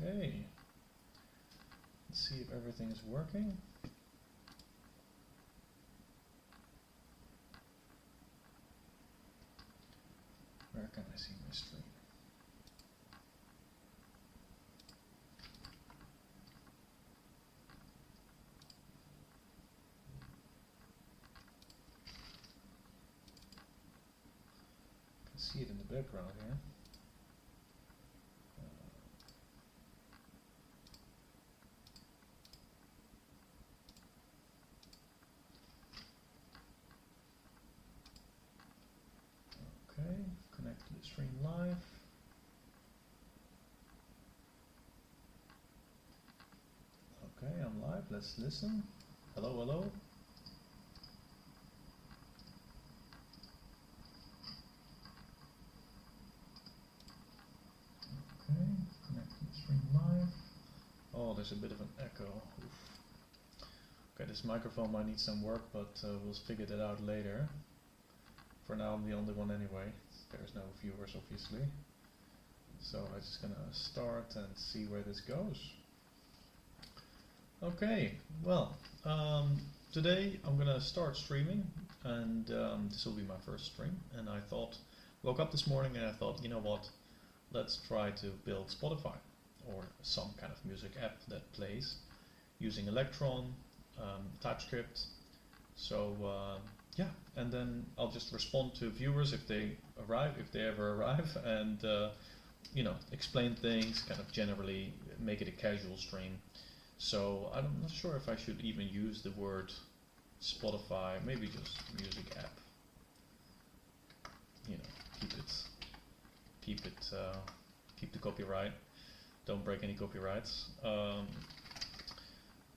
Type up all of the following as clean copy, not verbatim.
Okay. Let's see if everything is working. Where can I see my stream? I can see it in the background here. Okay, connect to the stream live. Okay, I'm live. Let's listen. Hello, hello. Okay, connect to the stream live. Oh, there's a bit of an echo. Oof. Okay, this microphone might need some work, but we'll figure that out later. For now, I'm the only one anyway. There's no viewers, obviously. So I'm just gonna start and see where this goes. Okay, well, today I'm gonna start streaming, and this will be my first stream. And I woke up this morning and I thought, you know what, let's try to build Spotify or some kind of music app that plays using Electron, TypeScript. So yeah, and then I'll just respond to viewers if they ever arrive, and you know, explain things, kind of generally make it a casual stream. So I'm not sure if I should even use the word Spotify, maybe just music app. You know, keep the copyright. Don't break any copyrights.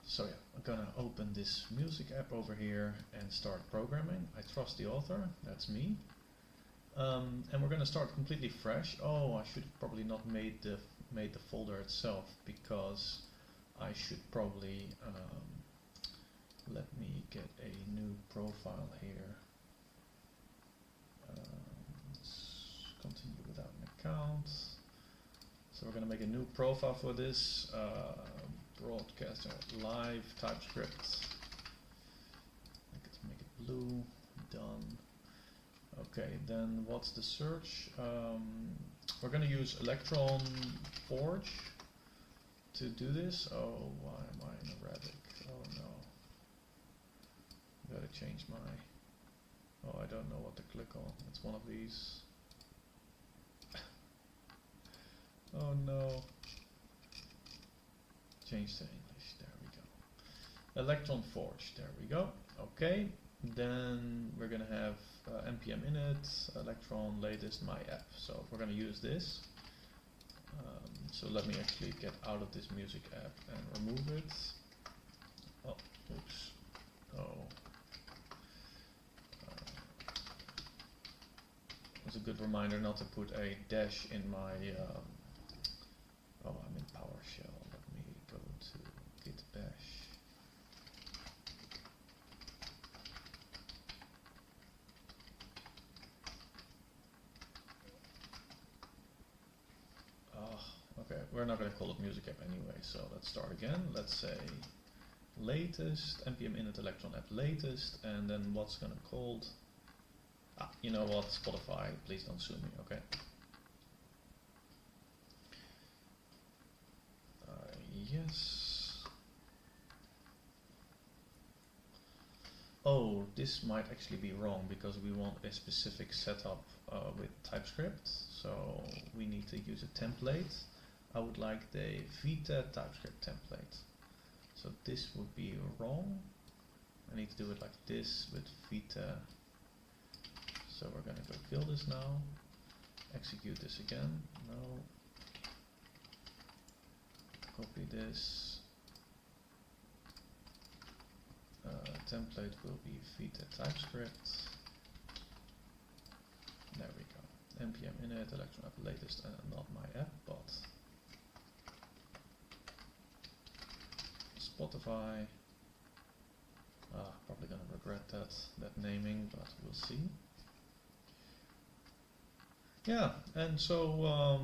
So yeah, I'm gonna open this music app over here and start programming. I trust the author, that's me. And we're gonna start completely fresh. Oh, I should probably not made the folder itself, because I should probably let me get a new profile here. Let's continue without an account. So we're gonna make a new profile for this. Broadcaster live TypeScript. Let's make it blue. Done. Okay, then what's the search? We're going to use Electron Forge to do this. Oh, why am I in Arabic? Oh no. Gotta change my. Oh, I don't know what to click on. It's one of these. Oh no. Change to English, there we go. Electron Forge, there we go. Okay, then we're gonna have npm init, electron latest my app. So we're gonna use this. So let me actually get out of this music app and remove it. Oh, oops. Oh. It's a good reminder not to put a dash in my. Oh, I'm in PowerShell. Go to git bash. Okay, we're not going to call it music app anyway, so let's start again. Let's say latest, npm init electron app latest, and then what's going to called? You know what, Spotify, please don't sue me, okay. Yes. Oh, this might actually be wrong, because we want a specific setup with TypeScript. So we need to use a template. I would like the Vita TypeScript template. So this would be wrong. I need to do it like this with Vita. So we're going to go kill this now. Execute this again. No. Copy this. Template will be Vita TypeScript. There we go. npm init electron app latest, and not my app, but Spotify. Probably gonna regret that naming, but we'll see. Yeah, and so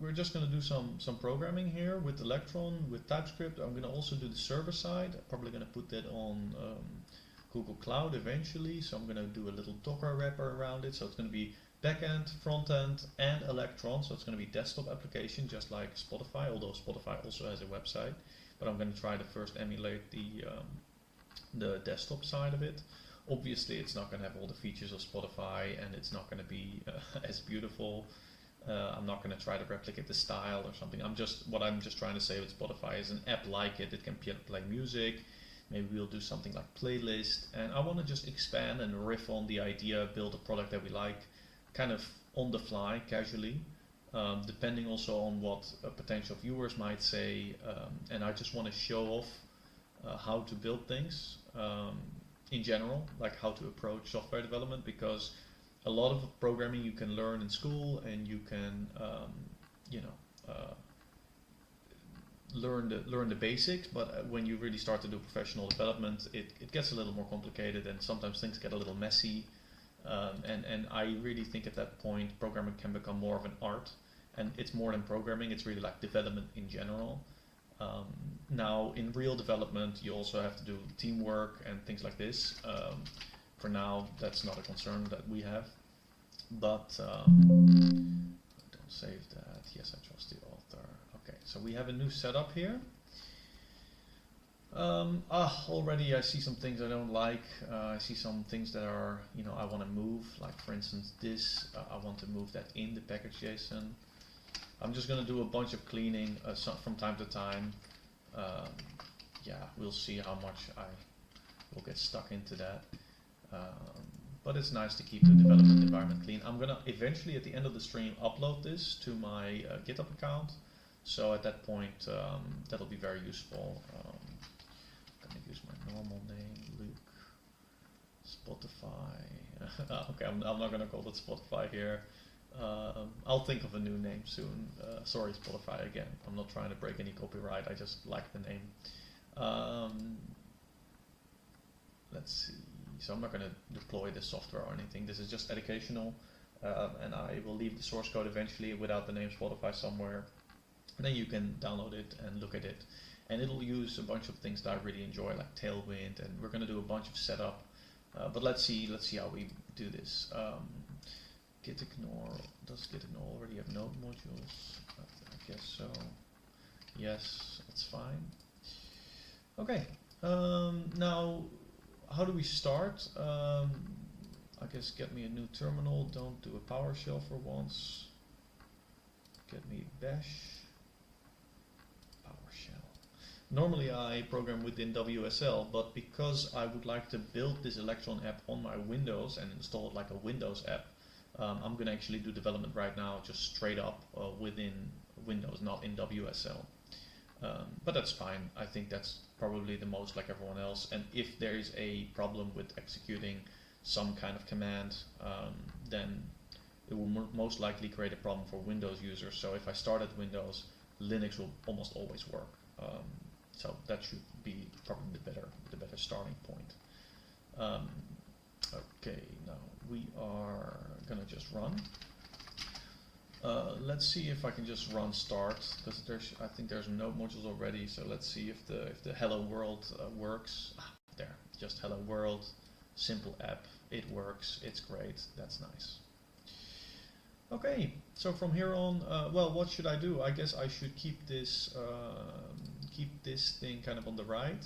we're just going to do some programming here with Electron, with TypeScript. I'm going to also do the server side. I'm probably going to put that on Google Cloud eventually. So I'm going to do a little Docker wrapper around it. So it's going to be backend, frontend, and Electron. So it's going to be desktop application, just like Spotify, although Spotify also has a website. But I'm going to try to first emulate the desktop side of it. Obviously, it's not going to have all the features of Spotify, and it's not going to be as beautiful. I'm not going to try to replicate the style or something. What I'm just trying to say with Spotify is an app like it. It can play music. Maybe we'll do something like playlist. And I want to just expand and riff on the idea, build a product that we like, kind of on the fly, casually, depending also on what potential viewers might say. And I just want to show off how to build things in general, like how to approach software development, because a lot of programming you can learn in school, and you can learn the basics, but when you really start to do professional development, it gets a little more complicated, and sometimes things get a little messy, and I really think at that point programming can become more of an art, and it's more than programming, it's really like development in general. Now in real development you also have to do teamwork and things like this. For now, that's not a concern that we have, but don't save that. Yes, I trust the author. Okay, so we have a new setup here. Already I see some things I don't like. I see some things that are, I want to move. Like for instance, this. I want to move that in the package.json. I'm just going to do a bunch of cleaning from time to time. Yeah, we'll see how much I will get stuck into that. But it's nice to keep the development environment clean. I'm gonna eventually at the end of the stream upload this to my GitHub account. So at that point that'll be very useful. I'm gonna use my normal name, Luke. Spotify. Okay, I'm not gonna call it Spotify here. I'll think of a new name soon. Sorry, Spotify again. I'm not trying to break any copyright. I just like the name. Let's see. So I'm not going to deploy this software or anything. This is just educational, and I will leave the source code eventually without the name Spotify somewhere. And then you can download it and look at it. And it'll use a bunch of things that I really enjoy, like Tailwind, and we're going to do a bunch of setup. But let's see how we do this. Git ignore. Does git ignore already have node modules? I guess so. Yes, that's fine. Okay. Now, how do we start? I guess get me a new terminal. Don't do a PowerShell for once. Get me bash. PowerShell. Normally I program within WSL, but because I would like to build this Electron app on my Windows and install it like a Windows app, I'm going to actually do development right now just straight up within Windows, not in WSL. But that's fine. I think that's probably the most like everyone else. And if there is a problem with executing some kind of command, then it will most likely create a problem for Windows users. So if I start at Windows, Linux will almost always work. So that should be probably the better starting point. Okay, now we are gonna just run. Let's see if I can just run start, because I think there's node modules already. So let's see if the hello world works. There, just hello world, simple app. It works. It's great. That's nice. Okay, so from here on, well, what should I do? I guess I should keep this thing kind of on the right.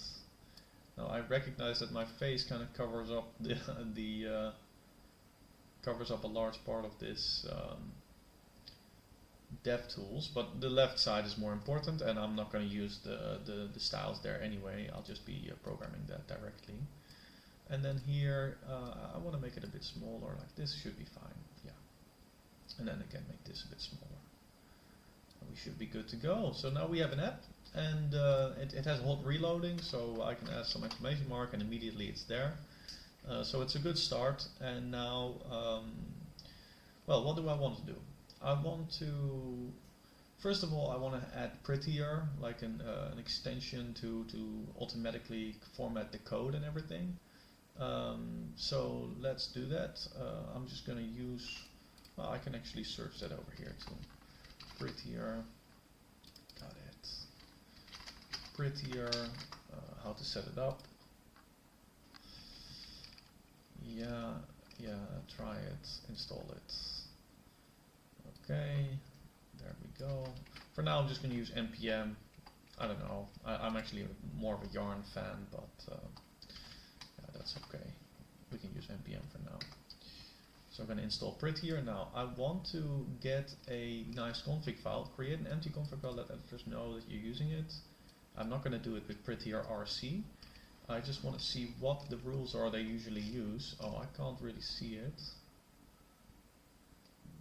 Now I recognize that my face kind of covers up covers up a large part of this dev tools, but the left side is more important, and I'm not going to use the styles there anyway. I'll just be programming that directly. And then here I want to make it a bit smaller, like this should be fine. Yeah. And then again make this a bit smaller. And we should be good to go. So now we have an app, and it has hot reloading, so I can add some exclamation mark and immediately it's there. So it's a good start. And now, well, what do I want to do? I want to, first of all, I want to add prettier, like an extension to automatically format the code and everything. So let's do that. I'm just going to use, well, I can actually search that over here too. prettier. Got it. Prettier. How to set it up. Yeah, try it, install it. Okay, there we go. For now I'm just going to use npm. I don't know, I'm actually more of a yarn fan, but yeah, that's okay. We can use npm for now. So I'm going to install prettier. Now I want to get a nice config file, create an empty config file, let editors know that you're using it. I'm not going to do it with prettier rc. I just want to see what the rules are they usually use. Oh, I can't really see it.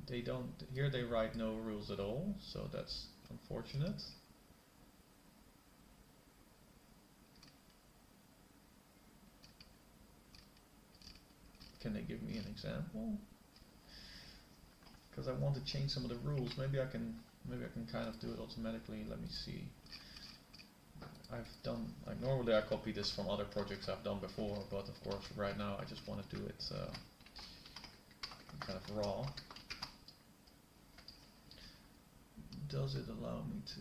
They don't, here they write no rules at all, so that's unfortunate. Can they give me an example? Because I want to change some of the rules. Maybe I can kind of do it automatically. Let me see. I've done, like normally I copy this from other projects I've done before, but of course right now I just want to do it kind of raw. Does it allow me to?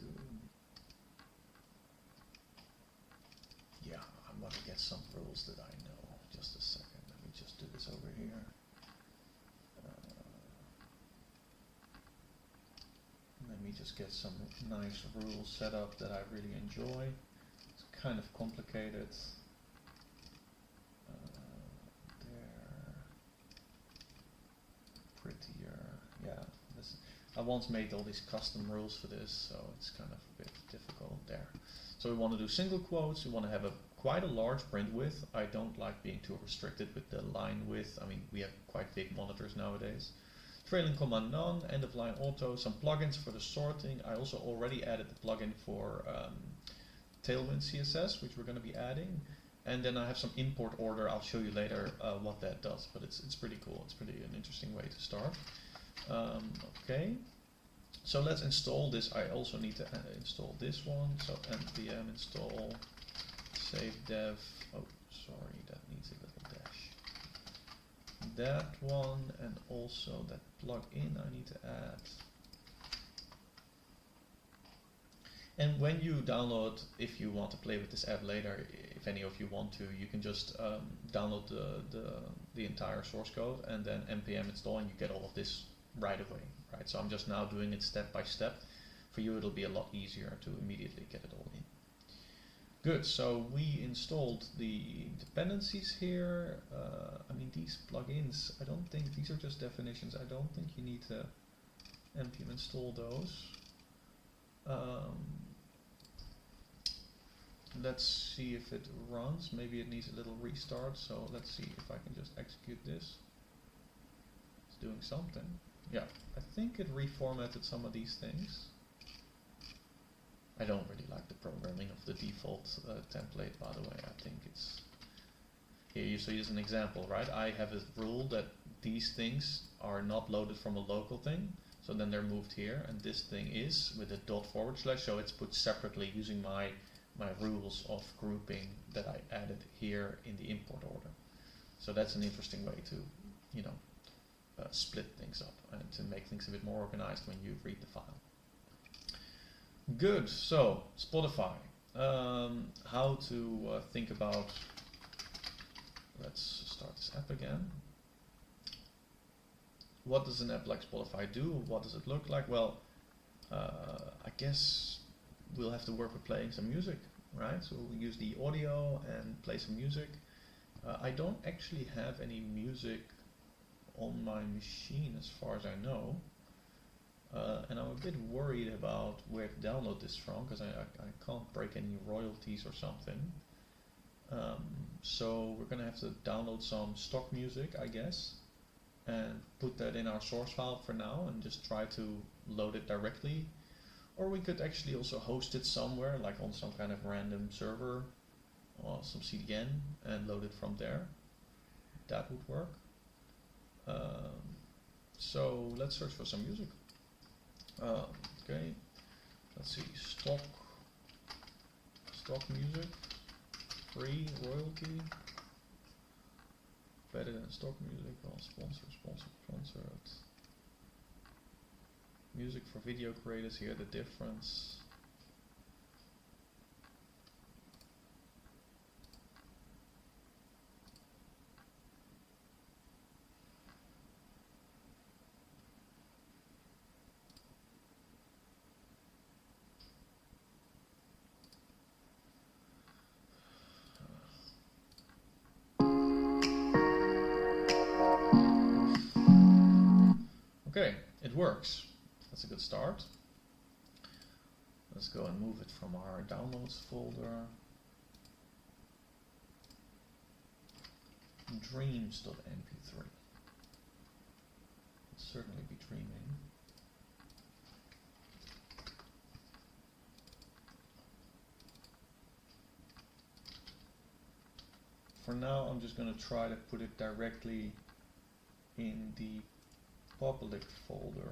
Yeah, I'm going to get some rules that I know. Just a second, let me just do this over here. Let me just get some nice rules set up that I really enjoy. It's kind of complicated. There. Prettier. Yeah. This, I once made all these custom rules for this, so it's kind of a bit difficult there. So we want to do single quotes. We want to have quite a large print width. I don't like being too restricted with the line width. I mean, we have quite big monitors nowadays. Trailing comma none, end of line auto, some plugins for the sorting. I also already added the plugin for Tailwind CSS, which we're going to be adding. And then I have some import order. I'll show you later what that does, but it's pretty cool. It's pretty an interesting way to start. Okay, so let's install this. I also need to install this one. So npm install save dev. Oh, sorry, that needs a little dash. That one, and also that plugin I need to add. And when you download, if you want to play with this app later, if any of you want to, you can just download the entire source code and then npm install, and you get all of this right away, right? So I'm just now doing it step by step. For you, it'll be a lot easier to immediately get it all in. Good, so we installed the dependencies here. I mean, these plugins, I don't think, these are just definitions. I don't think you need to npm install those. Let's see if it runs. Maybe it needs a little restart, so let's see if I can just execute this. It's doing something. Yeah, I think it reformatted some of these things. I don't really like the programming of the default template, by the way. I think it's here. You see, as an example, right? I have a rule that these things are not loaded from a local thing, so then they're moved here, and this thing is with a // so it's put separately using my rules of grouping that I added here in the import order. So that's an interesting way to, you know, split things up and to make things a bit more organized when you read the file. Good, so Spotify. How to think about, let's start this app again. What does an app like Spotify do? What does it look like? Well, I guess we'll have to work with playing some music, right? So we'll use the audio and play some music. I don't actually have any music on my machine as far as I know. And I'm a bit worried about where to download this from, because I can't break any royalties or something. So we're going to have to download some stock music, I guess, and put that in our source file for now and just try to load it directly. Or we could actually also host it somewhere, like on some kind of random server or some CDN, and load it from there. That would work. So let's search for some music. Okay, let's see, stock music, free, royalty, better than stock music, or sponsored. Music for video creators, here the difference. Okay, it works. That's a good start. Let's go and move it from our downloads folder. Dreams.mp3. It'll certainly be dreaming. For now, I'm just going to try to put it directly in the public folder.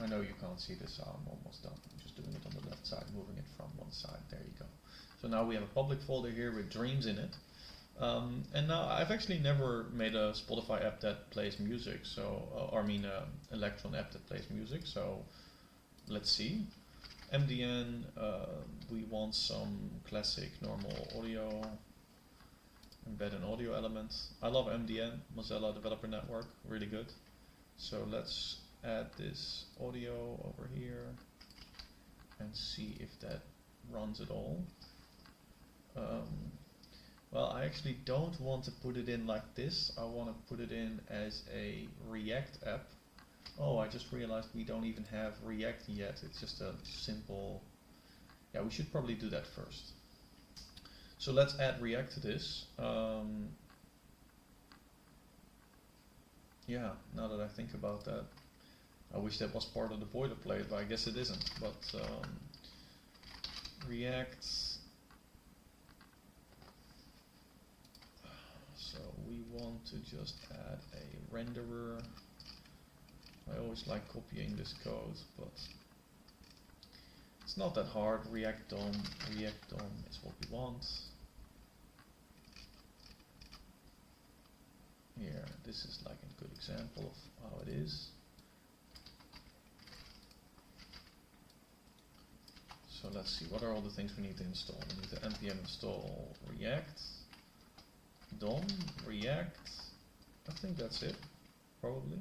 I know you can't see this, so I'm almost done. I'm just doing it on the left side, moving it from one side. There you go. So now we have a public folder here with dreams in it. And now I've actually never made a Spotify app that plays music, so or I mean Electron app that plays music. So let's see. MDN, we want some classic normal audio. Embed an audio element. I love MDN, Mozilla Developer Network, really good. So let's add this audio over here and see if that runs at all. Well, I actually don't want to put it in like this. I want to put it in as a React app. Oh, I just realized we don't even have React yet. It's just a simple... Yeah, we should probably do that first. So let's add React to this. Yeah, now that I think about that, I wish that was part of the boilerplate, but I guess it isn't. But React. So we want to just add a renderer. I always like copying this code, but it's not that hard. React DOM is what we want. Here, this is like a good example of how it is. So let's see, what are all the things we need to install? We need to npm install React, DOM, React. I think that's it, probably.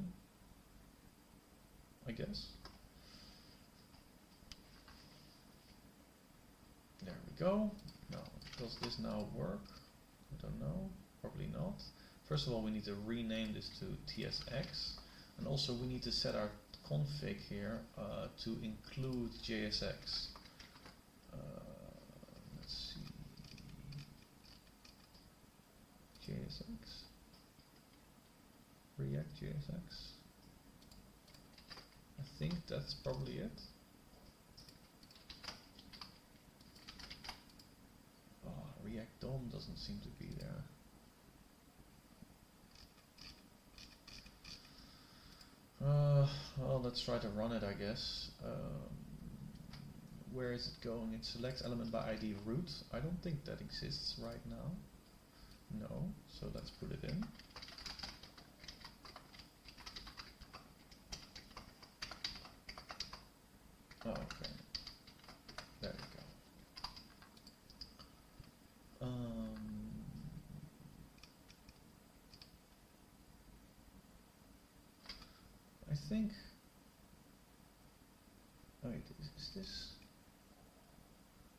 I guess. There we go. Now, does this now work? I don't know. Probably not. First of all, we need to rename this to TSX, and also we need to set our config here to include JSX. Let's see. JSX. React JSX. I think that's probably it. Oh, React DOM doesn't seem to be there. Well, let's try to run it, I guess. Where is it going? It selects element by ID root. I don't think that exists right now. No, so let's put it in. Oh, okay, there we go. I think. Oh, wait, is this?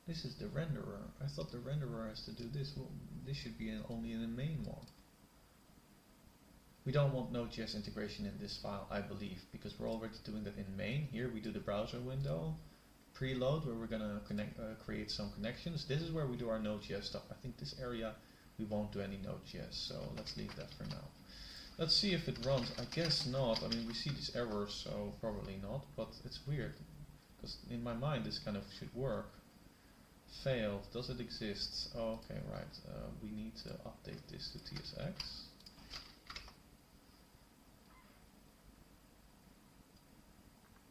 This is the renderer. I thought the renderer has to do this. Well, this should be only in the main one. We don't want Node.js integration in this file, I believe, because we're already doing that in main. Here we do the browser window, preload, where we're gonna create some connections. This is where we do our Node.js stuff. I think this area we won't do any Node.js, so let's leave that for now. Let's see if it runs. I guess not. I mean, we see these errors, so probably not. But it's weird, because in my mind this kind of should work. Failed. Does it exist? Oh, okay, right. We need to update this to TSX.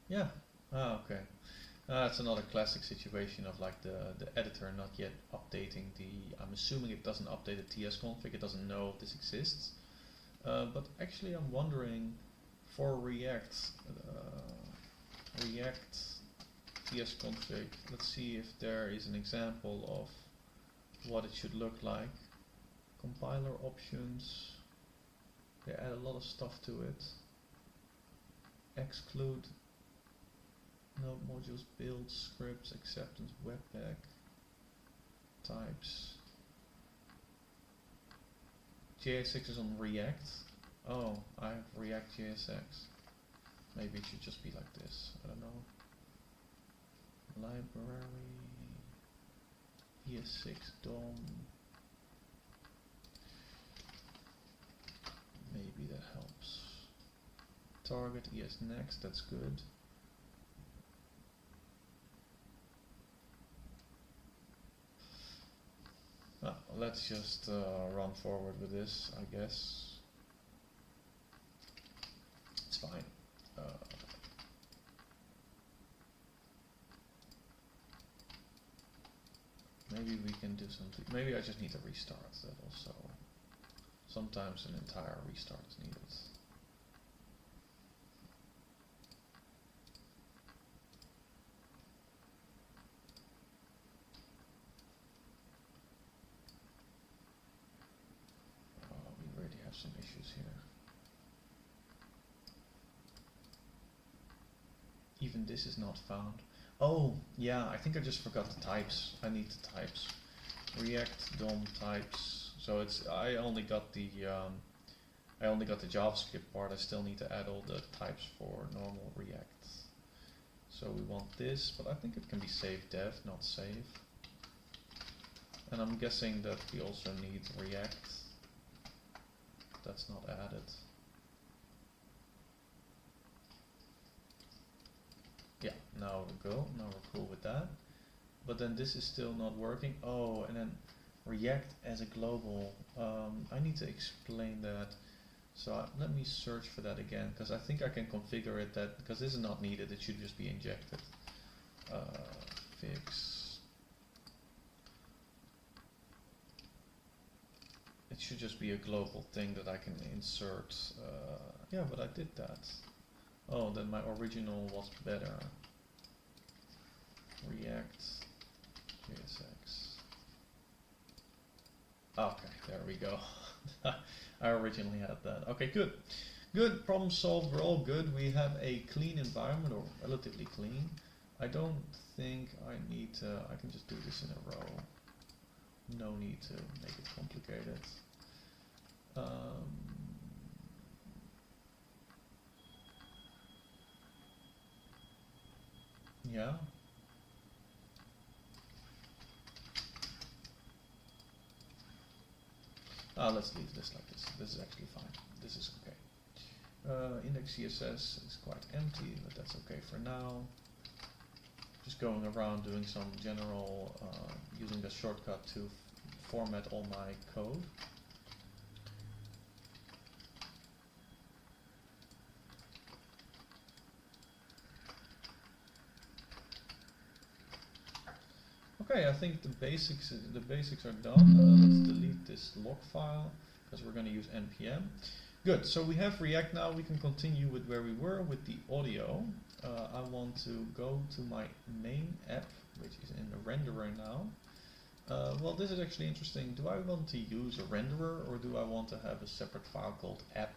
Yeah. Ah, okay. It's another classic situation of like the editor not yet updating the. I'm assuming it doesn't update the TS config. It doesn't know if this exists. But actually, I'm wondering. for React, React tsconfig, let's see if there is an example of what it should look like. Compiler options, they add a lot of stuff to it. Exclude node modules, build scripts, acceptance, webpack, types. JSX is on React. Oh, I have React JSX. Maybe it should just be like this. I don't know. Library ES6 DOM. Maybe that helps. Target ES next. That's good. Let's just run forward with this, I guess. It's fine. Maybe we can do something. Maybe I just need to restart that also. Sometimes an entire restart is needed. Some issues here. Even this is not found. Oh, yeah, I think I just forgot the types. I need the types. React DOM types. So it's I only got the JavaScript part. I still need to add all the types for normal React. So we want this, but I think it can be save dev, not save. And I'm guessing that we also need React. That's not added. Yeah, now we go. Now we're cool with that. But then this is still not working. Oh, and then React as a global. I need to explain that. So let me search for that again, because I think I can configure it that, because this is not needed, it should just be injected. Fix. It should just be a global thing that I can insert. Yeah, but I did that. Oh, then my original was better. React JSX. Okay, there we go. I originally had that. Okay, good. Good, problem solved, we're all good. We have a clean environment, or relatively clean. I don't think I need to, I can just do this in a row. No need to make it complicated. Yeah. Let's leave this like this. This is actually fine. This is okay. Index CSS is quite empty, but that's okay for now. Just going around doing some general, using the shortcut to format all my code. Okay, I think the basics are done. Let's delete this log file because we're going to use npm. Good. So we have React now. We can continue with where we were with the audio. I want to go to my main app, which is in the renderer now. Well, this is actually interesting. Do I want to use a renderer, or do I want to have a separate file called app?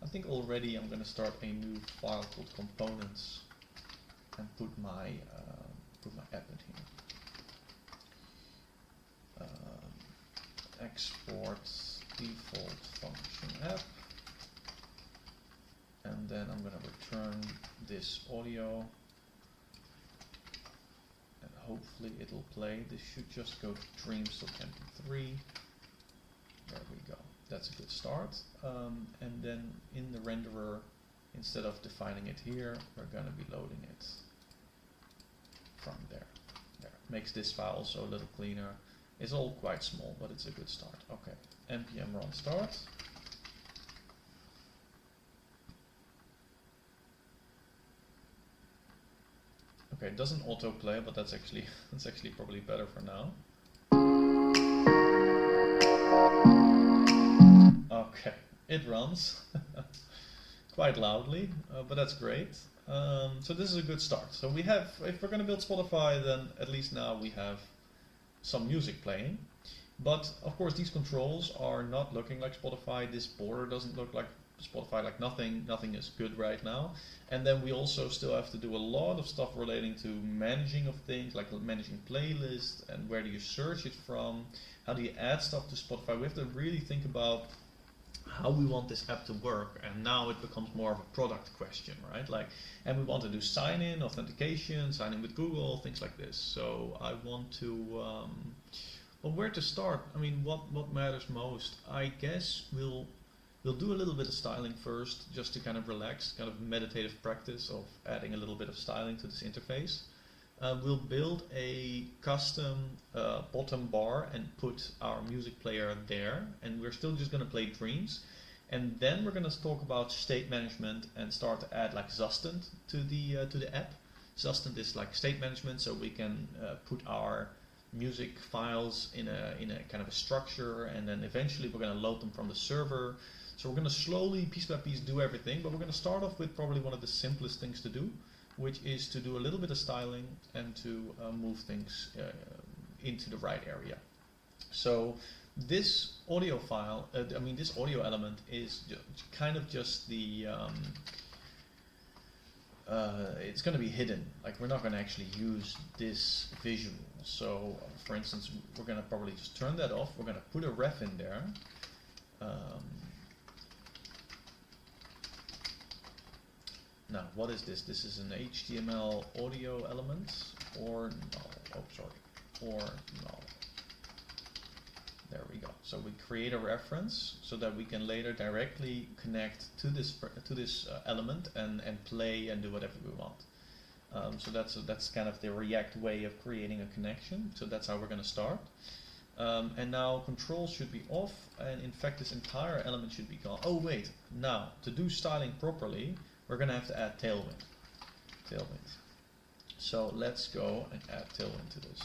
I think already I'm going to start a new file called components and put my app in here. Export default function app, and then I'm going to return this audio, and hopefully it'll play. This should just go to dreams.mp3. There we go. That's a good start. And then in the renderer, instead of defining it here, we're going to be loading it from there. There. Makes this file also a little cleaner. It's all quite small, but it's a good start. Okay, npm run start. Okay, it doesn't autoplay, but that's actually probably better for now. Okay, it runs. quite loudly, but that's great. So this is a good start. So we have, if we're going to build Spotify, then at least now we have some music playing. But of course these controls are not looking like Spotify. This border doesn't look like Spotify, like nothing is good right now. And then we also still have to do a lot of stuff relating to managing of things, like managing playlists and where do you search it from, how do you add stuff to Spotify. We have to really think about how we want this app to work, and now it becomes more of a product question, right? Like, and we want to do sign in, authentication, sign in with Google, things like this. So I want to, well, where to start? I mean, what matters most? I guess we'll do a little bit of styling first, just to kind of relax, kind of meditative practice of adding a little bit of styling to this interface. We'll build a custom bottom bar and put our music player there, and we're still just going to play Dreams. And then we're going to talk about state management and start to add like Zustand to the app. Zustand is like state management, so we can put our music files in a kind of a structure, and then eventually we're going to load them from the server. So we're going to slowly, piece by piece, do everything, but we're going to start off with probably one of the simplest things to do, which is to do a little bit of styling and to move things into the right area. So this audio file, this audio element is kind of just the, it's going to be hidden. Like, we're not going to actually use this visual. So for instance, we're going to probably just turn that off. We're going to put a ref in there. Now, what is this? This is an HTML audio element, or no? Oh, sorry, or no. There we go. So we create a reference so that we can later directly connect to this element and play and do whatever we want. So that's kind of the React way of creating a connection. So that's how we're going to start. And now controls should be off, and in fact this entire element should be gone. Oh wait, now to do styling properly, we're going to have to add Tailwind. Tailwind. So let's go and add Tailwind to this.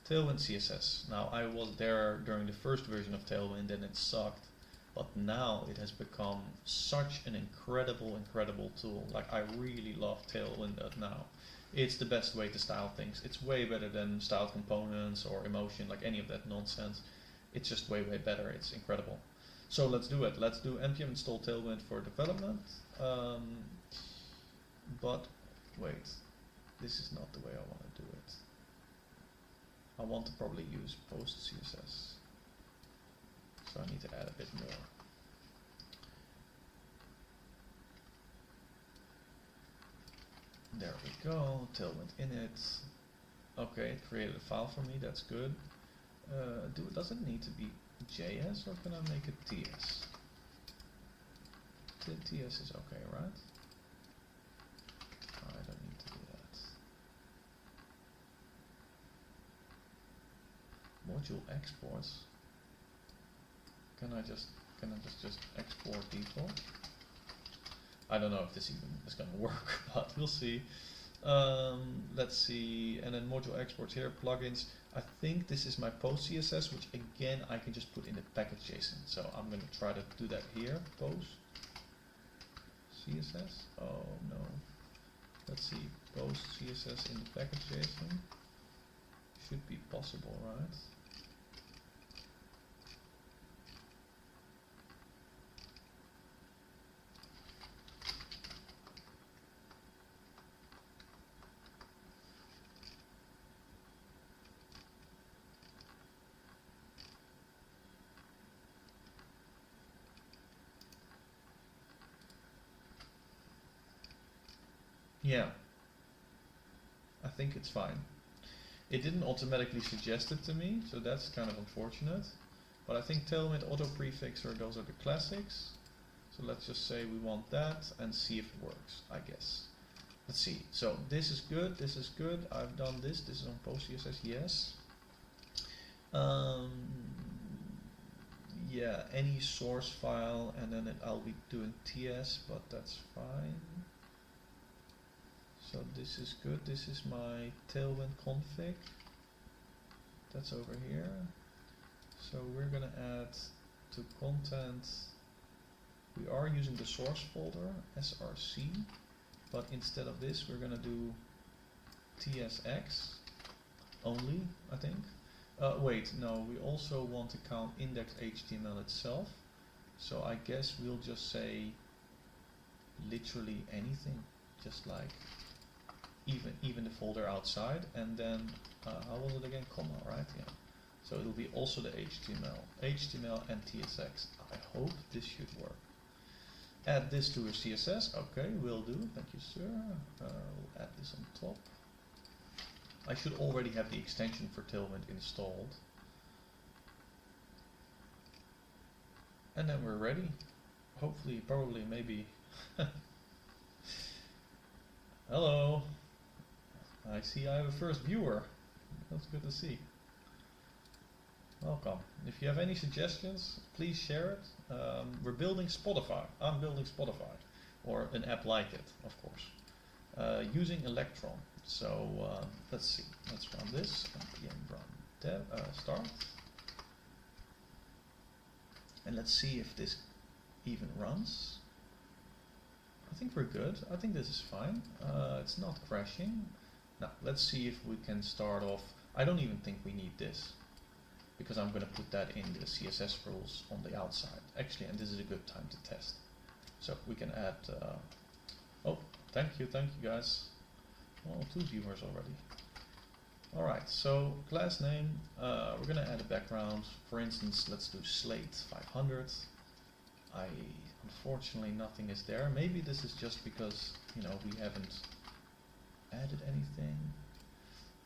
Tailwind CSS. Now, I was there during the first version of Tailwind and it sucked, but now it has become such an incredible tool. Like, I really love Tailwind now. It's the best way to style things. It's way better than styled components or emotion, like any of that nonsense. It's just way better. It's incredible. So let's do it. Let's do npm install Tailwind for development. But wait, this is not the way I want to do it. I want to probably use post CSS. So I need to add a bit more. There we go. Tailwind init. Okay, it created a file for me. That's good. Does it need to be JS, or can I make it TS? TS is okay, right? I don't need to do that. Module exports. Can I just export default? I don't know if this even is going to work, but we'll see. Let's see, and then module exports here, plugins. I think this is my post CSS, which again I can just put in the package JSON. So I'm going to try to do that here. Post CSS. Oh no. Let's see. Post CSS in the package JSON. Should be possible, right? Yeah, I think it's fine. It didn't automatically suggest it to me, so that's kind of unfortunate. But I think Tailwind auto prefixer, those are the classics. So let's just say we want that and see if it works, I guess. Let's see. So this is good, this is good. I've done this. This is on post CSS, yes. Yeah, any source file, and then I'll be doing TS, but that's fine. So this is good. This is my Tailwind config. That's over here. So we're gonna add to content. We are using the source folder src, but instead of this we're gonna do tsx only, I think. Wait, no, we also want to count index.html itself, so I guess we'll just say literally anything, just like even the folder outside, and then how was it again, comma, right? Yeah. So it'll be also the HTML and TSX. I hope this should work. Add this to a CSS. Okay, will do. Thank you, sir. We'll add this on top. I should already have the extension for Tailwind installed. And then we're ready. Hopefully, probably, maybe. Hello. I see I have a first viewer. That's good to see. Welcome. If you have any suggestions, please share it. We're building Spotify. I'm building Spotify, or an app like it, of course, using Electron. So let's see. Let's run this. npm run dev start, and let's see if this even runs. I think we're good. I think this is fine. It's not crashing. Now let's see if we can start off. I don't even think we need this, because I'm going to put that in the CSS rules on the outside. Actually, and this is a good time to test. So we can add, oh, thank you guys. Oh, 2 viewers already. Alright, so class name, we're going to add a background. For instance, let's do slate 500. Unfortunately, nothing is there. Maybe this is just because, you know, we haven't added anything.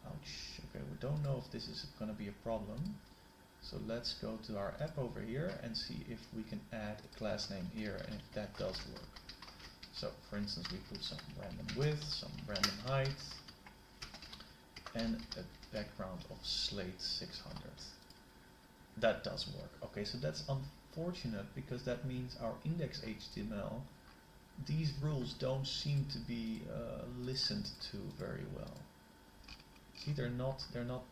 Ouch. Okay, we don't know if this is going to be a problem. So let's go to our app over here and see if we can add a class name here and if that does work. So for instance, we put some random width, some random height, and a background of slate 600. That does work. Okay, so that's unfortunate because that means our index.html, these rules don't seem to be listened to very well. See, they're not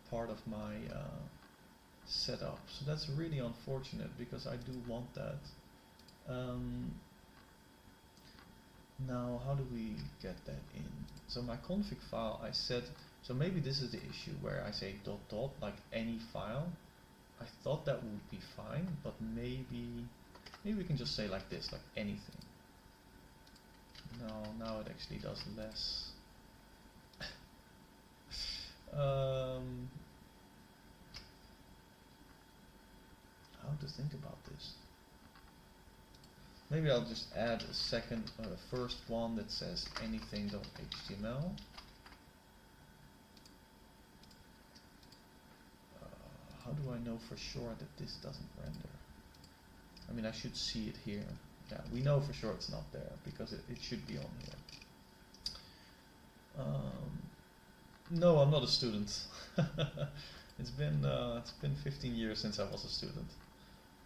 part of my setup, so that's really unfortunate because I do want that. Now how do we get that in? So my config file, I said, so maybe this is the issue where I say ... like any file. I thought that would be fine, but maybe we can just say like this, like anything. No, now it actually does less. How to think about this? Maybe I'll just add a second, first one that says anything.html. How do I know for sure that this doesn't render? I mean, I should see it here. Yeah, we know for sure it's not there because it should be on here. No, I'm not a student. It's been 15 years since I was a student.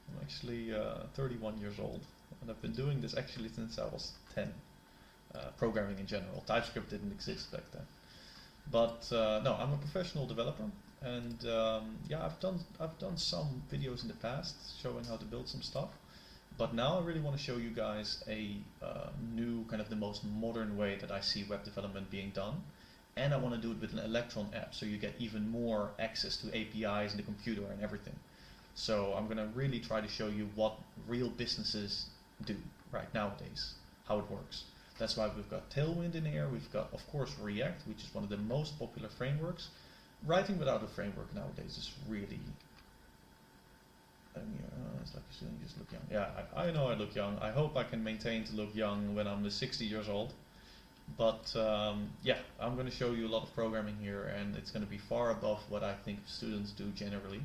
I'm actually 31 years old, and I've been doing this actually since I was 10. Programming in general. TypeScript didn't exist back then. But no, I'm a professional developer, and yeah, I've done some videos in the past showing how to build some stuff. But now I really want to show you guys a new, kind of the most modern way that I see web development being done. And I want to do it with an Electron app, so you get even more access to APIs in the computer and everything. So I'm going to really try to show you what real businesses do right nowadays, how it works. That's why we've got Tailwind in here. We've got, of course, React, which is one of the most popular frameworks. Writing without a framework nowadays is really... it's like you just look young. Yeah, I know I look young. I hope I can maintain to look young when I'm 60 years old. But yeah, I'm going to show you a lot of programming here, and it's going to be far above what I think students do generally.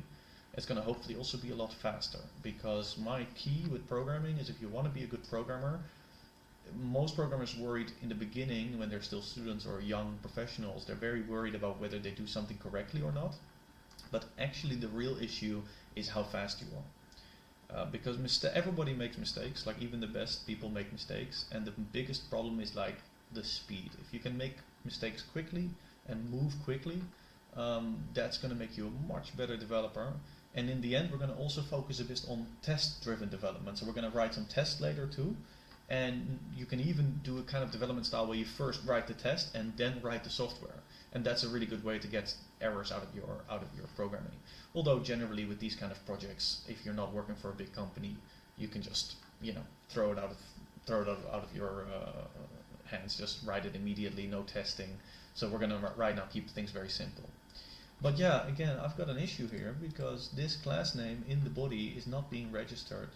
It's going to hopefully also be a lot faster, because my key with programming is if you want to be a good programmer, most programmers worried in the beginning when they're still students or young professionals, they're very worried about whether they do something correctly or not. But actually the real issue is how fast you are. Because everybody makes mistakes, like even the best people make mistakes, and the biggest problem is like the speed. If you can make mistakes quickly and move quickly, that's going to make you a much better developer. And in the end, we're going to also focus a bit on test-driven development. So we're going to write some tests later too. And you can even do a kind of development style where you first write the test and then write the software. And that's a really good way to get errors out of your programming. Although generally with these kind of projects, if you're not working for a big company, you can just throw it out of your hands. Just write it immediately, no testing. So we're going to right now keep things very simple. But yeah, again, I've got an issue here because this class name in the body is not being registered,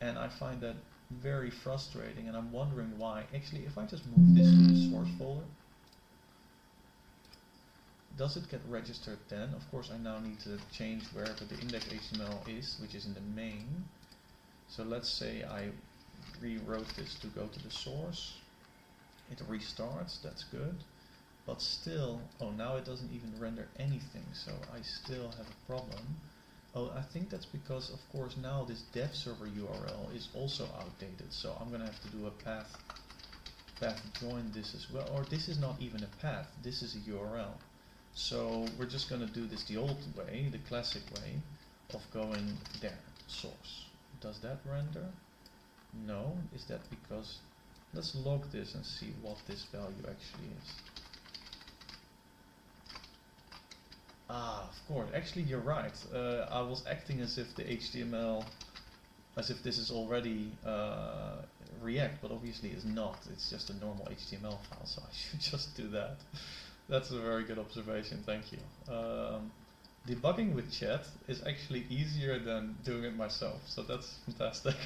and I find that very frustrating, and I'm wondering why. Actually, if I just move this to the source folder, does it get registered then? Of course, I now need to change wherever the index.html is, which is in the main. So let's say I rewrote this to go to the source. It restarts, that's good. But still, oh, now it doesn't even render anything, so I still have a problem. Oh, I think that's because, of course, now this dev server URL is also outdated, so I'm gonna have to do a path join this as well. Or this is not even a path, this is a URL. So we're just gonna do this the old way, the classic way of going there, source. Does that render? No. Is that because, let's log this and see what this value actually is. Ah, of course. Actually, you're right. I was acting as if the HTML, as if this is already React, but obviously it's not. It's just a normal HTML file, so I should just do that. That's a very good observation. Thank you. Debugging with chat is actually easier than doing it myself, so that's fantastic.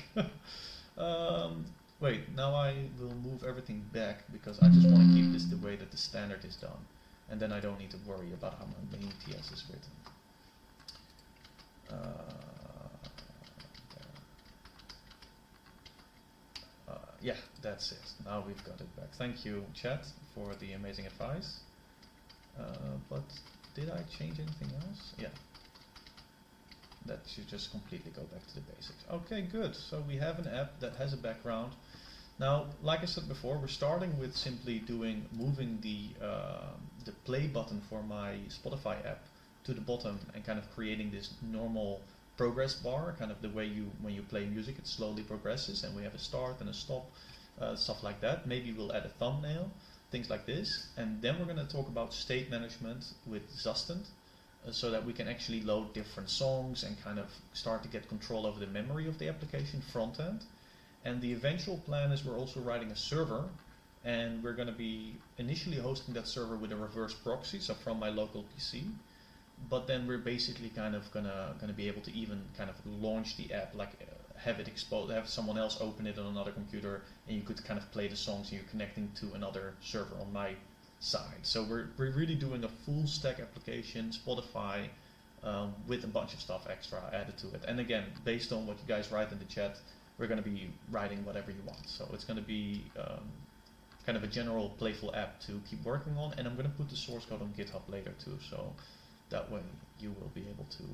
Wait, now I will move everything back because I just want to keep this the way that the standard is done. And then I don't need to worry about how my main TS is written. Yeah, that's it. Now we've got it back. Thank you, chat, for the amazing advice. But did I change anything else? Yeah. That should just completely go back to the basics. Okay, good. So we have an app that has a background. Now, like I said before, we're starting with simply moving the play button for my Spotify app to the bottom and kind of creating this normal progress bar, kind of the way when you play music, it slowly progresses, and we have a start and a stop, stuff like that. Maybe we'll add a thumbnail, things like this, and then we're going to talk about state management with Zustand, so that we can actually load different songs and kind of start to get control over the memory of the application front end. And the eventual plan is we're also writing a server, and we're going to be initially hosting that server with a reverse proxy, so from my local PC. But then we're basically kind of gonna be able to even kind of launch the app, like have it exposed, have someone else open it on another computer, and you could kind of play the songs, and you're connecting to another server on my side. So we're really doing a full stack application, Spotify, with a bunch of stuff extra added to it. And again, based on what you guys write in the chat, we're going to be writing whatever you want. So it's going to be kind of a general playful app to keep working on, and I'm going to put the source code on GitHub later too, so that way you will be able to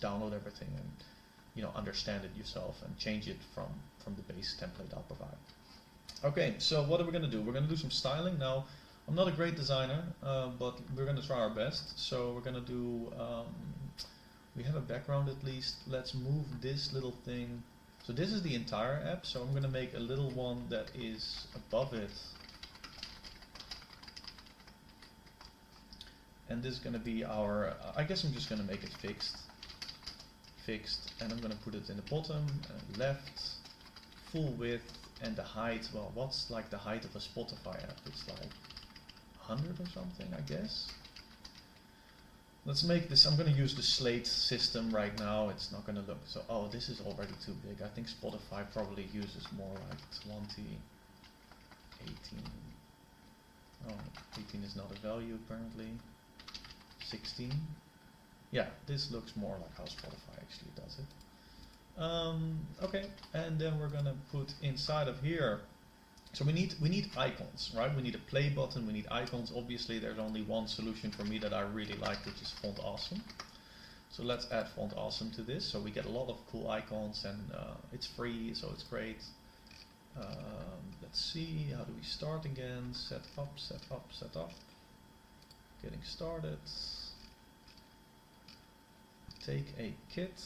download everything and understand it yourself and change it from the base template I'll provide. Okay, so what are we going to do? We're going to do some styling. Now, I'm not a great designer, but we're going to try our best. So we're going to do, we have a background at least. Let's move this little thing. So this is the entire app, so I'm going to make a little one that is above it. And this is going to be our, I guess I'm just going to make it fixed, and I'm going to put it in the bottom, left, full width, and the height, well, what's like the height of a Spotify app? It's like 100 or something, I guess. Let's make this, I'm going to use the slate system right now. It's not going to look so, oh, this is already too big. I think Spotify probably uses more like 20, 18. Oh, 18 is not a value apparently. 16. Yeah, this looks more like how Spotify actually does it. Okay, and then we're going to put inside of here, so we need icons, right? We need a play button, we need icons. Obviously, there's only one solution for me that I really like, which is Font Awesome. So let's add Font Awesome to this. So we get a lot of cool icons, and it's free, so it's great. Let's see, how do we start again? Set up, set up, set up. Getting started. take a kit.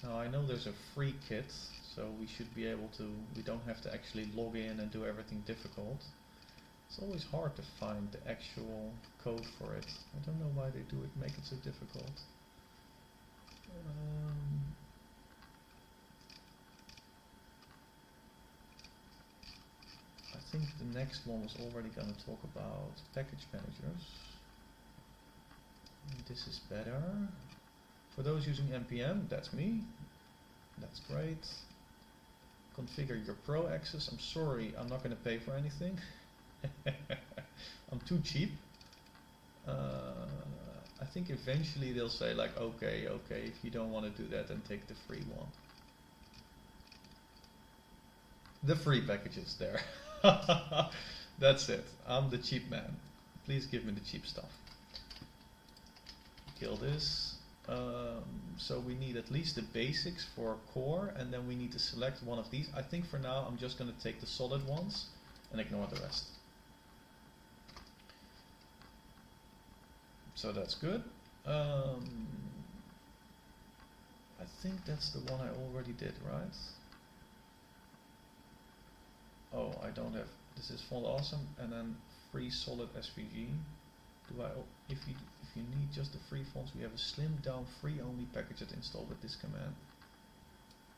Now I know there's a free kit, so we should be able to, we don't have to actually log in and do everything difficult. It's always hard to find the actual code for it. I don't know why they do it, make it so difficult. I think the next one was already going to talk about package managers. This is better. For those using NPM, that's me. That's great. Configure your pro access. I'm sorry, I'm not going to pay for anything. I'm too cheap. I think eventually they'll say like, okay, if you don't want to do that, then take the free one. The free packages there. That's it. I'm the cheap man. Please give me the cheap stuff. Kill this. So we need at least the basics for core, and then we need to select one of these. I think for now I'm just going to take the solid ones and ignore the rest. So that's good. I think that's the one I already did, right? Oh, I don't have, this is font awesome, and then free solid SVG. If you need just the free fonts, we have a slimmed down free only package that installed with this command.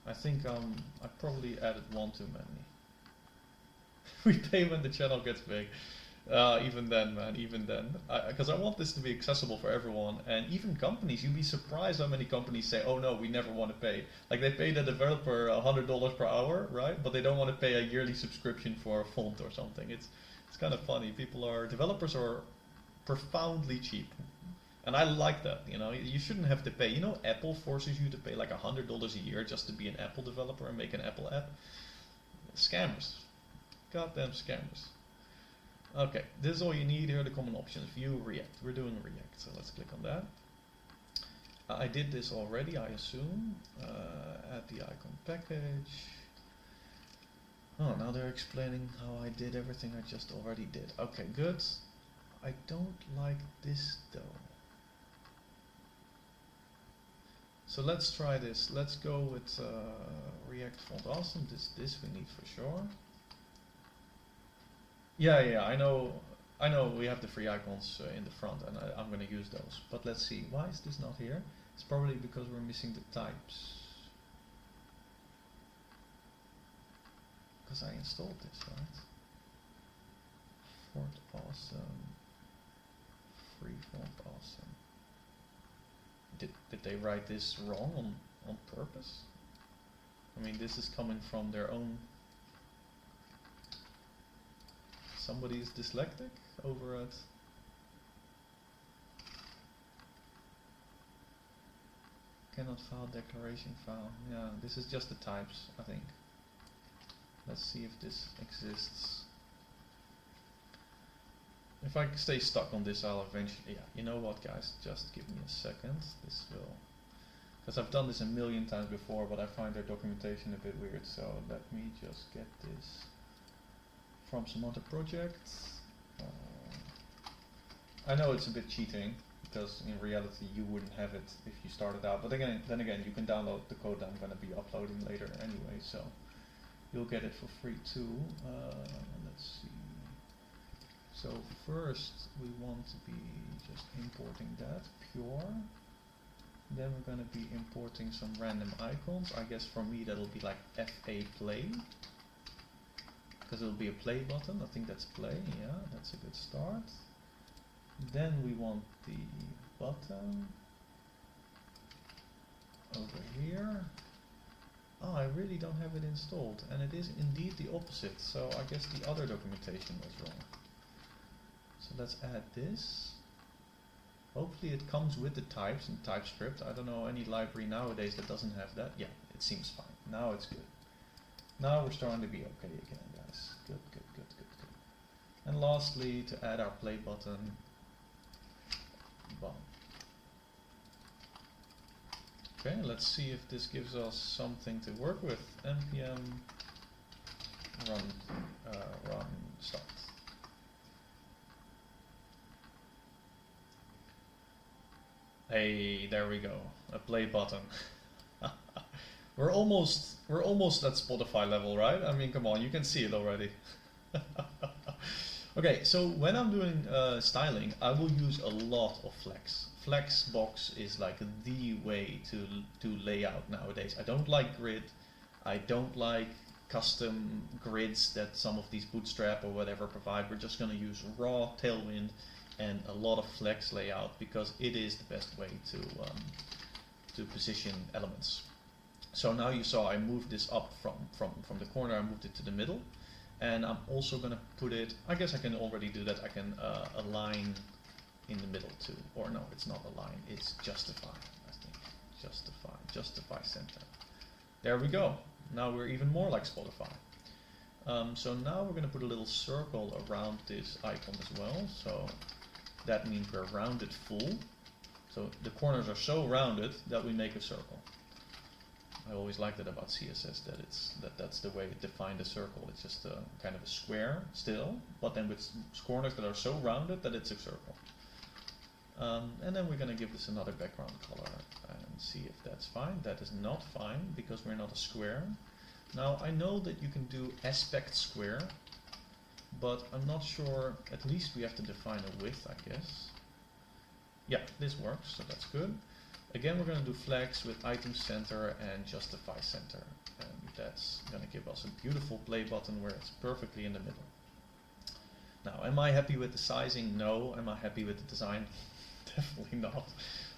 I think I probably added one too many. We pay when the channel gets big. Even then, man, even then. Because I want this to be accessible for everyone, and even companies, you'd be surprised how many companies say, oh no, we never want to pay. Like they pay the developer $100 per hour, right? But they don't want to pay a yearly subscription for a font or something. It's kind of funny. Developers are profoundly cheap. And I like that, you know, you shouldn't have to pay. You know, Apple forces you to pay like $100 a year just to be an Apple developer and make an Apple app. Scammers. Goddamn scammers. Okay, this is all you need. Here are the common options. View, React. We're doing React, so let's click on that. I did this already, I assume. Add the icon package. Oh, now they're explaining how I did everything I just already did. Okay, good. I don't like this though. So let's try this. Let's go with React font awesome. This we need for sure. Yeah, I know we have the free icons in the front, and I'm going to use those. But let's see, why is this not here? It's probably because we're missing the types. Because I installed this, right? Font awesome. Free font awesome. Did they write this wrong on purpose? I mean, this is coming from their own. Somebody is dyslexic over at. Cannot file declaration file. Yeah, this is just the types, I think. Let's see if this exists. If I stay stuck on this, I'll eventually, yeah, you know what guys, just give me a second. This will, because I've done this a million times before, but I find their documentation a bit weird, so let me just get this from some other projects. I know it's a bit cheating, because in reality you wouldn't have it if you started out, but then again, you can download the code that I'm going to be uploading later anyway, so you'll get it for free too. Let's see. So first we want to be just importing that pure. Then we're going to be importing some random icons. I guess for me that'll be like FA play, because it'll be a play button. I think that's play. Yeah, that's a good start. Then we want the button over here. Oh, I really don't have it installed, and it is indeed the opposite. So I guess the other documentation was wrong. So let's add this. Hopefully it comes with the types in TypeScript. I don't know any library nowadays that doesn't have that. Yeah, it seems fine. Now it's good. Now we're starting to be okay again, guys. Good. And lastly, to add our play button. Boom. Okay, let's see if this gives us something to work with. npm run start. Hey, there we go. A play button. We're almost at Spotify level, right? I mean, come on, you can see it already. Okay, so when I'm doing styling, I will use a lot of flex. Flexbox is like the way to do layout nowadays. I don't like grid. I don't like custom grids that some of these Bootstrap or whatever provide. We're just going to use raw Tailwind and a lot of flex layout because it is the best way to position elements. So now you saw I moved this up from the corner, I moved it to the middle. And I'm also going to put it, I guess I can already do that, I can align in the middle too. Or no, it's not align, it's justify, I think. Justify center. There we go. Now we're even more like Spotify. So now we're going to put a little circle around this icon as well. So that means we're rounded full. So the corners are so rounded that we make a circle. I always liked it about CSS that that's the way it defined a circle. It's just a kind of a square still, but then with corners that are so rounded that it's a circle. And then we're going to give this another background color and see if that's fine. That is not fine because we're not a square. Now I know that you can do aspect square, but I'm not sure. At least we have to define a width, I guess. Yeah, this works, so that's good. Again, we're going to do flex with item center and justify center. And that's going to give us a beautiful play button where it's perfectly in the middle. Now, am I happy with the sizing? No. Am I happy with the design? Definitely not.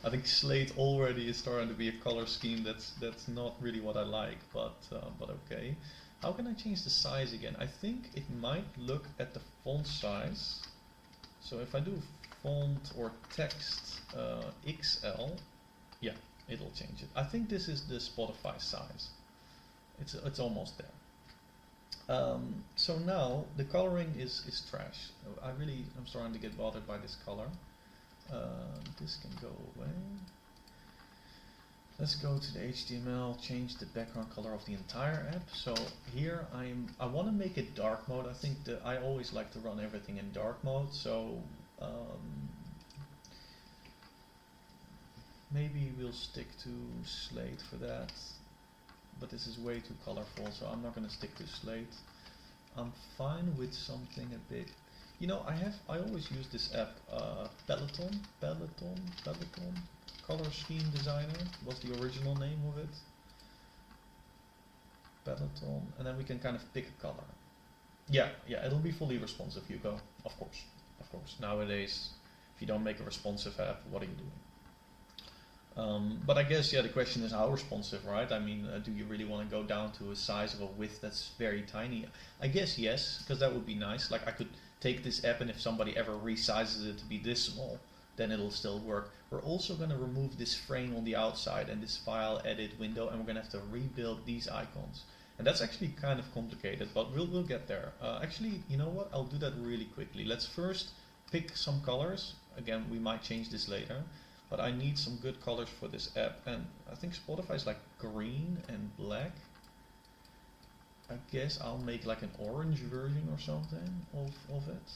I think slate already is starting to be a color scheme that's not really what I like, but okay. How can I change the size again? I think it might look at the font size. So if I do font or text XL, yeah, it'll change it. I think this is the Spotify size. It's almost there. So now the coloring is trash. I'm starting to get bothered by this color. This can go away. Let's go to the HTML, change the background color of the entire app. So here I want to make it dark mode. I think that I always like to run everything in dark mode. So maybe we'll stick to slate for that, but this is way too colorful, so I'm not going to stick to slate. I'm fine with something a bit. You know, I always use this app, Peloton, Color Scheme Designer was the original name of it. Peloton, and then we can kind of pick a color. Yeah, it'll be fully responsive, Hugo, of course. Nowadays, if you don't make a responsive app, what are you doing? But I guess, yeah, the question is how responsive, right? I mean, do you really want to go down to a size of a width that's very tiny? I guess yes, because that would be nice. Like I could take this app and if somebody ever resizes it to be this small, then it'll still work. We're also going to remove this frame on the outside and this file edit window, and we're going to have to rebuild these icons. And that's actually kind of complicated, but we'll get there. Actually, you know what? I'll do that really quickly. Let's first pick some colors. Again, we might change this later. But I need some good colors for this app, and I think Spotify is like green and black. I guess I'll make like an orange version or something of it.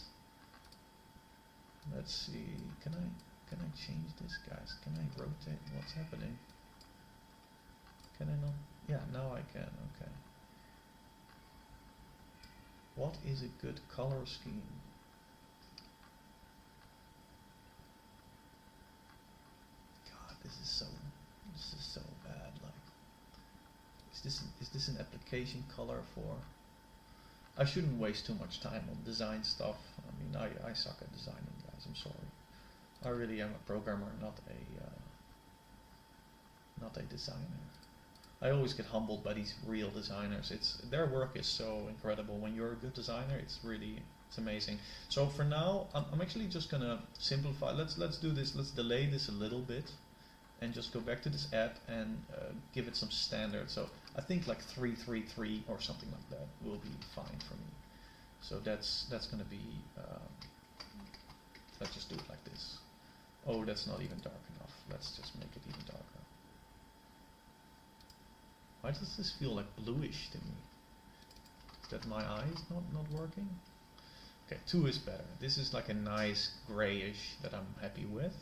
Let's see, can I change this, guys? Can I rotate? What's happening? Can I not? Yeah, now I can, okay. What is a good color scheme? This is so bad. Like, is this an application color for? I shouldn't waste too much time on design stuff. I mean, I suck at designing, guys. I'm sorry. I really am a programmer, not a designer. I always get humbled by these real designers. Their work is so incredible. When you're a good designer, it's amazing. So for now, I'm actually just gonna simplify. Let's do this. Let's delay this a little bit. And just go back to this app and give it some standard. So I think like 333 or something like that will be fine for me. So that's going to be, let's just do it like this. Oh, that's not even dark enough. Let's just make it even darker. Why does this feel like bluish to me? Is that my eyes not working? Okay, 2 is better. This is like a nice grayish that I'm happy with.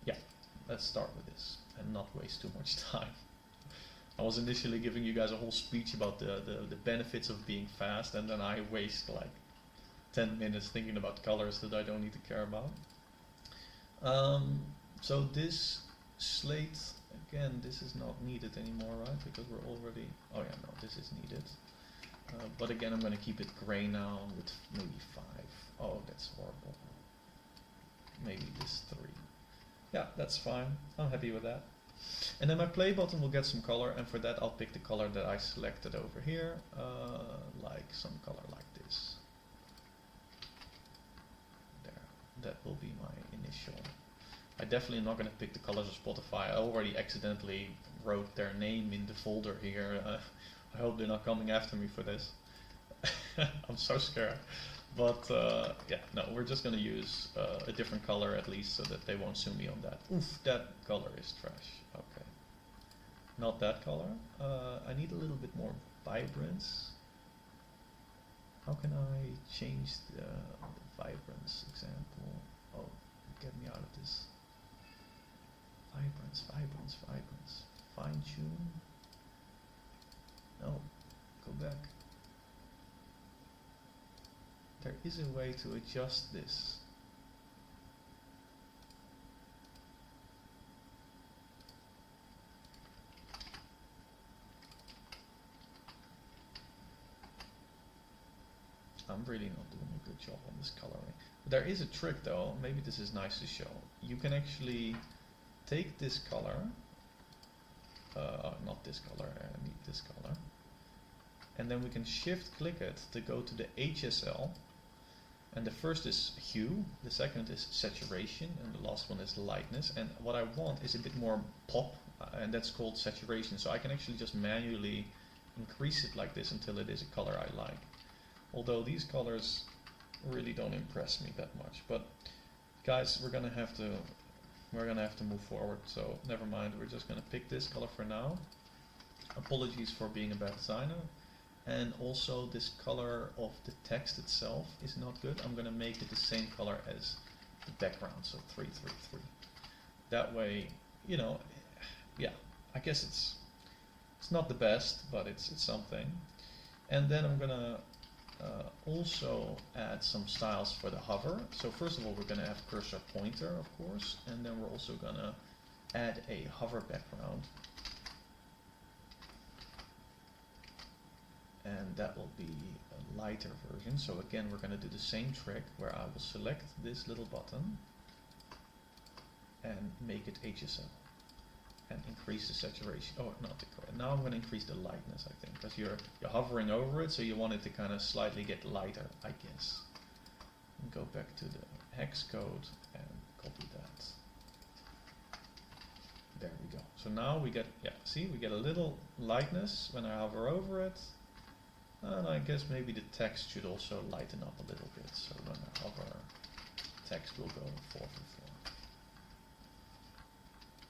Yeah. let's start with this and not waste too much time. I was initially giving you guys a whole speech about the benefits of being fast, and then I waste like 10 minutes thinking about colors that I don't need to care about. So this slate, again, this is not needed anymore, right? Because we're already, oh yeah, no, this is needed. But again, I'm going to keep it gray now with maybe 5. Oh, that's horrible. Maybe this 3. Yeah, that's fine. I'm happy with that. And then my play button will get some color, and for that I'll pick the color that I selected over here, like some color like this. There, that will be my initial. I definitely am not going to pick the colors of Spotify. I already accidentally wrote their name in the folder here. I hope they're not coming after me for this. I'm so scared. But yeah, no, we're just going to use a different color at least so that they won't sue me on that. Oof, that color is trash. Okay. Not that color. I need a little bit more vibrance. How can I change the vibrance example? Oh, get me out of this. Vibrance, vibrance, vibrance. Fine tune. No, go back. There is a way to adjust this. I'm really not doing a good job on this coloring. There is a trick though, maybe this is nice to show. You can actually take this color, not this color, I need this color, and then we can shift click it to go to the HSL, and the first is hue, the second is saturation, and the last one is lightness, and what I want is a bit more pop, and that's called saturation, so I can actually just manually increase it like this until it is a color I like. Although these colors really don't impress me that much, but guys, we're gonna have to move forward, so never mind, we're just gonna pick this color for now. Apologies for being a bad designer. And also this color of the text itself is not good. I'm gonna make it the same color as the background, so 333. That way, you know, yeah, I guess it's not the best, but it's something. And then I'm gonna also add some styles for the hover. So first of all, we're gonna have cursor pointer, of course, and then we're also gonna add a hover background. And that will be a lighter version. So again, we're going to do the same trick where I will select this little button and make it HSL and increase the saturation. Oh, not the color. Now I'm going to increase the lightness, I think, because you're hovering over it, so you want it to kind of slightly get lighter, I guess. And go back to the hex code and copy that. There we go. So now we get, yeah, see, we get a little lightness when I hover over it. And I guess maybe the text should also lighten up a little bit. So when I hover, text will go 4 for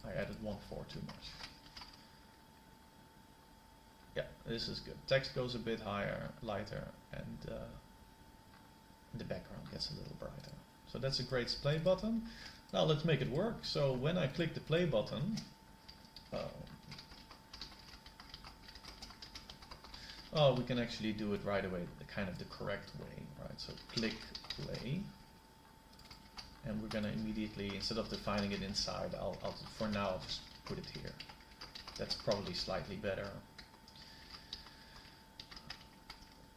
4. I added 1 4 too much. Yeah, this is good. Text goes a bit higher, lighter, and the background gets a little brighter. So that's a great play button. Now let's make it work. So when I click the play button, oh, we can actually do it right away, kind of the correct way, right? So click play, and we're gonna immediately, instead of defining it inside, I'll for now I'll just put it here. That's probably slightly better.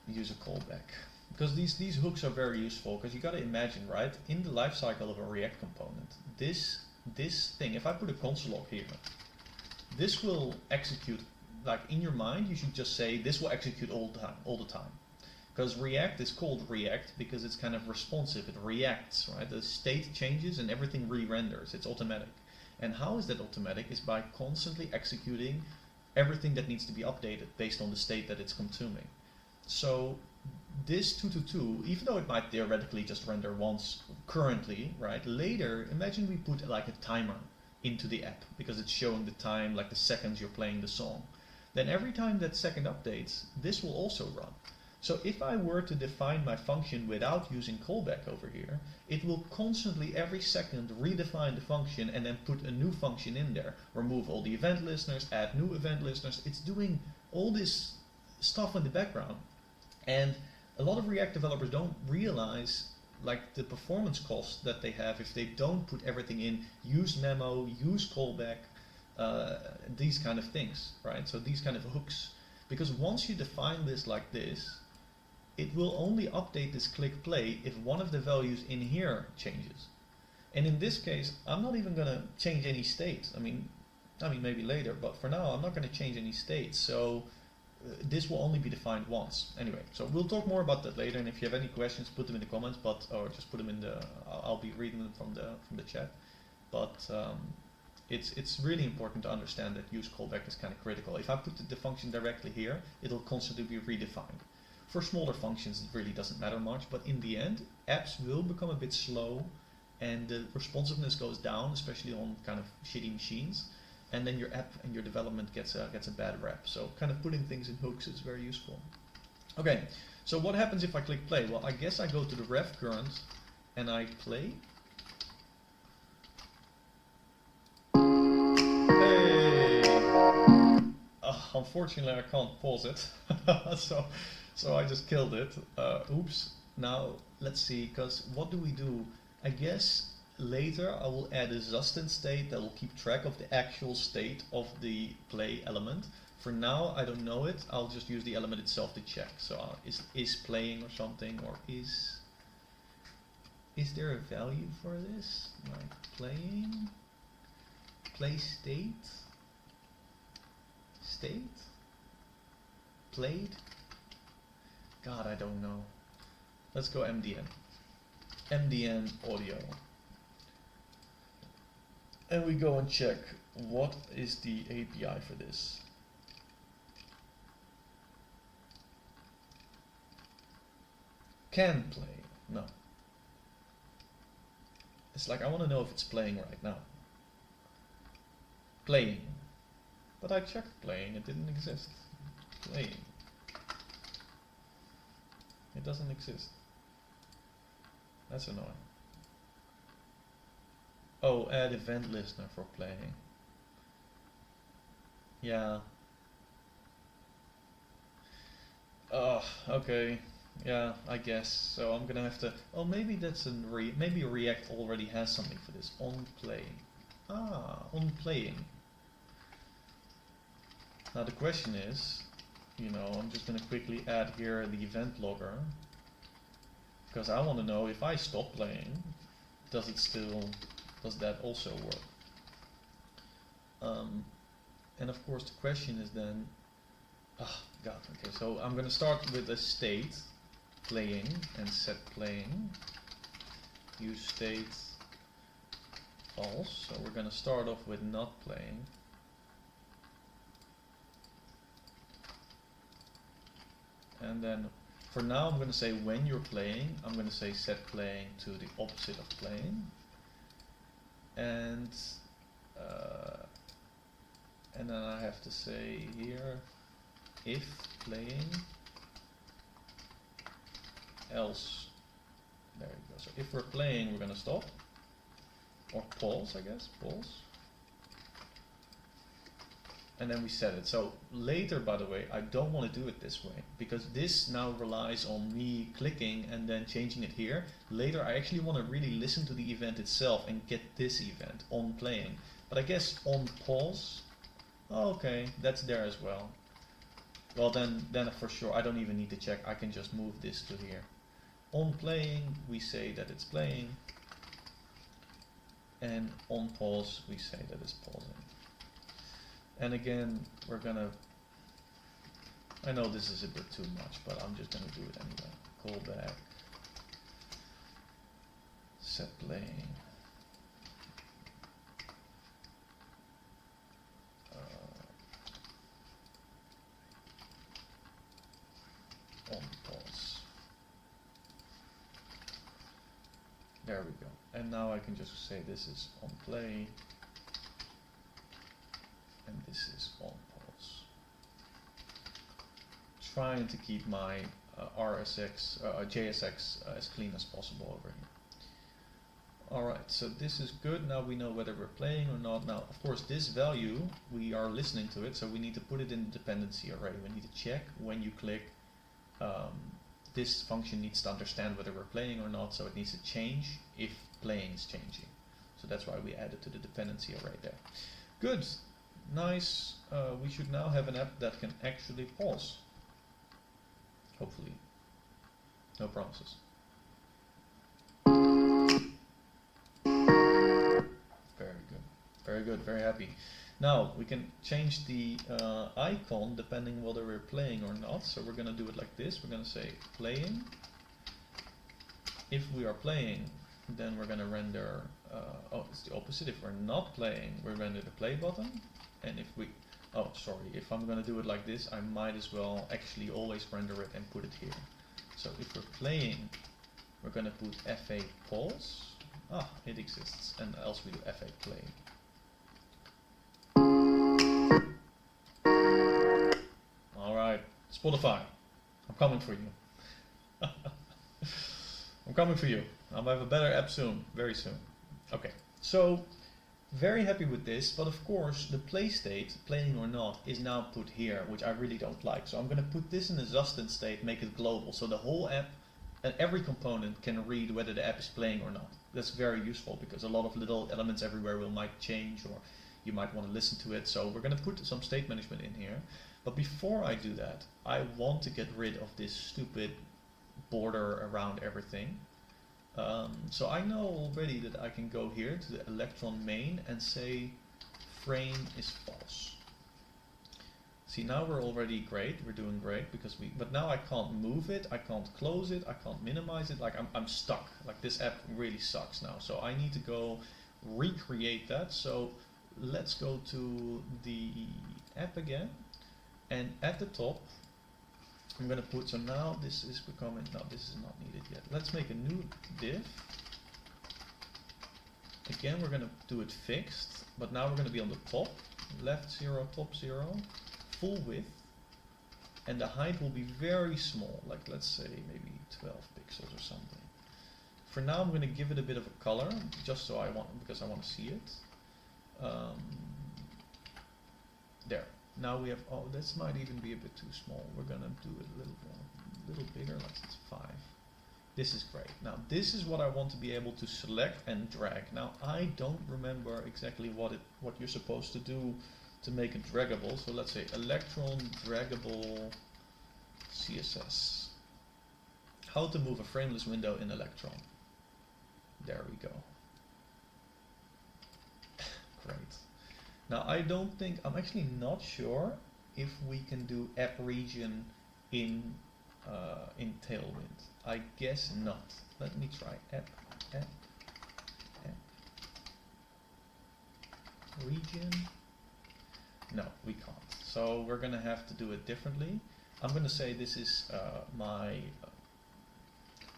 Use a callback, because these hooks are very useful. Because you got to imagine, right, in the life cycle of a React component, this thing, if I put a console log here, this will execute. Like in your mind, you should just say this will execute all the time, because React is called React because it's kind of responsive. It reacts, right? The state changes and everything re-renders. It's automatic. And how is that automatic? Is by constantly executing everything that needs to be updated based on the state that it's consuming. So this 222, even though it might theoretically just render once currently, right? Later, imagine we put like a timer into the app because it's showing the time, like the seconds you're playing the song. Then every time that second updates, this will also run. So if I were to define my function without using callback over here, it will constantly every second redefine the function and then put a new function in there. Remove all the event listeners, add new event listeners. It's doing all this stuff in the background. And a lot of React developers don't realize like the performance cost that they have if they don't put everything in, use memo, use callback, these kind of things, right? So these kind of hooks. Because once you define this like this, it will only update this click play if one of the values in here changes. And in this case, I'm not even going to change any state. I mean maybe later, but for now I'm not going to change any state. So this will only be defined once. Anyway, so we'll talk more about that later. And if you have any questions, put them in the comments, or just put them in the. I'll be reading them from the chat. But it's really important to understand that use callback is kind of critical. If I put the function directly here, it'll constantly be redefined. For smaller functions, it really doesn't matter much, but in the end, apps will become a bit slow, and the responsiveness goes down, especially on kind of shitty machines, and then your app and your development gets a bad rep. So kind of putting things in hooks is very useful. Okay, so what happens if I click play? Well, I guess I go to the ref current and I play. Unfortunately, I can't pause it, so I just killed it. Oops. Now let's see, because what do we do? I guess later I will add a Zustand state that will keep track of the actual state of the play element. For now, I don't know it. I'll just use the element itself to check. So is playing or something, or is there a value for this? Like playing, play state. State? Played? God, I don't know. Let's go MDN. MDN audio. And we go and check what is the API for this. Can play. No. It's like I want to know if it's playing right now. Playing. But I checked playing, it didn't exist. Playing. It doesn't exist. That's annoying. Oh, add event listener for playing. Yeah. Okay. Yeah, I guess. So I'm gonna have to. Oh, maybe that's maybe React already has something for this. On play. On playing. Now the question is, I'm just going to quickly add here the event logger, because I want to know if I stop playing, does that also work? And of course the question is then, okay, so I'm going to start with a state, playing, and set playing, use state false, so we're going to start off with not playing. And then for now I'm going to say when you're playing, I'm going to say set playing to the opposite of playing. And then I have to say here if playing, else. There you go. So if we're playing, we're going to stop. Or pause, I guess. Pause. And then we set it. So later, by the way, I don't want to do it this way, because this now relies on me clicking and then changing it here. Later, I actually want to really listen to the event itself and get this event on playing. But I guess on pause, okay, that's there as well. Well, then for sure, I don't even need to check. I can just move this to here. On playing, we say that it's playing. And on pause, we say that it's pausing. And again, we're gonna, I know this is a bit too much, but I'm just gonna do it anyway. Callback, set playing, on pause. There we go. And now I can just say this is on play. And this is on pause. Trying to keep my JSX as clean as possible over here. Alright, so this is good. Now we know whether we're playing or not. Now, of course, this value, we are listening to it, so we need to put it in the dependency already. We need to check when you click. This function needs to understand whether we're playing or not, so it needs to change if playing is changing. So that's why we added to the dependency array there. Good, nice. We should now have an app that can actually pause. Hopefully. No promises. Very good, very good, very happy. Now we can change the icon depending whether we're playing or not. So we're going to do it like this. We're going to say playing. If we are playing, then we're going to render, oh, it's the opposite. If we're not playing, we render the play button. And if we, oh, sorry, if I'm going to do it like this, I might as well actually always render it and put it here. So if we're playing, we're going to put FA pause. Ah, it exists. And else we do FA play. Alright, Spotify, I'm coming for you. I'm coming for you. I'll have a better app soon, very soon. Okay, so very happy with this, but of course the play state, playing or not, is now put here, which I really don't like. So I'm going to put this in a Zustand state, make it global, so the whole app and every component can read whether the app is playing or not. That's very useful because a lot of little elements everywhere might change, or you might want to listen to it. So we're going to put some state management in here. But before I do that, I want to get rid of this stupid border around everything. So I know already that I can go here to the Electron main and say frame is false. See, now we're already great. We're doing great because but now I can't move it, I can't close it, I can't minimize it. Like I'm stuck. Like this app really sucks now. So I need to go recreate that. So let's go to the app again. And at the top, I'm going to put, so now this is becoming, no, this is not needed yet. Let's make a new div. Again, we're going to do it fixed, but now we're going to be on the top, left 0, top 0, full width, and the height will be very small, like let's say maybe 12 pixels or something. For now, I'm going to give it a bit of a color, just so because I want to see it. There. Now we have, oh, this might even be a bit too small. We're going to do it a little bigger, like it's 5. This is great. Now this is what I want to be able to select and drag. Now I don't remember exactly what you're supposed to do to make it draggable. So let's say Electron draggable CSS. How to move a frameless window in Electron. There we go. Great. Now I'm actually not sure if we can do app region in Tailwind. I guess not. Let me try app region. No, we can't. So we're gonna have to do it differently. I'm gonna say this is my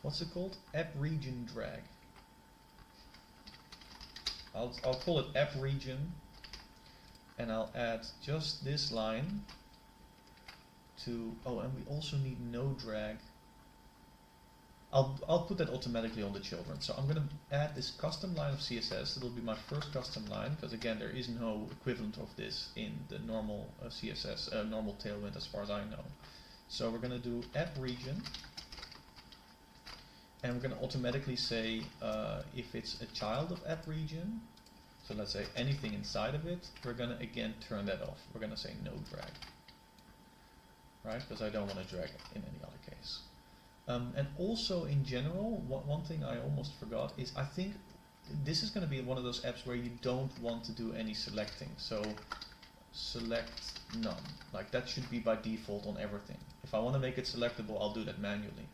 what's it called? App region drag. I'll call it app region. And I'll add just this line to, oh, and we also need no drag. I'll put that automatically on the children. So I'm going to add this custom line of CSS. It'll be my first custom line, because again, there is no equivalent of this in the normal CSS, normal Tailwind as far as I know. So we're going to do app region. And we're going to automatically say if it's a child of app region, so let's say anything inside of it, we're going to again turn that off. We're going to say no drag, right? Because I don't want to drag it in any other case. And also in general, one thing I almost forgot is I think this is going to be one of those apps where you don't want to do any selecting. So select none. Like that should be by default on everything. If I want to make it selectable, I'll do that manually.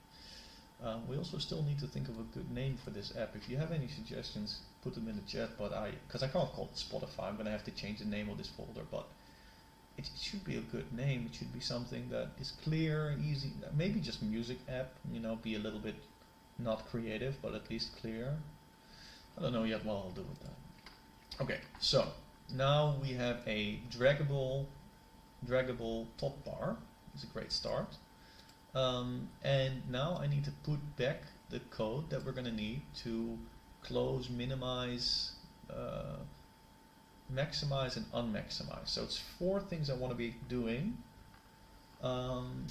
We also still need to think of a good name for this app. If you have any suggestions, put them in the chat, but because I can't call it Spotify, I'm going to have to change the name of this folder, but it should be a good name. It should be something that is clear and easy. Maybe just music app, you know, be a little bit not creative, but at least clear. I don't know yet what I'll do with that. Okay, so now we have a draggable top bar. It's a great start. And now I need to put back the code that we're going to need to close, minimize, maximize, and unmaximize. So it's 4 things I want to be doing. And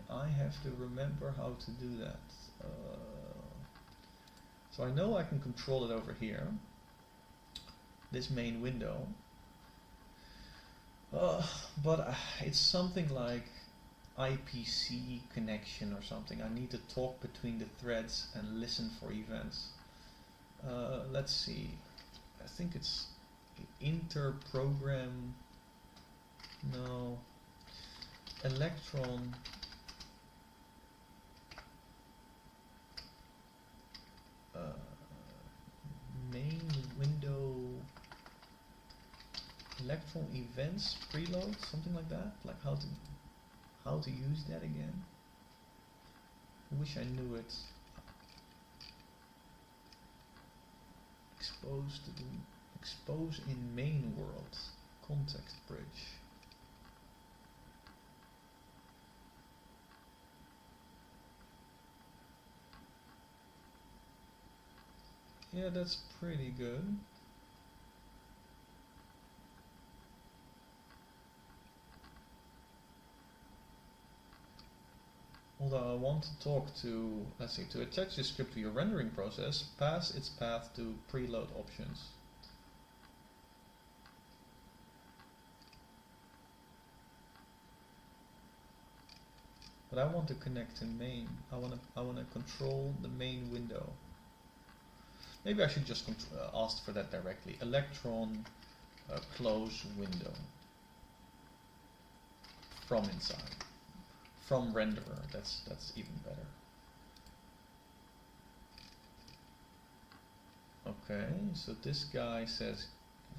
I have to remember how to do that. So I know I can control it over here, this main window. But it's something like IPC connection or something. I need to talk between the threads and listen for events. Let's see. I think it's inter-program. No. Electron. Main window. Electron events preload, something like that. Like how to use that again. I wish I knew it. Expose in main world. Context bridge. Yeah, that's pretty good. Although I want to talk to, let's see, to attach this script to your rendering process, pass its path to preload options. But I want to connect to main. I want to control the main window. Maybe I should just ask for that directly. Electron close window from inside. From renderer, that's even better. Okay, so this guy says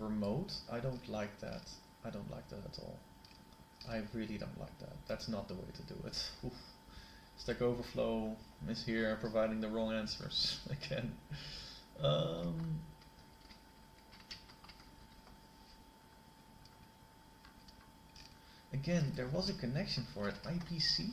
remote. I don't like that. I don't like that at all. I really don't like that. That's not the way to do it. Oof. Stack Overflow is here providing the wrong answers again. Again, there was a connection for it. IPC?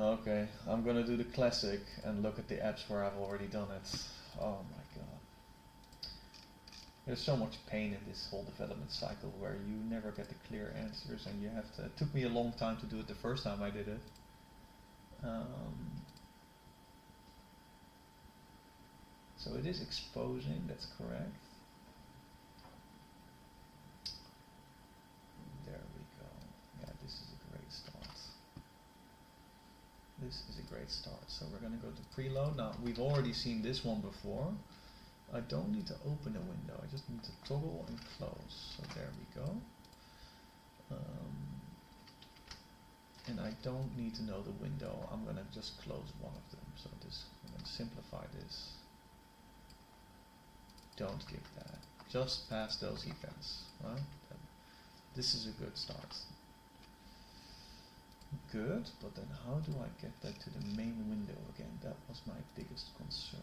Okay, I'm gonna do the classic and look at the apps where I've already done it. Oh my god. There's so much pain in this whole development cycle where you never get the clear answers and you have to... It took me a long time to do it the first time I did it. So it is exposing, that's correct. There we go. Yeah, this is a great start. This is a great start. So we're going to go to preload. Now, we've already seen this one before. I don't need to open a window. I just need to toggle and close. So there we go. And I don't need to know the window. I'm going to just close one of them. So this, I'm going to simplify this. Don't give that. Just pass those events. Right? This is a good start. Good, but then how do I get that to the main window again? That was my biggest concern.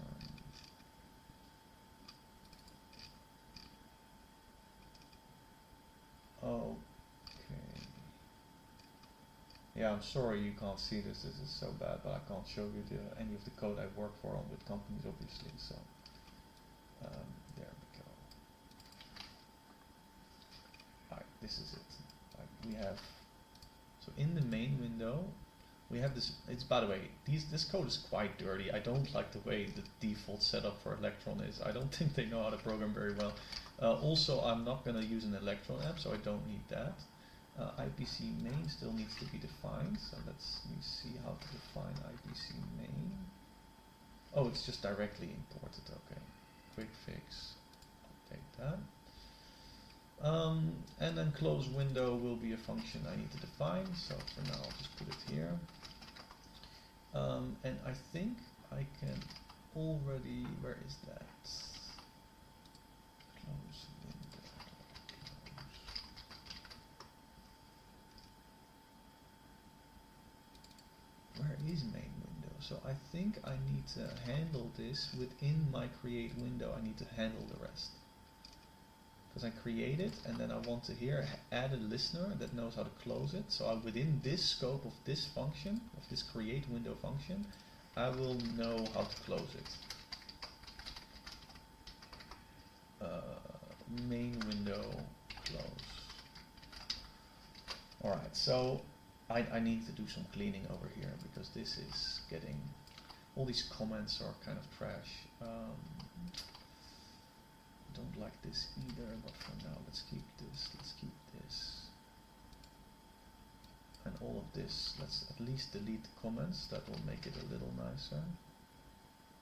Okay. Yeah, I'm sorry you can't see this. This is so bad, but I can't show you any of the code I work for with companies, obviously. So there we go. Alright, this is it. We have, so in the main window, we have this. It's, by the way, this code is quite dirty. I don't like the way the default setup for Electron is. I don't think they know how to program very well. Also, I'm not going to use an Electron app, so I don't need that. IPC main still needs to be defined, so let me see how to define IPC main. Oh, it's just directly imported. Okay, quick fix. I'll take that. And then close window will be a function I need to define, so for now I'll just put it here. And I think I can already, where is that? Close window. Close. Where is main window? So I think I need to handle this within my create window. I need to handle the rest. Because I create it and then I want to here add a listener that knows how to close it. So within this scope of this function, of this create window function, I will know how to close it. Main window close. Alright, so I need to do some cleaning over here because this is getting, all these comments are kind of trash. Don't like this either, but for now let's keep this, and all of this, let's at least delete the comments, that will make it a little nicer.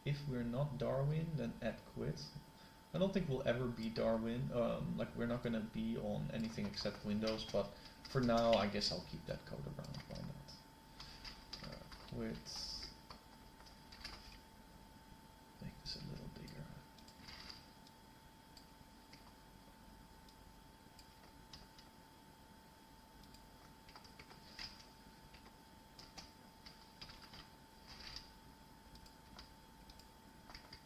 If we're not Darwin, then add quit. I don't think we'll ever be Darwin, like we're not going to be on anything except Windows, but for now I guess I'll keep that code around, why not. Quit, make this a little bigger.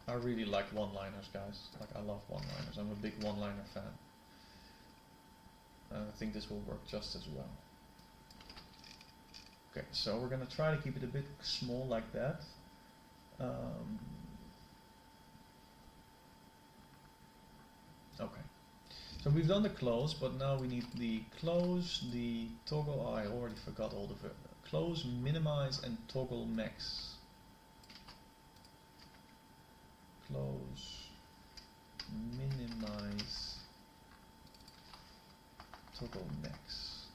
I really like one-liners, guys. Like, I love one-liners. I'm a big one-liner fan. I think this will work just as well. Okay, so we're going to try to keep it a bit small like that. Okay. So we've done the close, but now we need the close, the toggle. Oh, I already forgot all the close, minimize, and toggle max. Close, minimize, toggle max,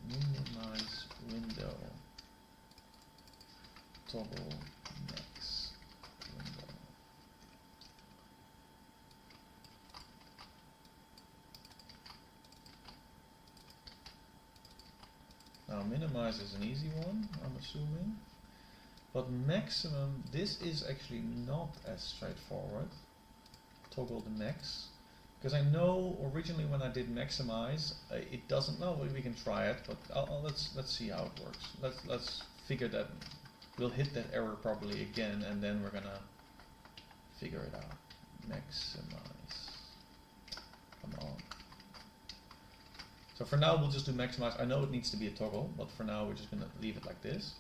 minimize window, toggle max window. Now minimize is an easy one, I'm assuming. But maximum, this is actually not as straightforward. Toggle the max. Because I know originally when I did maximize, it doesn't, no, we can try it, but let's see how it works. Let's figure that, we'll hit that error probably again, and then we're gonna figure it out. Maximize, come on. So for now we'll just do maximize. I know it needs to be a toggle, but for now we're just gonna leave it like this.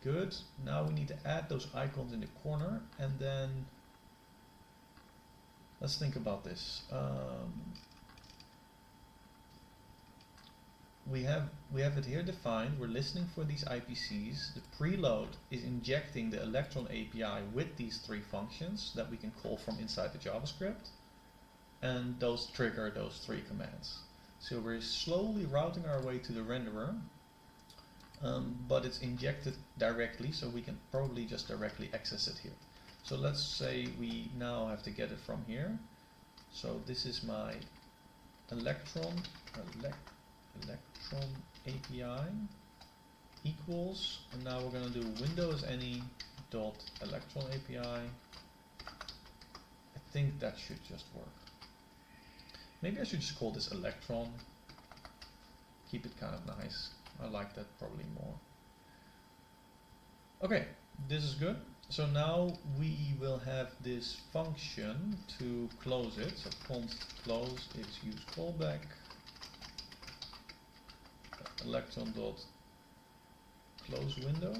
Good. Now we need to add those icons in the corner, and then let's think about this. We have it here defined. We're listening for these IPCs. The preload is injecting the Electron API with these three functions that we can call from inside the JavaScript, and those trigger those three commands. So we're slowly routing our way to the renderer. But it's injected directly, so we can probably just directly access it here. So let's say we now have to get it from here. So this is my Electron API equals, and now we're going to do Windows any dot Electron API. I think that should just work. Maybe I should just call this Electron. Keep it kind of nice. I like that probably more. Okay, this is good. So now we will have this function to close it. So const close is use callback electron dot close window.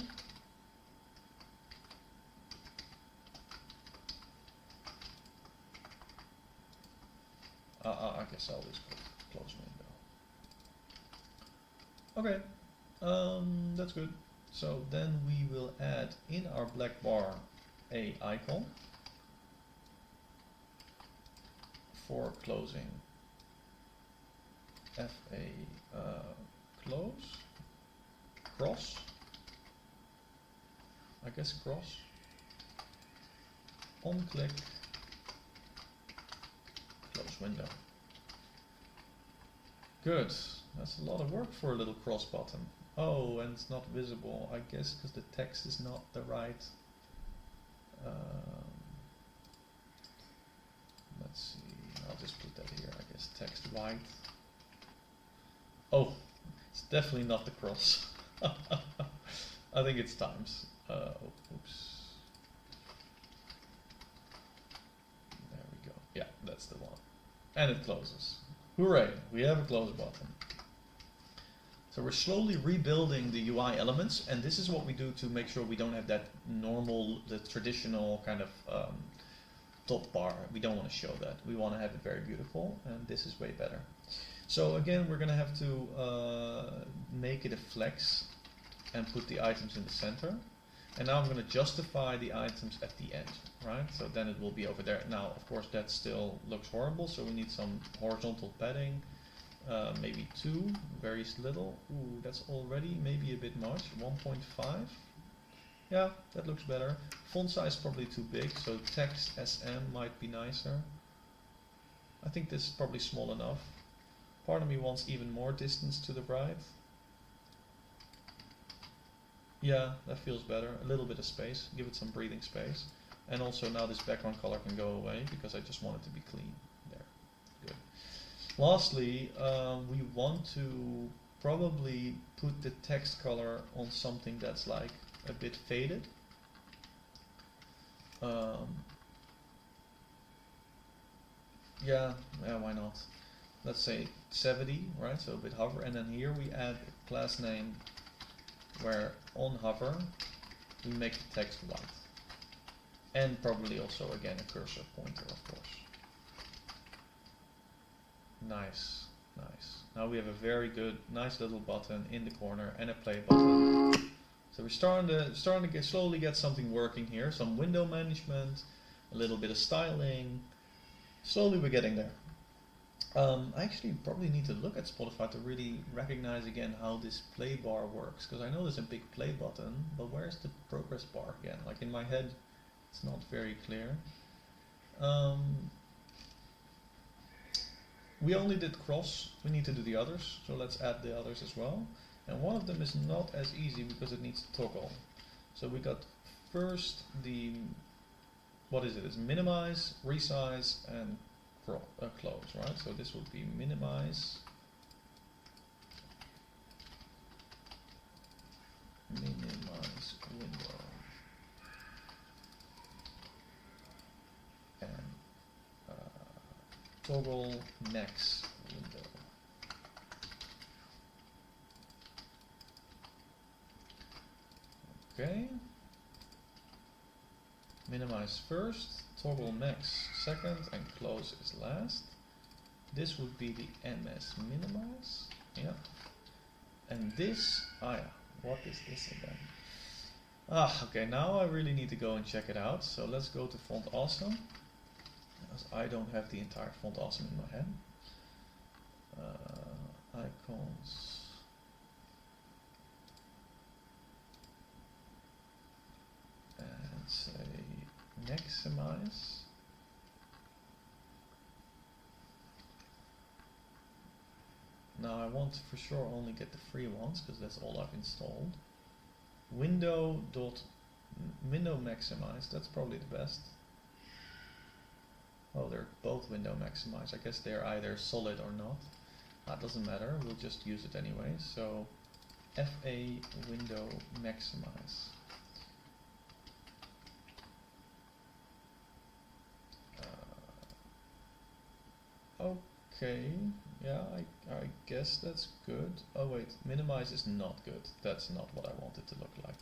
I guess I'll just close window. Okay, that's good. So then we will add in our black bar a icon for closing. FA close, cross, I guess cross, on click, close window. Good, that's a lot of work for a little cross button. Oh, and it's not visible, I guess because the text is not the right. Let's see, I'll just put that here, I guess text white. Oh, it's definitely not the cross. I think it's times. Oops. There we go. Yeah, that's the one. And it closes. Hooray, we have a close button. So we're slowly rebuilding the UI elements, and this is what we do to make sure we don't have that normal, the traditional kind of top bar. We don't want to show that. We want to have it very beautiful, and this is way better. So again, we're going to have to make it a flex and put the items in the center. And now I'm going to justify the items at the end, right? So then it will be over there. Now, of course, that still looks horrible, so we need some horizontal padding. Maybe 2, very little. Ooh, that's already maybe a bit much. 1.5. Yeah, that looks better. Font size probably too big, so text SM might be nicer. I think this is probably small enough. Part of me wants even more distance to the right. Yeah, that feels better. A little bit of space, give it some breathing space. And also now this background color can go away because I just want it to be clean. There, good. Lastly, we want to probably put the text color on something that's like a bit faded. Yeah, why not? Let's say 70, right? So a bit hover, and then here we add a class name where on hover we make the text white, and probably also again a cursor pointer, of course. Nice, nice. Now we have a very good, nice little button in the corner and a play button. So we're starting to slowly get something working here. Some window management, a little bit of styling. Slowly we're getting there. I actually probably need to look at Spotify to really recognize again how this play bar works, because I know there's a big play button, but where's the progress bar again? Like in my head, it's not very clear. We only did cross, we need to do the others, so let's add the others as well. And one of them is not as easy because it needs to toggle. So we got first the, what is it? It's minimize, resize, and close, right? So this would be minimize, window, and toggle next window. Okay. Minimize first, toggle max second, and close is last. This would be the MS minimize. Yeah. And this, what is this again? Okay, now I really need to go and check it out. So let's go to Font Awesome, because I don't have the entire Font Awesome in my head. Icons. And say maximize. Now I want to for sure only get the free ones because that's all I've installed. Window maximize, that's probably the best. Oh, they're both window maximize. I guess they're either solid or not. That doesn't matter, we'll just use it anyway. So FA window maximize. Okay, yeah, I guess that's good. Oh wait, minimize is not good. That's not what I want it to look like.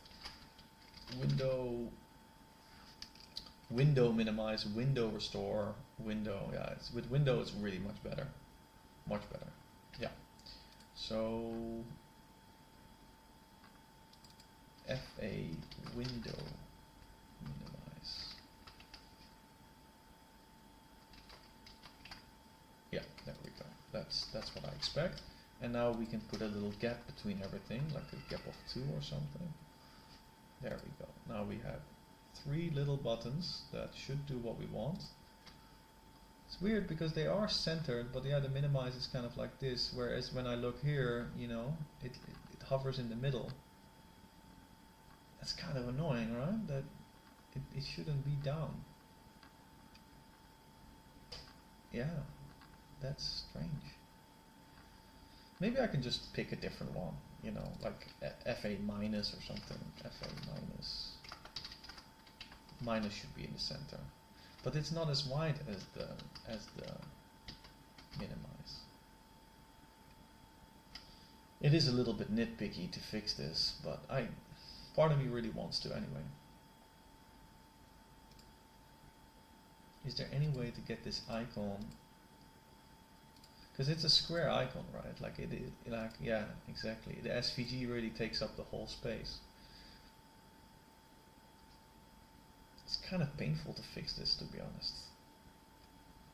Window minimize, window restore, window, yeah, with window it's really much better. Much better, yeah. So, FA window minimize. Yeah, there we go. That's what I expect. And now we can put a little gap between everything, like a gap of 2 or something. There we go. Now we have 3 little buttons that should do what we want. It's weird because they are centered, but yeah, the minimize is kind of like this, whereas when I look here, you know, it hovers in the middle. That's kind of annoying, right? That it shouldn't be down. Yeah. That's strange. Maybe I can just pick a different one. you know, like FA minus or something. FA minus. Minus should be in the center, but it's not as wide as the minimize. It is a little bit nitpicky to fix this, but part of me really wants to anyway. Is there any way to get this icon? Because it's a square icon, right? Like it is, like, yeah, exactly. The SVG really takes up the whole space. It's kind of painful to fix this, to be honest.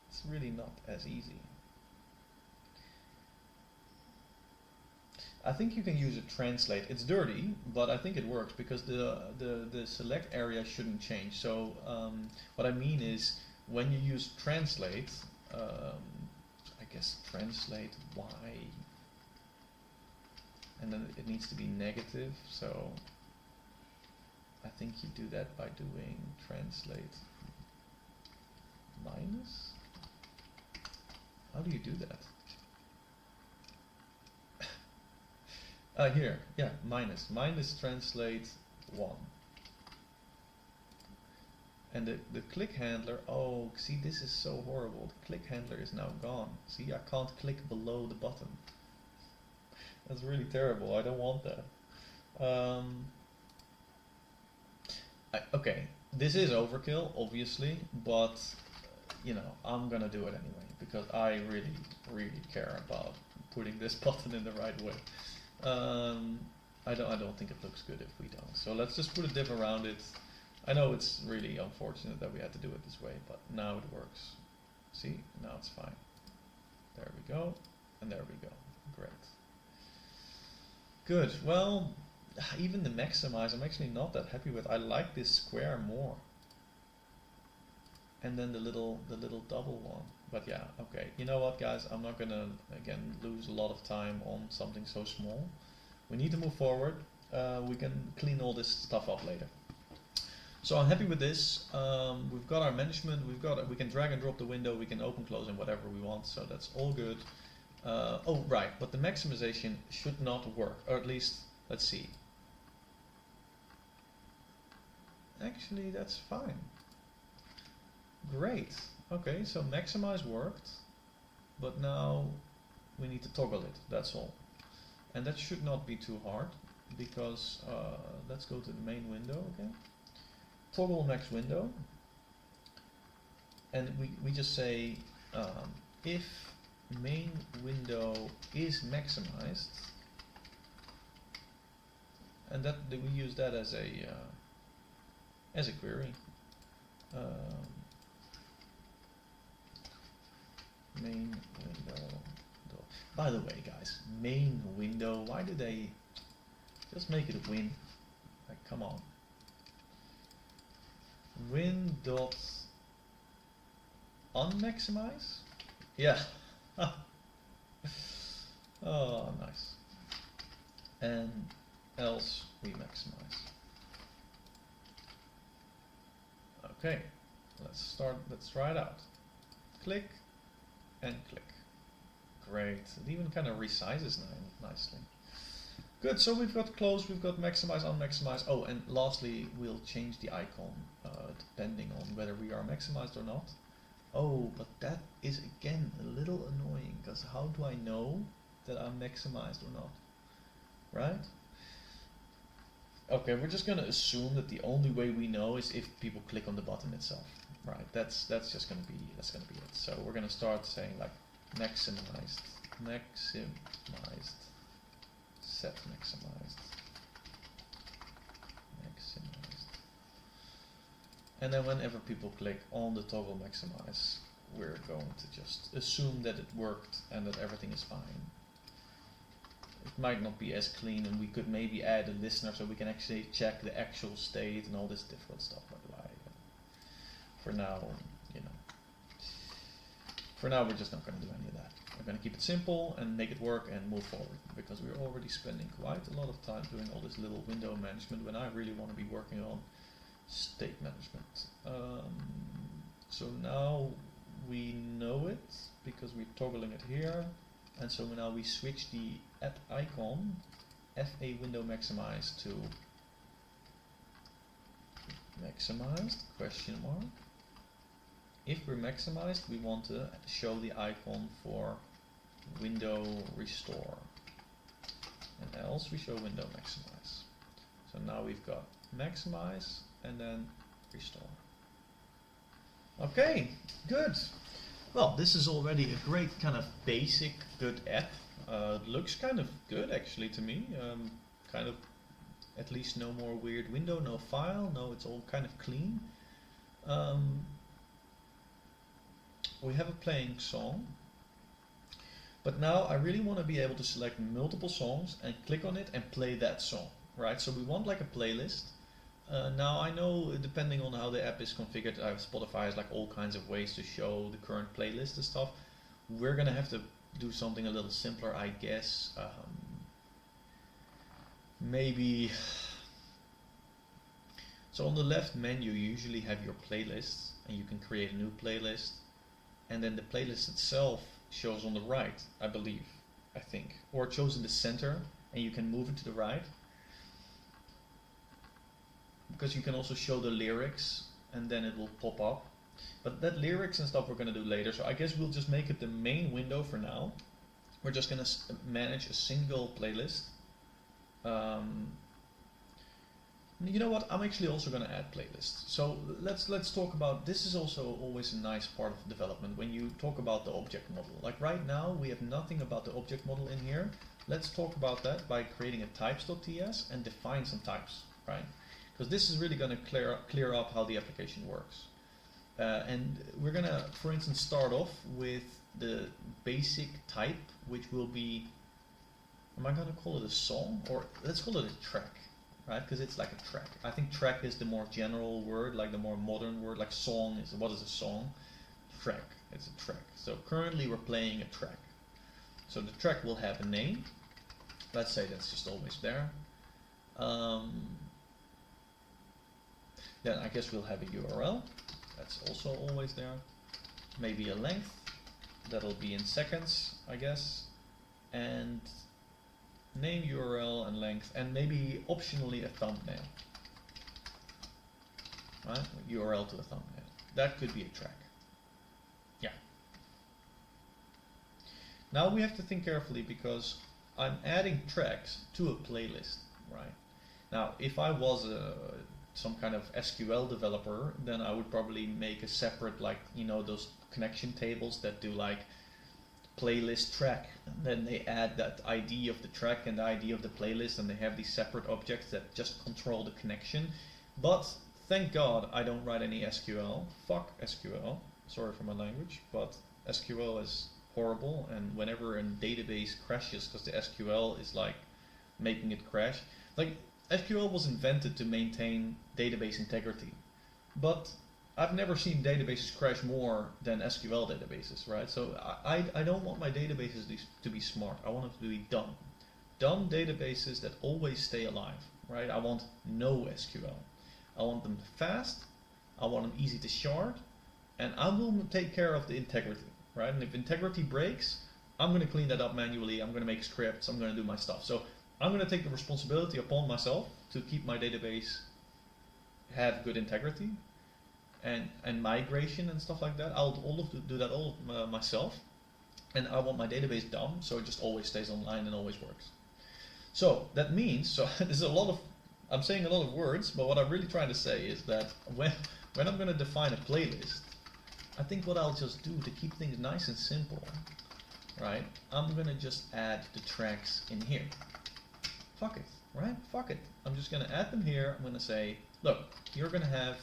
It's really not as easy. I think you can use a translate. It's dirty, but I think it works because the select area shouldn't change. So what I mean is, when you use translate, I guess translate y, and then it needs to be negative. So I think you do that by doing translate minus. How do you do that? Here, yeah, minus. Minus translate 1. And the click handler, oh, see, this is so horrible. The click handler is now gone. See, I can't click below the button. That's really terrible. I don't want that. Okay, this is overkill, obviously, but you know, I'm gonna do it anyway because I really, really care about putting this button in the right way. I don't think it looks good if we don't. So let's just put a div around it. I know it's really unfortunate that we had to do it this way, but now it works. See, now it's fine. There we go, and there we go. Great. Good. Well, even the maximize, I'm actually not that happy with. I like this square more. And then the little double one. But yeah, okay. You know what, guys? I'm not gonna again lose a lot of time on something so small. We need to move forward. We can clean all this stuff up later. So I'm happy with this. We've got our management. We can drag and drop the window. We can open, close, and whatever we want. So that's all good. Oh right, but the maximization should not work, or at least let's see. Actually, that's fine. Great. Okay, so maximize worked, but now we need to toggle it. That's all, and that should not be too hard because let's go to the main window again. Toggle max window, and we just say if main window is maximized, and that we use that as a query. Main window. By the way, guys, main window. Why do they just make it a win? Like, come on. Win dot unmaximize? Yeah. Oh, nice. And else we maximize. Okay, let's try it out. Click and click. Great. It even kind of resizes nicely. Good, so we've got close, we've got maximize, unmaximize. Oh, and lastly, we'll change the icon depending on whether we are maximized or not. Oh, but that is again a little annoying, because how do I know that I'm maximized or not? Right? Okay, we're just going to assume that the only way we know is if people click on the button itself. Right, that's just going to be it. So we're going to start saying like maximized, set maximized. And then whenever people click on the toggle maximize, we're going to just assume that it worked and that everything is fine. It might not be as clean, and we could maybe add a listener so we can actually check the actual state and all this difficult stuff. But for now, you know, for now we're just not going to do any of that. We're going to keep it simple and make it work and move forward, because we're already spending quite a lot of time doing all this little window management when I really want to be working on state management. So now we know it because we're toggling it here, and so now we switch the app icon FA window maximize to maximized question mark. If we're maximized, we want to show the icon for window restore, and else we show window maximize. So now we've got maximize and then restore. Okay, good. Well, this is already a great kind of basic good app. Looks kind of good actually to me. Kind of at least no more weird window, no file, no, it's all kind of clean. We have a playing song, but now I really want to be able to select multiple songs and click on it and play that song, right? So we want like a playlist. Now I know depending on how the app is configured, Spotify has like all kinds of ways to show the current playlist and stuff. We're gonna have to do something a little simpler, I guess. Maybe, so on the left menu you usually have your playlists, and you can create a new playlist, and then the playlist itself shows on the right, I believe, I think, or it shows in the center and you can move it to the right, because you can also show the lyrics and then it will pop up. But that lyrics and stuff we're going to do later, so I guess we'll just make it the main window for now. We're just going to manage a single playlist. You know what, I'm actually also going to add playlists. So let's talk about, this is also always a nice part of development when you talk about the object model. Like right now we have nothing about the object model in here. Let's talk about that by creating a types.ts and define some types, right? Because this is really going to clear up how the application works. And we're going to, for instance, start off with the basic type, which will be, am I going to call it a song, or let's call it a track, right? Because it's like a track. I think track is the more general word, like the more modern word. Like song is, what is a song? Track, it's a track. So currently we're playing a track. So the track will have a name. Let's say that's just always there. Then I guess we'll have a URL. That's also always there. Maybe a length. That'll be in seconds, I guess. And name, URL, and length, and maybe optionally a thumbnail. Right? URL to a thumbnail. That could be a track. Yeah. Now we have to think carefully because I'm adding tracks to a playlist, right? Now, if I was some kind of SQL developer, then I would probably make a separate, like, you know, those connection tables that do like playlist track, and then they add that ID of the track and the ID of the playlist, and they have these separate objects that just control the connection. But thank God I don't write any SQL. Fuck SQL. Sorry for my language, but SQL is horrible, and whenever a database crashes because the SQL is like making it crash, like SQL was invented to maintain database integrity, but I've never seen databases crash more than SQL databases, right? So I don't want my databases to be smart. I want them to be dumb. Dumb databases that always stay alive, right? I want no SQL. I want them fast, I want them easy to shard, and I will take care of the integrity, right? And if integrity breaks, I'm going to clean that up manually, I'm going to make scripts, I'm going to do my stuff. So I'm going to take the responsibility upon myself to keep my database have good integrity and migration and stuff like that. I'll do that all myself, and I want my database dumb, so it just always stays online and always works. So that means, so there's a lot of, I'm saying a lot of words, but what I'm really trying to say is that when I'm going to define a playlist, I think what I'll just do to keep things nice and simple, right? I'm going to just add the tracks in here. Fuck it, right? Fuck it. I'm just going to add them here. I'm going to say, look, you're going to have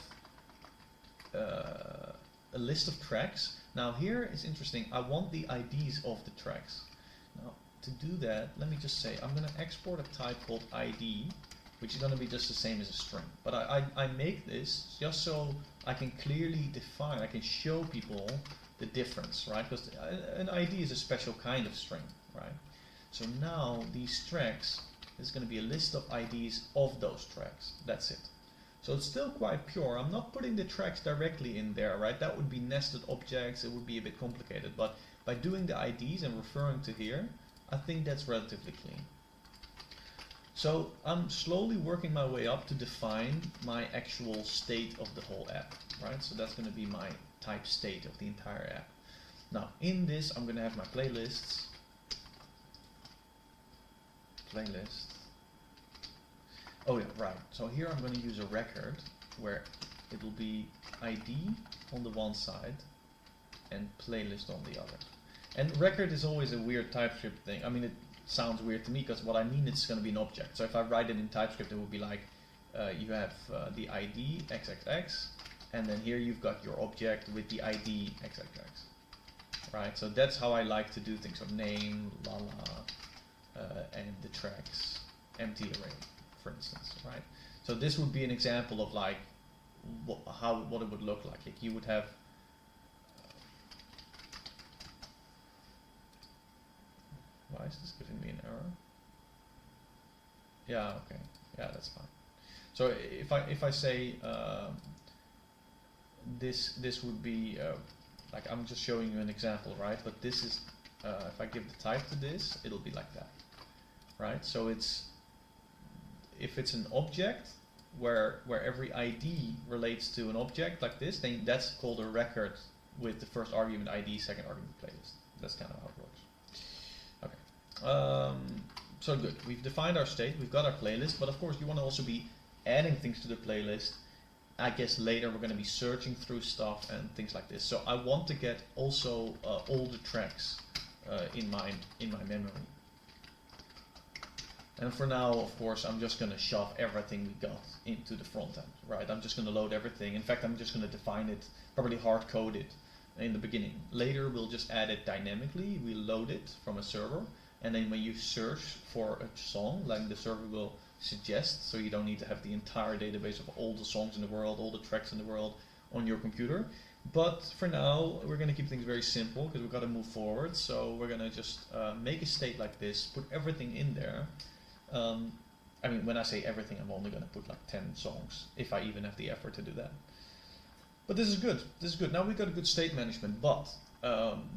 a list of tracks. Now here it's interesting. I want the IDs of the tracks. Now to do that, let me just say I'm going to export a type called ID, which is going to be just the same as a string. But I make this just so I can clearly define, I can show people the difference, right? Because an ID is a special kind of string, right? So now these tracks, there's going to be a list of IDs of those tracks. That's it. So it's still quite pure. I'm not putting the tracks directly in there, right? That would be nested objects. It would be a bit complicated. But by doing the IDs and referring to here, I think that's relatively clean. So I'm slowly working my way up to define my actual state of the whole app, right? So that's going to be my type state of the entire app. Now in this I'm going to have my playlists, oh yeah, right, so here I'm going to use a record where it will be ID on the one side and playlist on the other. And record is always a weird TypeScript thing. I mean, it sounds weird to me because what I mean, it's going to be an object. So if I write it in TypeScript, it would be like you have the ID XXX, and then here you've got your object with the ID XXX, right? So that's how I like to do things. So name, and the tracks, empty array, for instance, right? So this would be an example of like what it would look like. Like you would have why is this giving me an error? Yeah, okay, yeah, that's fine. So if I say this would be like, I'm just showing you an example, right? But this is if I give the type to this, it'll be like that, right? So it's, if it's an object where every ID relates to an object like this, then that's called a record with the first argument ID, second argument playlist. That's kind of how it works. So good, we've defined our state, we've got our playlist, but of course you want to also be adding things to the playlist. I guess later we're going to be searching through stuff and things like this. So I want to get also all the tracks in my memory. And for now, of course, I'm just going to shove everything we got into the front end, right? I'm just going to load everything. In fact, I'm just going to define it, probably hard code it in the beginning. Later, we'll just add it dynamically. We'll load it from a server. And then when you search for a song, like the server will suggest, so you don't need to have the entire database of all the songs in the world, all the tracks in the world on your computer. But for now, we're going to keep things very simple because we've got to move forward. So we're going to just make a state like this, put everything in there. I mean, when I say everything, I'm only going to put like 10 songs, if I even have the effort to do that. But this is good. This is good. Now we've got a good state management, but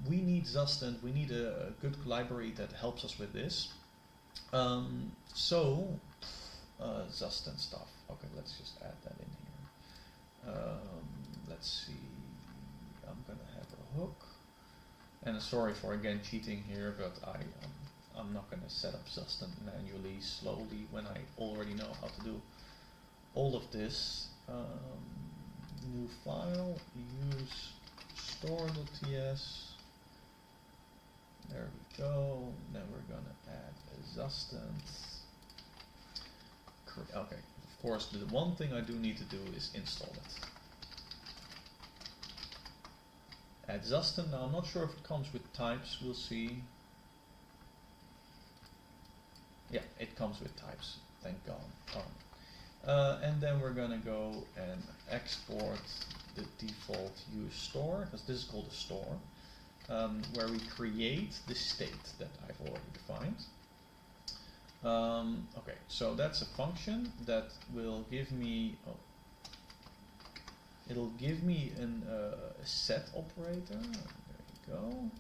we need Zustand. We need a good library that helps us with this. Zustand stuff. Okay, let's just add that in here. Let's see. I'm going to have a hook. And sorry for again cheating here, but I'm not going to set up Zustand manually, slowly, when I already know how to do all of this. New file, use store.ts. There we go. Then we're going to add a Zustand. Okay, of course, the one thing I do need to do is install it. Add Zustand. Now I'm not sure if it comes with types, we'll see. Yeah, it comes with types, thank God. And then we're going to go and export the default use store, because this is called a store, where we create the state that I've already defined. Okay, so that's a function that will give me, it'll give me a set operator. There you go.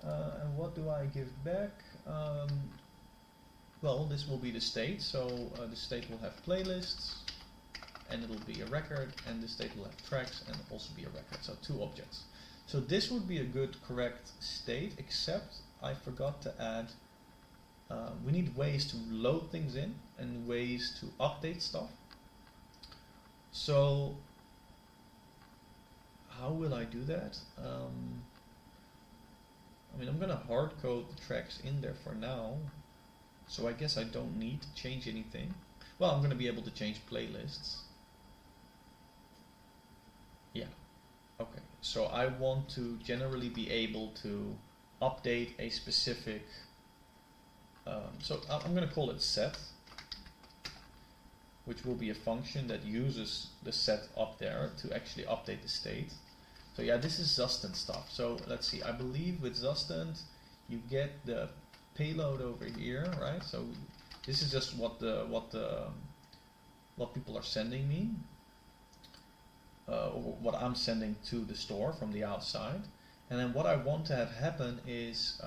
And what do I give back? Well, this will be the state, so the state will have playlists, and it'll be a record, and the state will have tracks, and also be a record, so 2 objects. So this would be a good, correct state, except I forgot to add, we need ways to load things in, and ways to update stuff. So, how will I do that? I mean, I'm going to hard code the tracks in there for now. So I guess I don't need to change anything. Well, I'm going to be able to change playlists. Yeah. Okay. So I want to generally be able to update a specific. So I'm going to call it set, which will be a function that uses the set up there to actually update the state. So yeah, this is Zustand stuff. So let's see. I believe with Zustand you get the payload over here, right? So this is just what people are sending me, or what I'm sending to the store from the outside. And then what I want to have happen is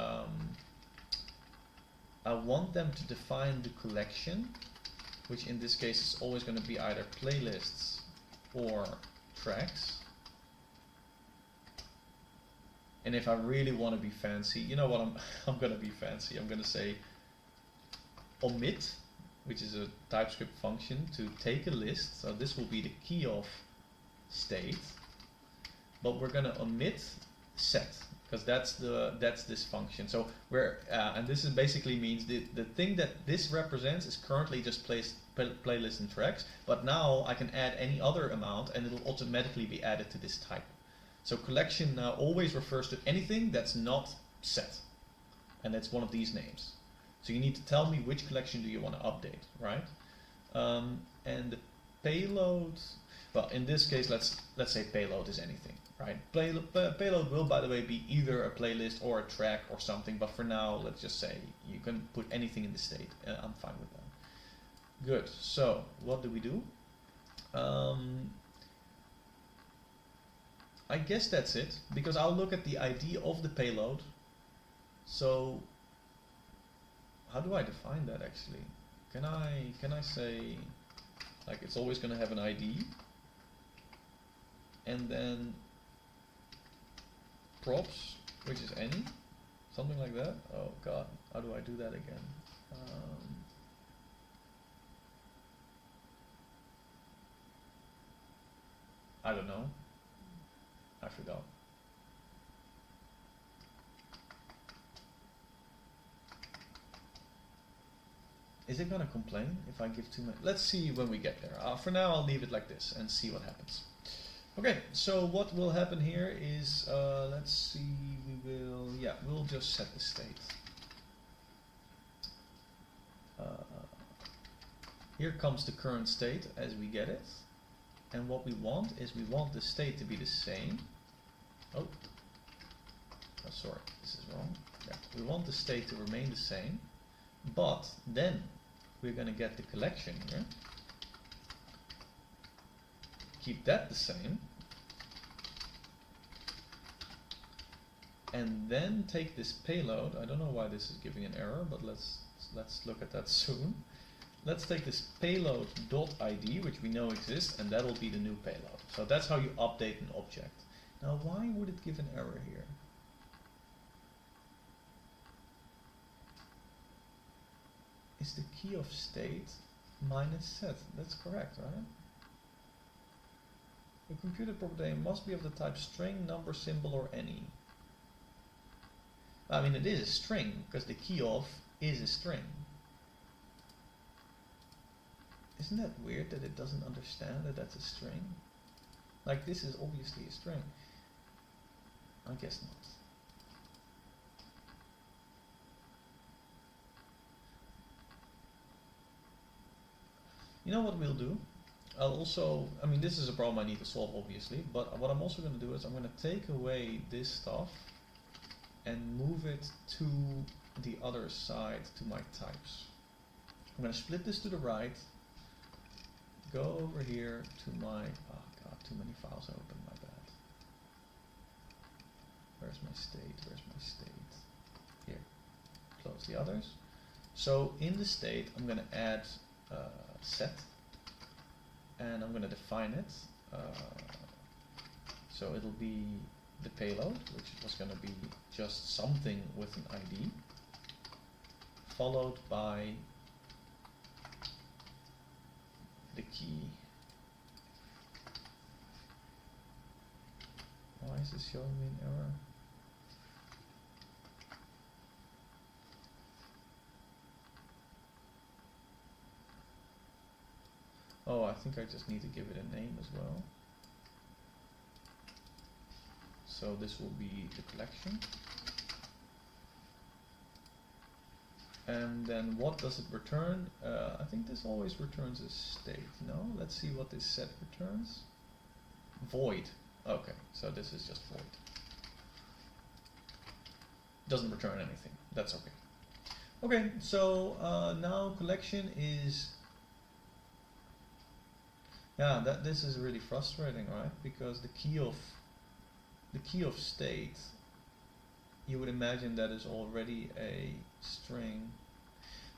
I want them to define the collection, which in this case is always going to be either playlists or tracks. And if I really want to be fancy, you know what, I'm going to be fancy. I'm going to say omit, which is a TypeScript function to take a list. So this will be the key of state, but we're going to omit set, because that's this function. So we're and this is basically means the thing that this represents is currently just playlist and tracks, but now I can add any other amount and it'll automatically be added to this type. So collection now always refers to anything that's not set, and that's one of these names. So you need to tell me which collection do you want to update, right? And the payload, well, in this case, let's say payload is anything, right? Payload will, by the way, be either a playlist or a track or something, but for now, let's just say you can put anything in the state. I'm fine with that. Good. So what do we do? I guess that's it, because I'll look at the ID of the payload. So how do I define that actually? Can I say, like, it's always going to have an ID, and then props, which is any, something like that? Oh god, how do I do that again? I don't know. I forgot. Is it gonna complain if I give too many? Let's see when we get there. For now, I'll leave it like this and see what happens. Okay, so what will happen here is, let's see, we'll just set the state. Here comes the current state as we get it. And what we want is we want the state to be the same. Oh, sorry, this is wrong. Yeah, we want the state to remain the same, but then we're going to get the collection here. Keep that the same. And then take this payload. I don't know why this is giving an error, but let's look at that soon. Let's take this payload.id, which we know exists, and that'll be the new payload. So that's how you update an object. Now, why would it give an error here? Is the key of state minus set? That's correct, right? The computed property must be of the type string, number, symbol, or any. I mean, it is a string, because the key of is a string. Isn't that weird that it doesn't understand that that's a string? Like, this is obviously a string. I guess not. You know what we'll do? I'll also, I mean, this is a problem I need to solve obviously, but what I'm also going to do is I'm going to take away this stuff and move it to the other side, to my types. I'm going to split this to the right, go over here to my, oh god, too many files open, my bad. Where's my state? Where's my state? Here. Close the others. So in the state, I'm going to add set, and I'm going to define it. So it'll be the payload, which was going to be just something with an ID, followed by the key. Why is this showing me an error? Oh, I think I just need to give it a name as well. So this will be the collection. And then what does it return? I think this always returns a state. No? Let's see what this set returns. Void. Okay, so this is just void. Doesn't return anything. That's okay. Okay, so now collection is... Yeah, this is really frustrating, right? Because the key of state, you would imagine that is already a string.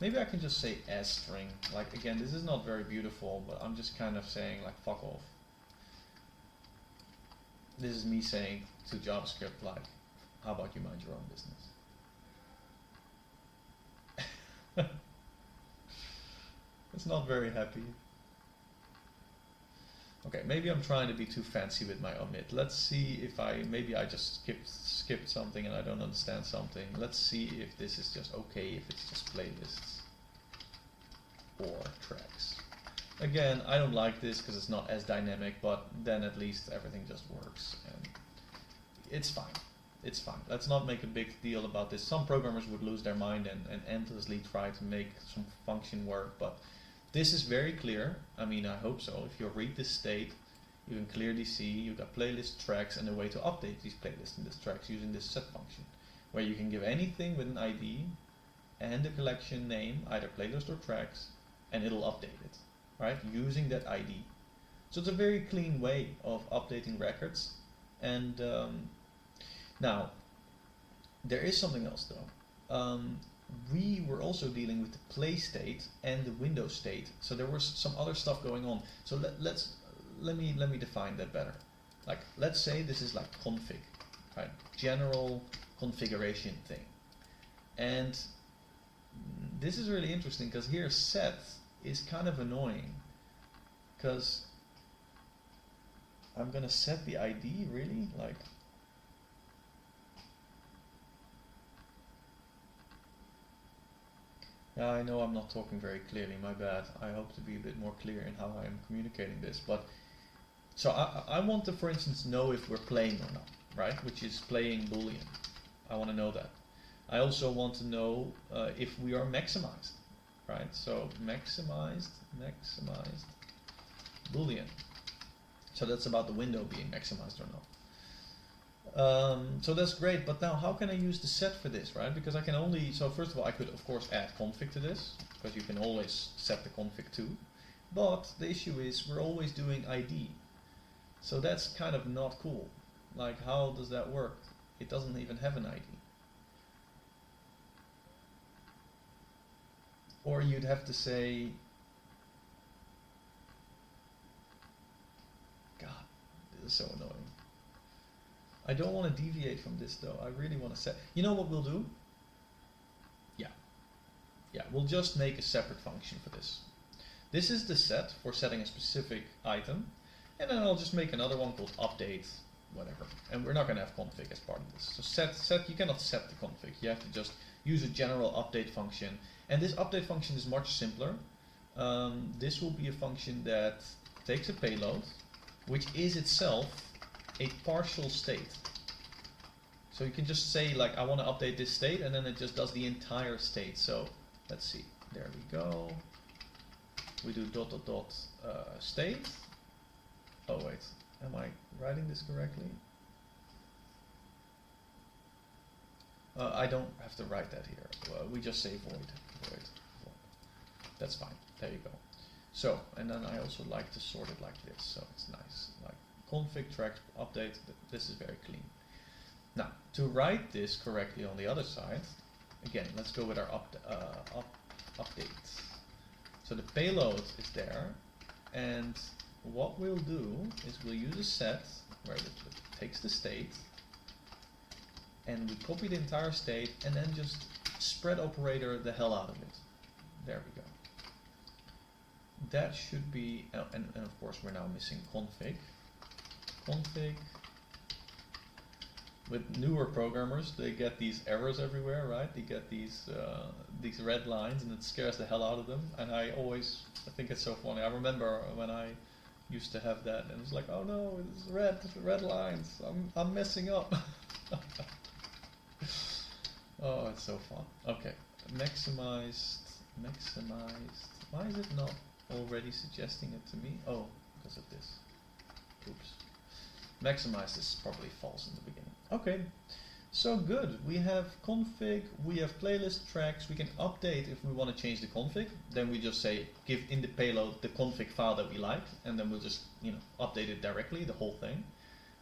maybe I can just say as string. Like again, this is not very beautiful, but I'm just kind of saying like fuck off. This is me saying to JavaScript like, how about you mind your own business? It's not very happy. Okay, maybe I'm trying to be too fancy with my omit. Let's see if maybe I just skipped something and I don't understand something. Let's see if this is just okay, if it's just playlists or tracks. Again, I don't like this because it's not as dynamic, but then at least everything just works and it's fine. It's fine. Let's not make a big deal about this. Some programmers would lose their mind and endlessly try to make some function work, but this is very clear. I mean, I hope so. If you read this state, you can clearly see you've got playlist, tracks, and a way to update these playlists and these tracks using this set function, where you can give anything with an ID and a collection name, either playlist or tracks, and it'll update it, right? Using that ID. So it's a very clean way of updating records. And now, there is something else though. We were also dealing with the play state and the window state, so there was some other stuff going on. So let me define that better. Like, let's say this is like config, right? General configuration thing. And this is really interesting because here set is kind of annoying because I'm gonna set the ID, really? Like, yeah, I know I'm not talking very clearly, my bad. I hope to be a bit more clear in how I'm communicating this. But so I want to, for instance, know if we're playing or not, right? Which is playing Boolean. I want to know that. I also want to know if we are maximized, right? So maximized Boolean. So that's about the window being maximized or not. So that's great, but now how can I use the set for this, right? Because I can only, so first of all, I could of course add config to this, because you can always set the config too. But the issue is we're always doing ID. So that's kind of not cool. Like, how does that work? It doesn't even have an ID. Or you'd have to say, God, this is so annoying. I don't want to deviate from this though. I really want to set. You know what we'll do? Yeah, we'll just make a separate function for this. This is the set for setting a specific item, and then I'll just make another one called update, whatever. And we're not going to have config as part of this. So set, you cannot set the config. You have to just use a general update function. And this update function is much simpler. This will be a function that takes a payload, which is itself a partial state. So you can just say like, I want to update this state, and then it just does the entire state. So let's see, there we go. We do ... state. Oh wait, am I writing this correctly? I don't have to write that here. We just say void. That's fine, there you go. So, and then I also like to sort it like this, so it's nice. Like config tracks update, this is very clean. Now, to write this correctly on the other side, again, let's go with our updates. So the payload is there, and what we'll do is we'll use a set where it takes the state, and we copy the entire state, and then just spread operator the hell out of it. There we go. That should be, and of course we're now missing config. Config. With newer programmers, they get these errors everywhere, right? They get these red lines, and it scares the hell out of them. And I think it's so funny. I remember when I used to have that, and it's like, oh no, it's red lines. I'm messing up. Oh, it's so fun. Okay, maximized. Why is it not already suggesting it to me? Oh, because of this. Oops. Maximized is probably false in the beginning. Okay, so good. We have config, we have playlist tracks. We can update if we want to change the config. Then we just say give in the payload the config file that we like, and then we'll just update it directly, the whole thing.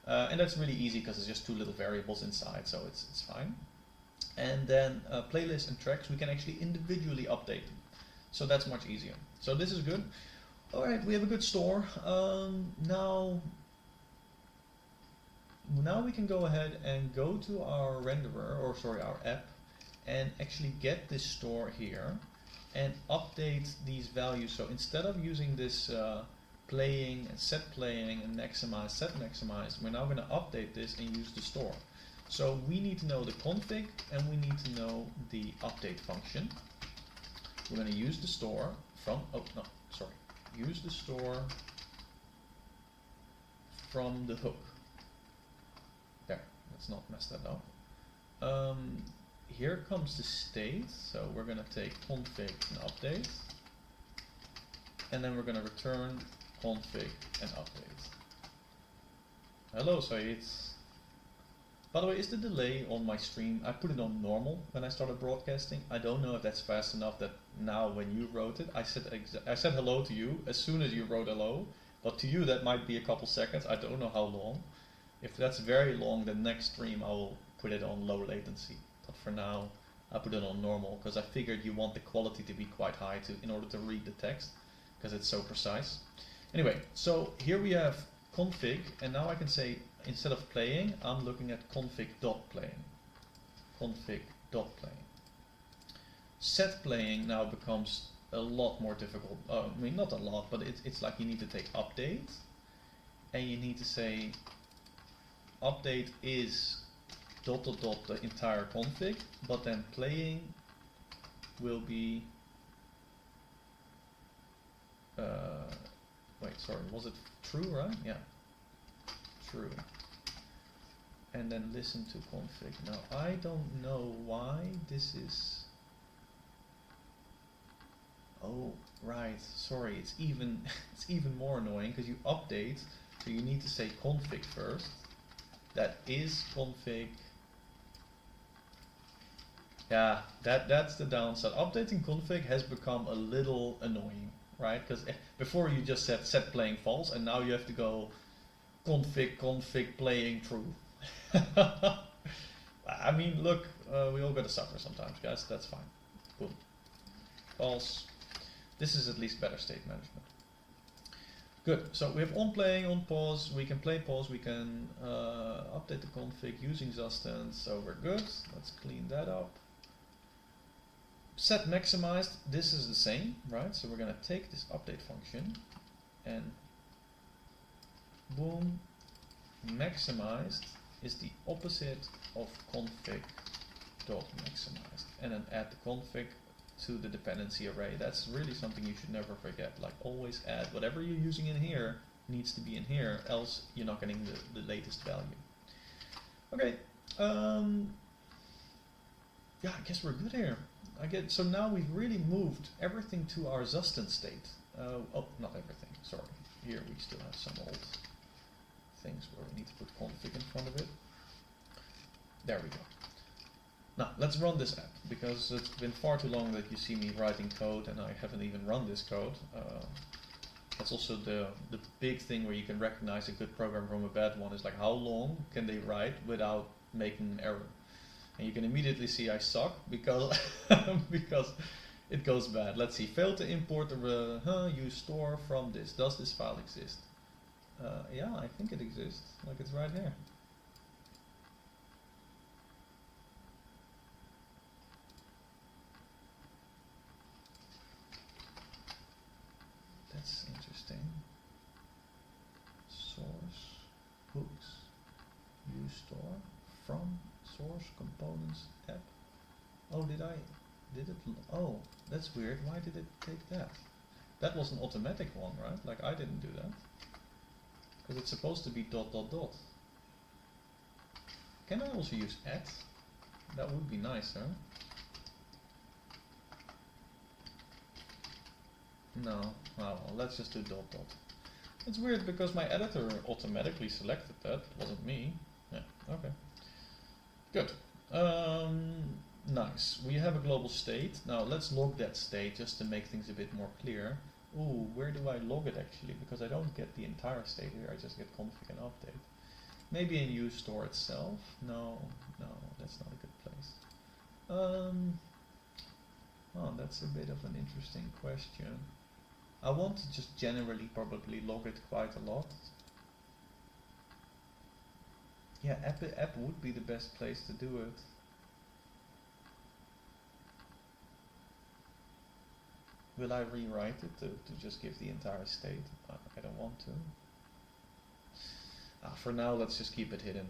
And that's really easy because it's just two little variables inside, so it's fine. And then playlists and tracks, we can actually individually update them. So that's much easier. So this is good. All right, we have a good store. Now we can go ahead and go to our renderer, or sorry, our app, and actually get this store here and update these values. So instead of using this playing and set playing and maximize, set maximize, we're now going to update this and use the store. So we need to know the config and we need to know the update function. We're going to use the store from, use the store from the hook. There, let's not mess that up. Here comes the state, so we're going to take config and update, and then we're going to return config and update. Hello, Saeed. By the way, is the delay on my stream, I put it on normal when I started broadcasting. I don't know if that's fast enough that now when you wrote it, I said hello to you as soon as you wrote hello, but to you that might be a couple seconds. I don't know how long. If that's very long, then next stream I will put it on low latency. But for now, I put it on normal because I figured you want the quality to be quite high in order to read the text because it's so precise. Anyway, so here we have config, and now I can say instead of playing, I'm looking at config.playing. Config.playing. Set playing now becomes a lot more difficult. I mean, not a lot, but it's like you need to take update, and you need to say update is ... the entire config, but then playing will be wait, sorry, was it true, right? Yeah, true. And then listen to config. Now I don't know why this is, oh right, sorry, it's even it's even more annoying because you update, so you need to say config first. That is config. Yeah, that's the downside. Updating config has become a little annoying, right? Because before you just said set playing false, and now you have to go config playing true. I mean, look, we all gotta suffer sometimes, guys. That's fine. Boom. False. This is at least better state management. Good. So we have on playing, on pause. We can play pause. We can update the config using Zustand. So we're good. Let's clean that up. Set maximized. This is the same, right? So we're going to take this update function and boom, maximized is the opposite of config.maximized, and then add the config to the dependency array. That's really something you should never forget. Like, always add whatever you're using in here needs to be in here, else you're not getting the latest value. Okay, yeah, I guess we're good here. So now we've really moved everything to our Zustand state. Oh, not everything, sorry. Here we still have some old things where we need to put config in front of it. There we go. Now, let's run this app, because it's been far too long that you see me writing code and I haven't even run this code. That's also the big thing where you can recognize a good program from a bad one, is like how long can they write without making an error. And you can immediately see I suck because because it goes bad. Let's see, fail to import the use store from this. Does this file exist? Yeah, I think it exists. Like, it's right here. That's interesting. Source, hooks, use store, from, source, components, app. Oh, did it? Oh, that's weird. Why did it take that? That was an automatic one, right? Like, I didn't do that. Because it's supposed to be ... Can I also use at? That would be nice, huh? No. Oh, well, let's just do ... It's weird because my editor automatically selected that. It wasn't me. Yeah, okay. Good. Nice. We have a global state. Now let's log that state just to make things a bit more clear. Ooh, where do I log it actually? Because I don't get the entire state here. I just get config and update. Maybe in use store itself? No, that's not a good place. Oh, that's a bit of an interesting question. I want to just generally probably log it quite a lot. Yeah, app would be the best place to do it. Will I rewrite it to just give the entire state? I don't want to. For now, let's just keep it hidden.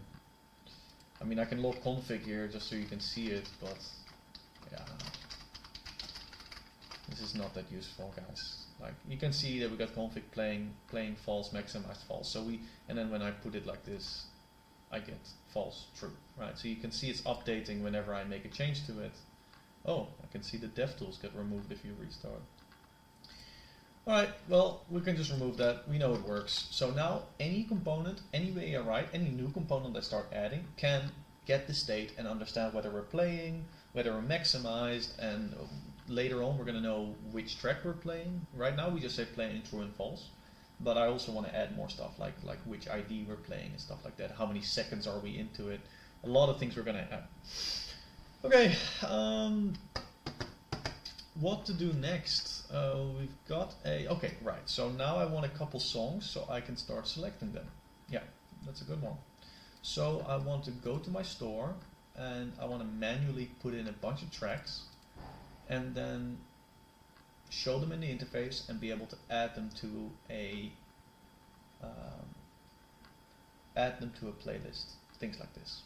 I mean, I can log config here just so you can see it, but yeah, this is not that useful, guys. Like, you can see that we got config playing false, maximized false. So and then when I put it like this, I get false, true, right? So you can see it's updating whenever I make a change to it. Oh, I can see the DevTools get removed if you restart. Alright, well, we can just remove that. We know it works. So now any component, any way I write, any new component I start adding can get the state and understand whether we're playing, whether we're maximized, and later on we're going to know which track we're playing. Right now we just say playing true and false. But I also want to add more stuff like which ID we're playing and stuff like that. How many seconds are we into it? A lot of things we're going to add. Okay, what to do next? We've got okay, right. So now I want a couple songs so I can start selecting them. Yeah, that's a good one. So I want to go to my store and I want to manually put in a bunch of tracks and then show them in the interface and be able to add them to a playlist, things like this.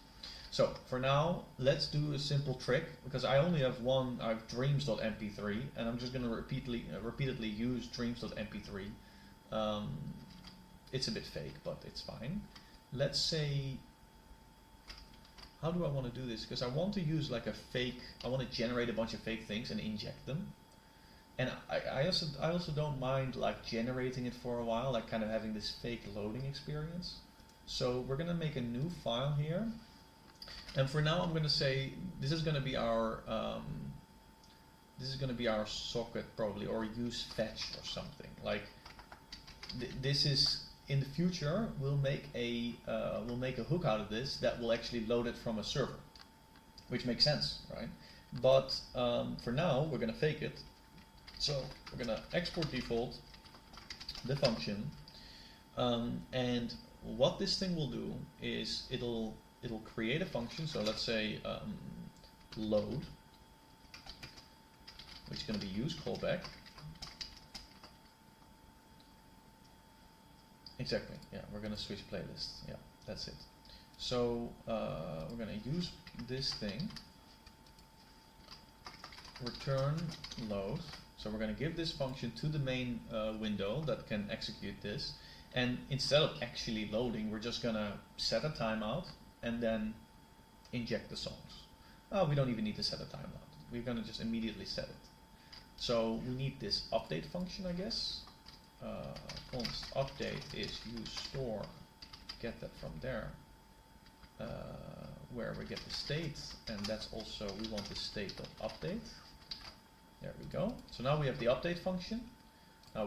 So for now, let's do a simple trick because I only have one. I have dreams.mp3, and I'm just going to repeatedly use dreams.mp3. It's a bit fake, but it's fine. Let's say, how do I want to do this? Because I want to use like a fake. I want to generate a bunch of fake things and inject them. And I also don't mind like generating it for a while, like kind of having this fake loading experience. So we're going to make a new file here. And for now, I'm going to say this is going to be our socket probably, or use fetch or something. Like this is in the future we'll make a hook out of this that will actually load it from a server, which makes sense, right? But for now we're going to fake it. So we're going to export default the function, and what this thing will do is it'll create a function. So let's say load, which is going to be use callback. Exactly. Yeah, we're going to switch playlists. Yeah, that's it. So we're going to use this thing. Return load. So we're going to give this function to the main window that can execute this. And instead of actually loading, we're just going to set a timeout and then inject the songs. We don't even need to set a timeout. We're going to just immediately set it. So we need this update function, I guess. Const update is use store, get that from there, where we get the state, and that's also, we want the state.update. There we go. So now we have the update function.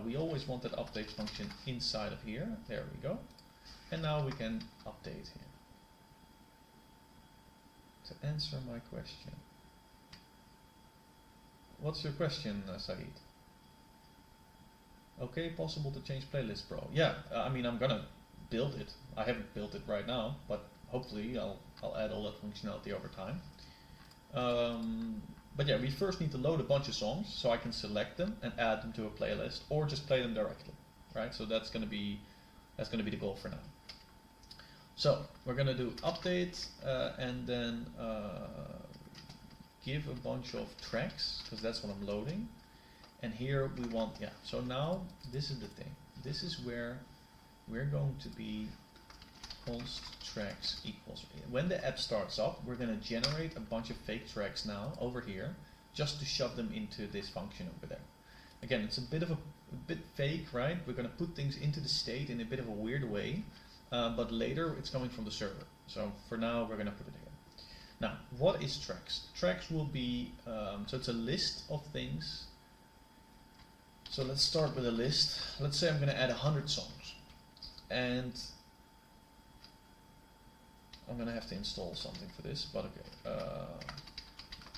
We always want that update function inside of here. There we go. And now we can update here. To answer my question. What's your question, Saeed? Okay, possible to change playlist, bro. Yeah, I mean, I'm gonna build it. I haven't built it right now, but hopefully I'll add all that functionality over time. But yeah, we first need to load a bunch of songs so I can select them and add them to a playlist, or just play them directly, right? So that's gonna be the goal for now. So we're gonna do update and then give a bunch of tracks, because that's what I'm loading. And here we want, yeah, so now this is the thing. This is where we're going to be const tracks equals. When the app starts up, we're going to generate a bunch of fake tracks now over here, just to shove them into this function over there. Again, it's a bit fake, right? We're going to put things into the state in a bit of a weird way, but later it's coming from the server. So for now, we're going to put it here. Now, what is tracks? Tracks will be, so it's a list of things. So let's start with a list. Let's say I'm going to add 100 songs. And I'm going to have to install something for this, but okay.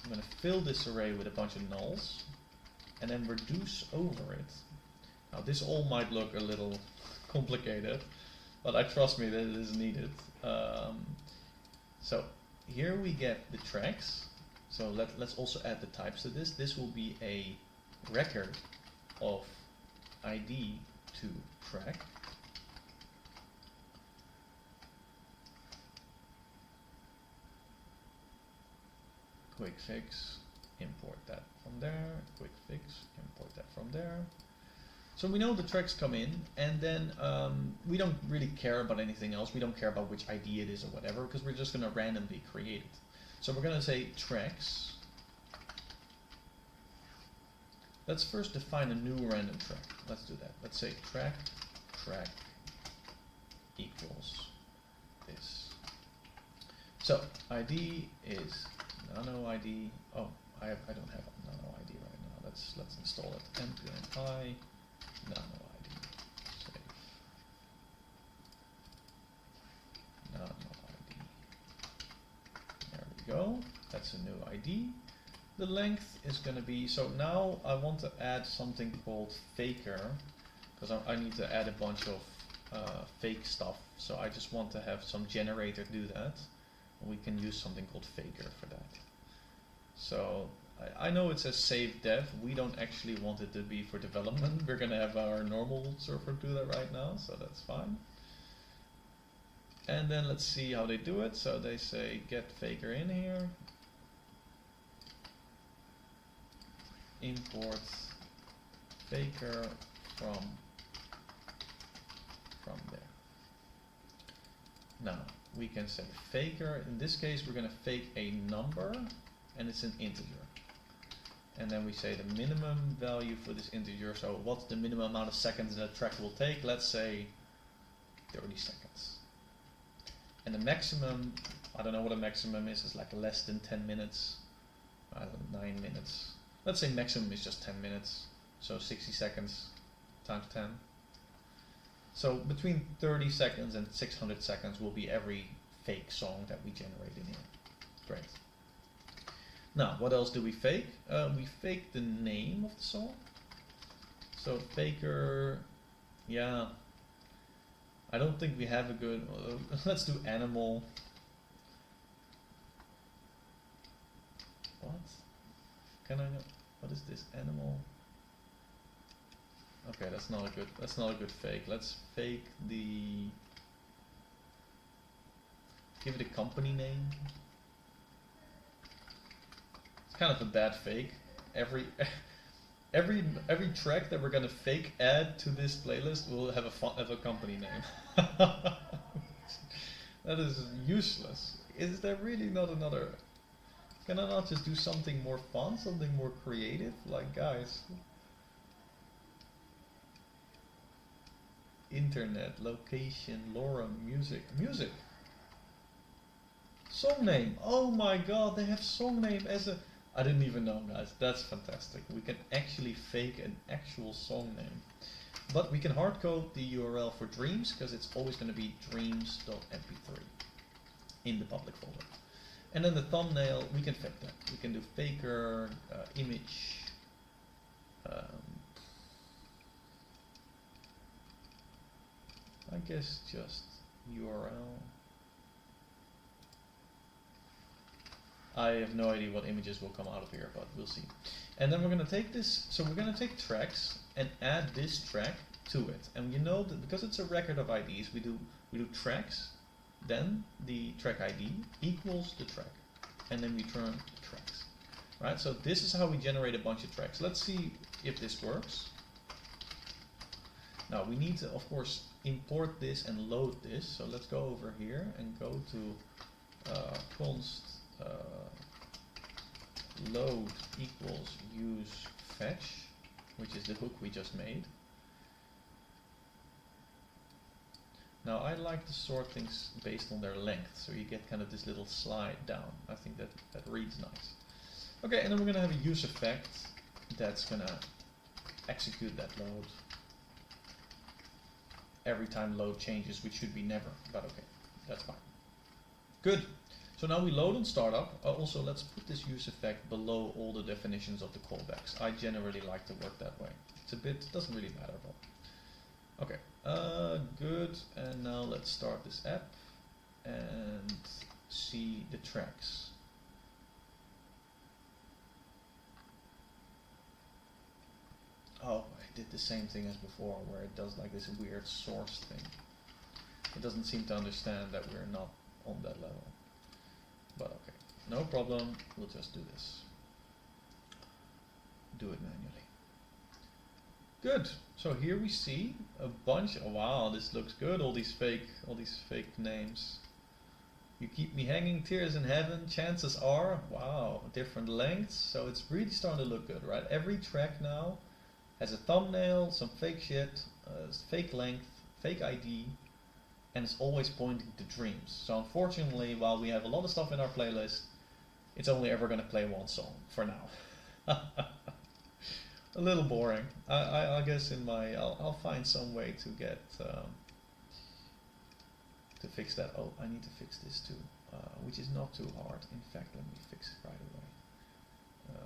I'm going to fill this array with a bunch of nulls and then reduce over it. Now this all might look a little complicated, but I trust me that it is needed. So here we get the tracks. So let's also add the types to this. This will be a record of ID to track. Quick fix, import that from there. Quick fix, import that from there. So we know the tracks come in, and then we don't really care about anything else. We don't care about which ID it is or whatever, because we're just going to randomly create it. So we're going to say tracks. Let's first define a new random track. Let's do that. Let's say track equals this. So ID is nano ID. Oh, I don't have a nano ID right now. Let's install it. npm I nano ID. Save. Nano ID. There we go. That's a new ID. The length is going to be, so now I want to add something called faker, because I need to add a bunch of fake stuff. So I just want to have some generator do that. We can use something called faker for that. So I know it says save dev. We don't actually want it to be for development. We're going to have our normal server do that right now, so that's fine. And then let's see how they do it. So they say get faker in here. Import faker from there. Now we can say faker. In this case, we're going to fake a number, and it's an integer. And then we say the minimum value for this integer. So what's the minimum amount of seconds that track will take? Let's say 30 seconds. And the maximum, I don't know what a maximum is like less than 10 minutes. I don't know, 9 minutes. Let's say maximum is just 10 minutes. So 60 seconds times 10. So between 30 seconds and 600 seconds will be every fake song that we generate in here. Great. Now, what else do we fake? We fake the name of the song. So faker, yeah. I don't think we have a good, let's do animal. What? Can I know? What is this? Animal. Okay, that's not a good fake. Let's fake the, give it a company name. It's kind of a bad fake. Every track that we're gonna fake add to this playlist will have a company name. That is useless. Is there really not another? Can I not just do something more fun, something more creative? Like, guys. Internet, location, lorem, music. Song name. Oh my god, they have song name as a... I didn't even know, guys. That's fantastic. We can actually fake an actual song name. But we can hardcode the URL for Dreams, because it's always going to be dreams.mp3 in the public folder. And then the thumbnail, we can fake that. We can do faker, image, I guess just URL. I have no idea what images will come out of here, but we'll see. And then we're going to take this, so we're going to take tracks and add this track to it. And you know that because it's a record of IDs, we do tracks, then the track ID equals the track, and then we return the tracks. Right? So this is how we generate a bunch of tracks. Let's see if this works. Now we need to, of course, import this and load this. So let's go over here and go to const load equals use fetch, which is the hook we just made. Now I like to sort things based on their length, so you get kind of this little slide down. I think that reads nice. Okay, and then we're going to have a use effect that's going to execute that load. Every time load changes, which should be never, but okay, that's fine. Good. So now we load on startup. Also, let's put this use effect below all the definitions of the callbacks. I generally like to work that way. It's a bit, doesn't really matter though. Okay, good. And now let's start this app and see the tracks. Oh, I did the same thing as before, where it does like this weird source thing. It doesn't seem to understand that we're not on that level. But okay, no problem, we'll just do this. Do it manually. Good, so here we see a bunch, oh wow, this looks good, all these fake names. You keep me hanging, tears in heaven, chances are, wow, different lengths, so it's really starting to look good, right? Every track now has a thumbnail, some fake shit, fake length, fake ID, and it's always pointing to dreams. So unfortunately, while we have a lot of stuff in our playlist, it's only ever going to play one song for now. A little boring. I guess in my I'll find some way to get to fix that. Oh, I need to fix this too, which is not too hard. In fact, let me fix it right away.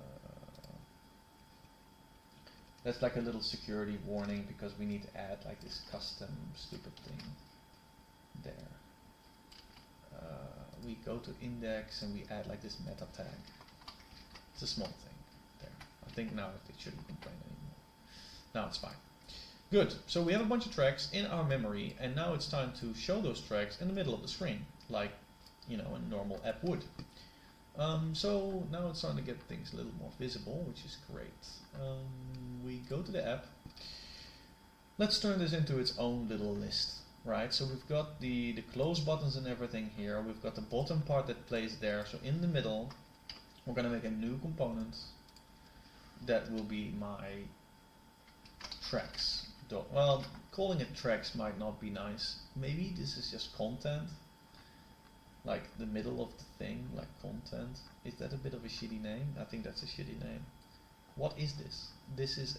That's like a little security warning because we need to add like this custom stupid thing there. We go to index and we add like this meta tag. It's a small thing there. I think now it shouldn't complain anymore. Now it's fine. Good, so we have a bunch of tracks in our memory and now it's time to show those tracks in the middle of the screen, like, you know, a normal app would. So now it's starting to get things a little more visible, which is great. We go to the app. Let's turn this into its own little list, right? So we've got the close buttons and everything here. We've got the bottom part that plays there. So in the middle, we're going to make a new component that will be my tracks. Well, calling it tracks might not be nice. Maybe this is just content. Like the middle of the thing, like content. Is that a bit of a shitty name? I think that's a shitty name. What is this? This is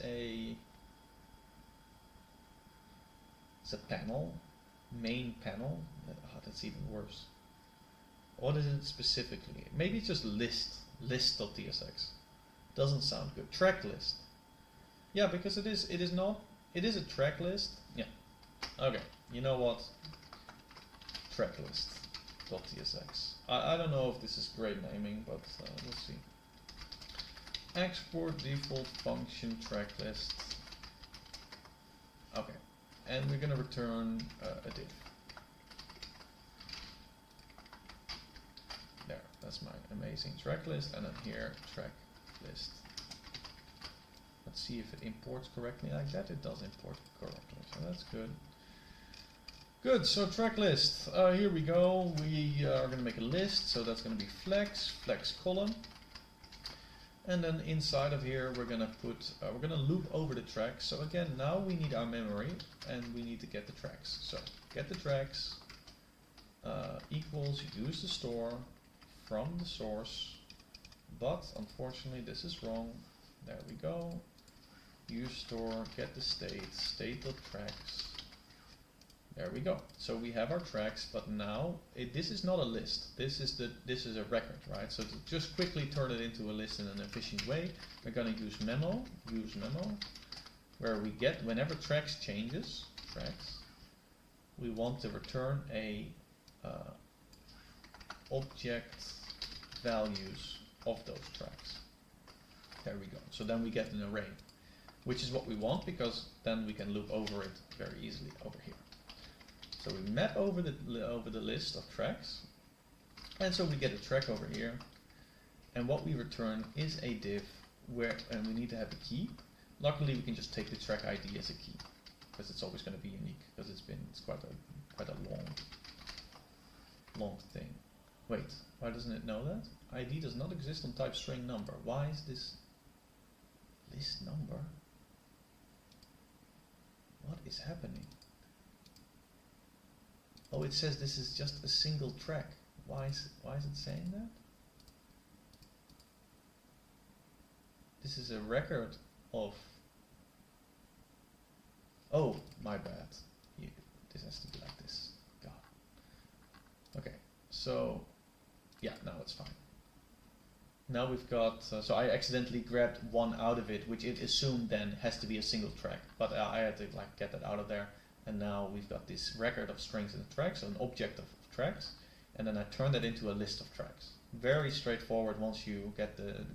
it's a panel, main panel. Oh, that's even worse. What is it specifically? Maybe it's just list.tsx. Doesn't sound good. Track list. Yeah, because it is a track list. Yeah. Okay. You know what? Track list. .tsx. I don't know if this is great naming, but we'll see. Export default function track list. Okay, and we're going to return a div. There, that's my amazing track list, and then here track list. Let's see if it imports correctly like that. It does import correctly, so that's good. Good, so track list. Here we go. We are going to make a list, so that's going to be flex column. And then inside of here, we're going to put, we're going to loop over the tracks. So again, now we need our memory and we need to get the tracks. So get the tracks equals use the store from the source, but unfortunately this is wrong. There we go. Use store, get the state.tracks. There we go. So we have our tracks, but now this is not a list. This is a record, right? So to just quickly turn it into a list in an efficient way, we're going to use memo, where we get whenever tracks changes, we want to return a object values of those tracks. There we go. So then we get an array, which is what we want because then we can loop over it very easily over here. So we map over the list of tracks, and so we get a track over here, and what we return is a div and we need to have a key. Luckily, we can just take the track ID as a key because it's always going to be unique because it's quite a long thing. Wait, why doesn't it know that? ID does not exist on type string number. Why is this list number? What is happening? Oh, it says this is just a single track. Why is it saying that? This is a record of... Oh, my bad. This has to be like this. God. Okay, so Yeah, now it's fine. Now we've got, so I accidentally grabbed one out of it, which it assumed then has to be a single track, but I had to like get that out of there, and now we've got this record of strings and tracks, so an object of tracks, and then I turn that into a list of tracks. Very straightforward once you get the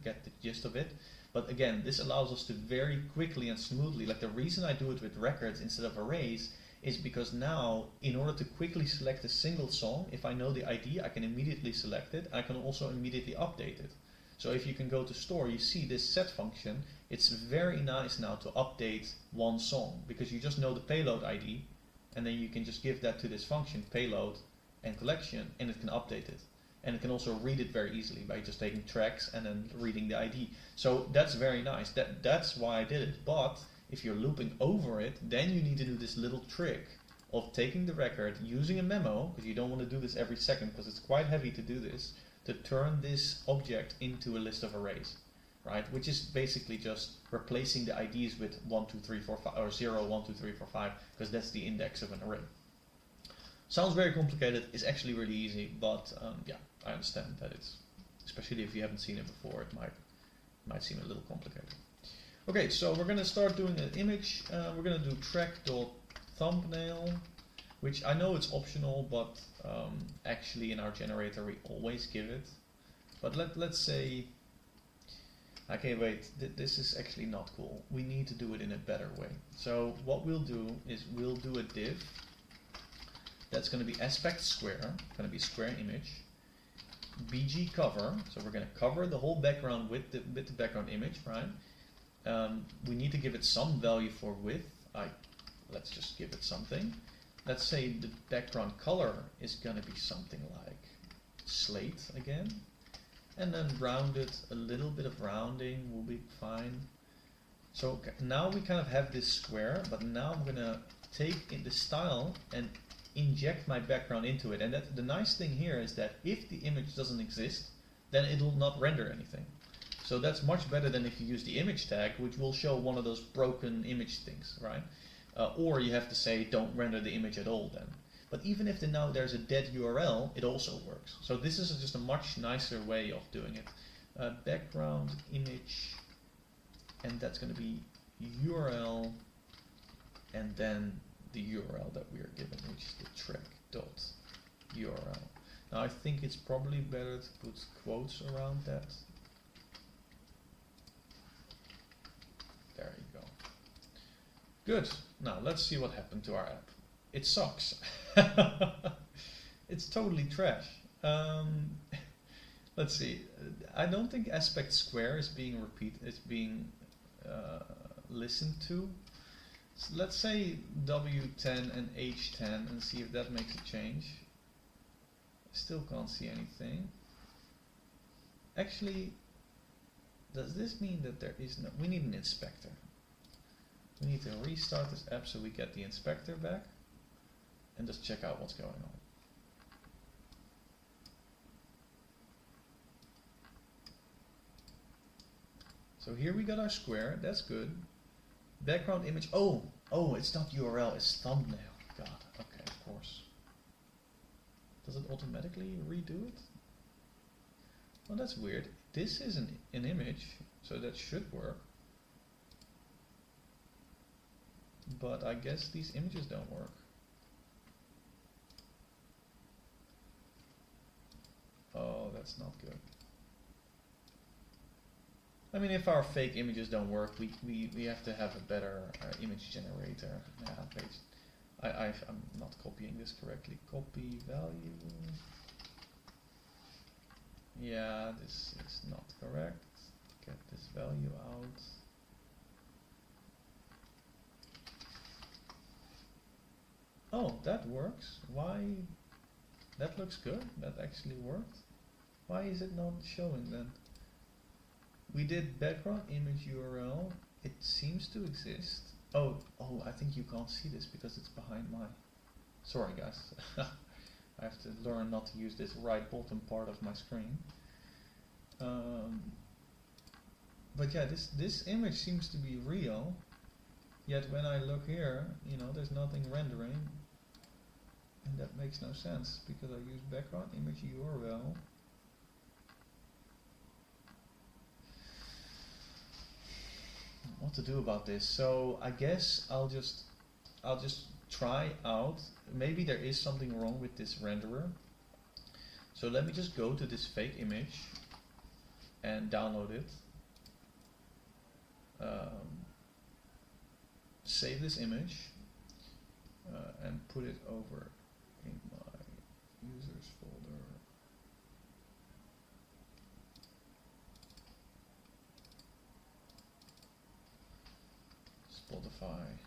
gist of it. But again, this allows us to very quickly and smoothly, like the reason I do it with records instead of arrays is because now, in order to quickly select a single song, if I know the ID, I can immediately select it. I can also immediately update it. So if you can go to store, you see this set function. It's very nice now to update one song because you just know the payload ID, and then you can just give that to this function, payload and collection, and it can update it. And it can also read it very easily by just taking tracks and then reading the ID. So that's very nice. That's why I did it. But if you're looping over it, then you need to do this little trick of taking the record, using a memo, because you don't want to do this every second because it's quite heavy to do this, to turn this object into a list of arrays, right? Which is basically just replacing the IDs with 1, 2, 3, 4, 5, or 0, 1, 2, 3, 4, 5, because that's the index of an array. Sounds very complicated. It's actually really easy, but yeah, I understand that it's, especially if you haven't seen it before, it might seem a little complicated. Okay, so we're going to start doing an image. We're going to do track.thumbnail, which I know it's optional, but actually in our generator we always give it. But let's say, okay, wait, this is actually not cool. We need to do it in a better way. So what we'll do is we'll do a div that's going to be aspect square, going to be square image, bg cover, so we're going to cover the whole background with the background image, right? We need to give it some value for width. Let's just give it something. Let's say the background color is going to be something like slate again, and then round it, a little bit of rounding will be fine. So now we kind of have this square, but now I'm going to take in the style and inject my background into it. And the nice thing here is that if the image doesn't exist, then it will not render anything. So that's much better than if you use the image tag, which will show one of those broken image things, right? Or you have to say don't render the image at all then. But even if now there's a dead URL, it also works. So this is just a much nicer way of doing it. Background image, and that's going to be URL, and then the URL that we are given, which is the track.url. Now I think it's probably better to put quotes around that. There you go. Good. Now let's see what happened to our app. It sucks. It's totally trash. Let's see. I don't think aspect square is being listened to. So let's say W10 and H10 and see if that makes a change. Still can't see anything. Actually, does this mean that there is no... We need an inspector. We need to restart this app so we get the inspector back and just check out what's going on. So here we got our square, that's good. Background image, oh, it's not URL, it's thumbnail. God, okay, of course. Does it automatically redo it? Well, that's weird. This is an image, so that should work. But I guess these images don't work. Oh, that's not good. I mean, if our fake images don't work, we have to have a better image generator. I'm not copying this correctly. Copy value. Yeah, this is not correct. Get this value out. Oh, that works. Why? That looks good. That actually worked. Why is it not showing then? We did background image URL. It seems to exist. Oh, I think you can't see this because it's behind my... Sorry guys. I have to learn not to use this right bottom part of my screen. But yeah, this image seems to be real. Yet when I look here, you know, there's nothing rendering. And that makes no sense because I use background image URL. what to do about this. So I guess I'll just try out. Maybe there is something wrong with this renderer. So let me just go to this fake image and download it. Save this image and put it over in my users folder. Spotify.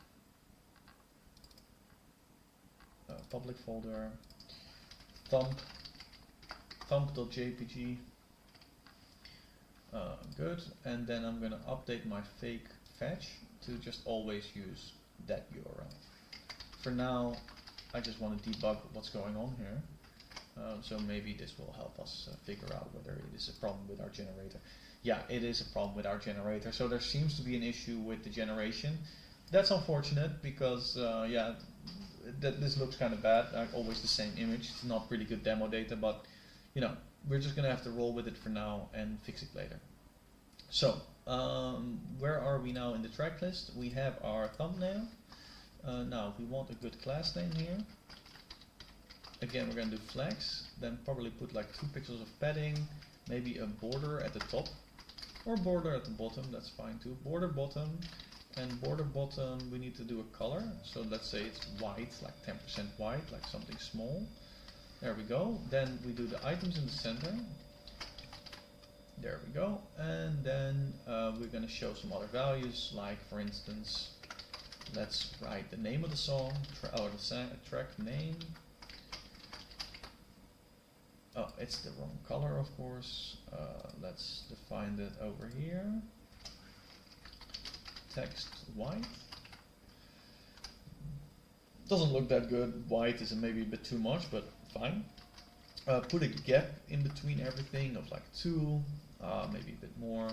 Public folder. Thump.jpg. Good, and then I'm gonna update my fake fetch to just always use that URL. For now, I just want to debug what's going on here. So maybe this will help us figure out whether it is a problem with our generator. Yeah, it is a problem with our generator. So there seems to be an issue with the generation. That's unfortunate because yeah, this looks kind of bad. Like always the same image. It's not really good demo data, but you know, we're just gonna have to roll with it for now and fix it later. So where are we now in the track list? We have our thumbnail. Now we want a good class name here. Again, we're going to do flex, then probably put like 2 pixels of padding, maybe a border at the top, or border at the bottom, that's fine too. Border bottom, and border bottom we need to do a color, so let's say it's white, like 10% white, like something small. There we go. Then we do the items in the center. There we go. And then we're going to show some other values, like for instance, let's write the name of the song, or the track name. Oh, it's the wrong color, of course. Let's define that over here. Text white. Doesn't look that good. White is maybe a bit too much, but fine. Put a gap in between everything of like 2, maybe a bit more,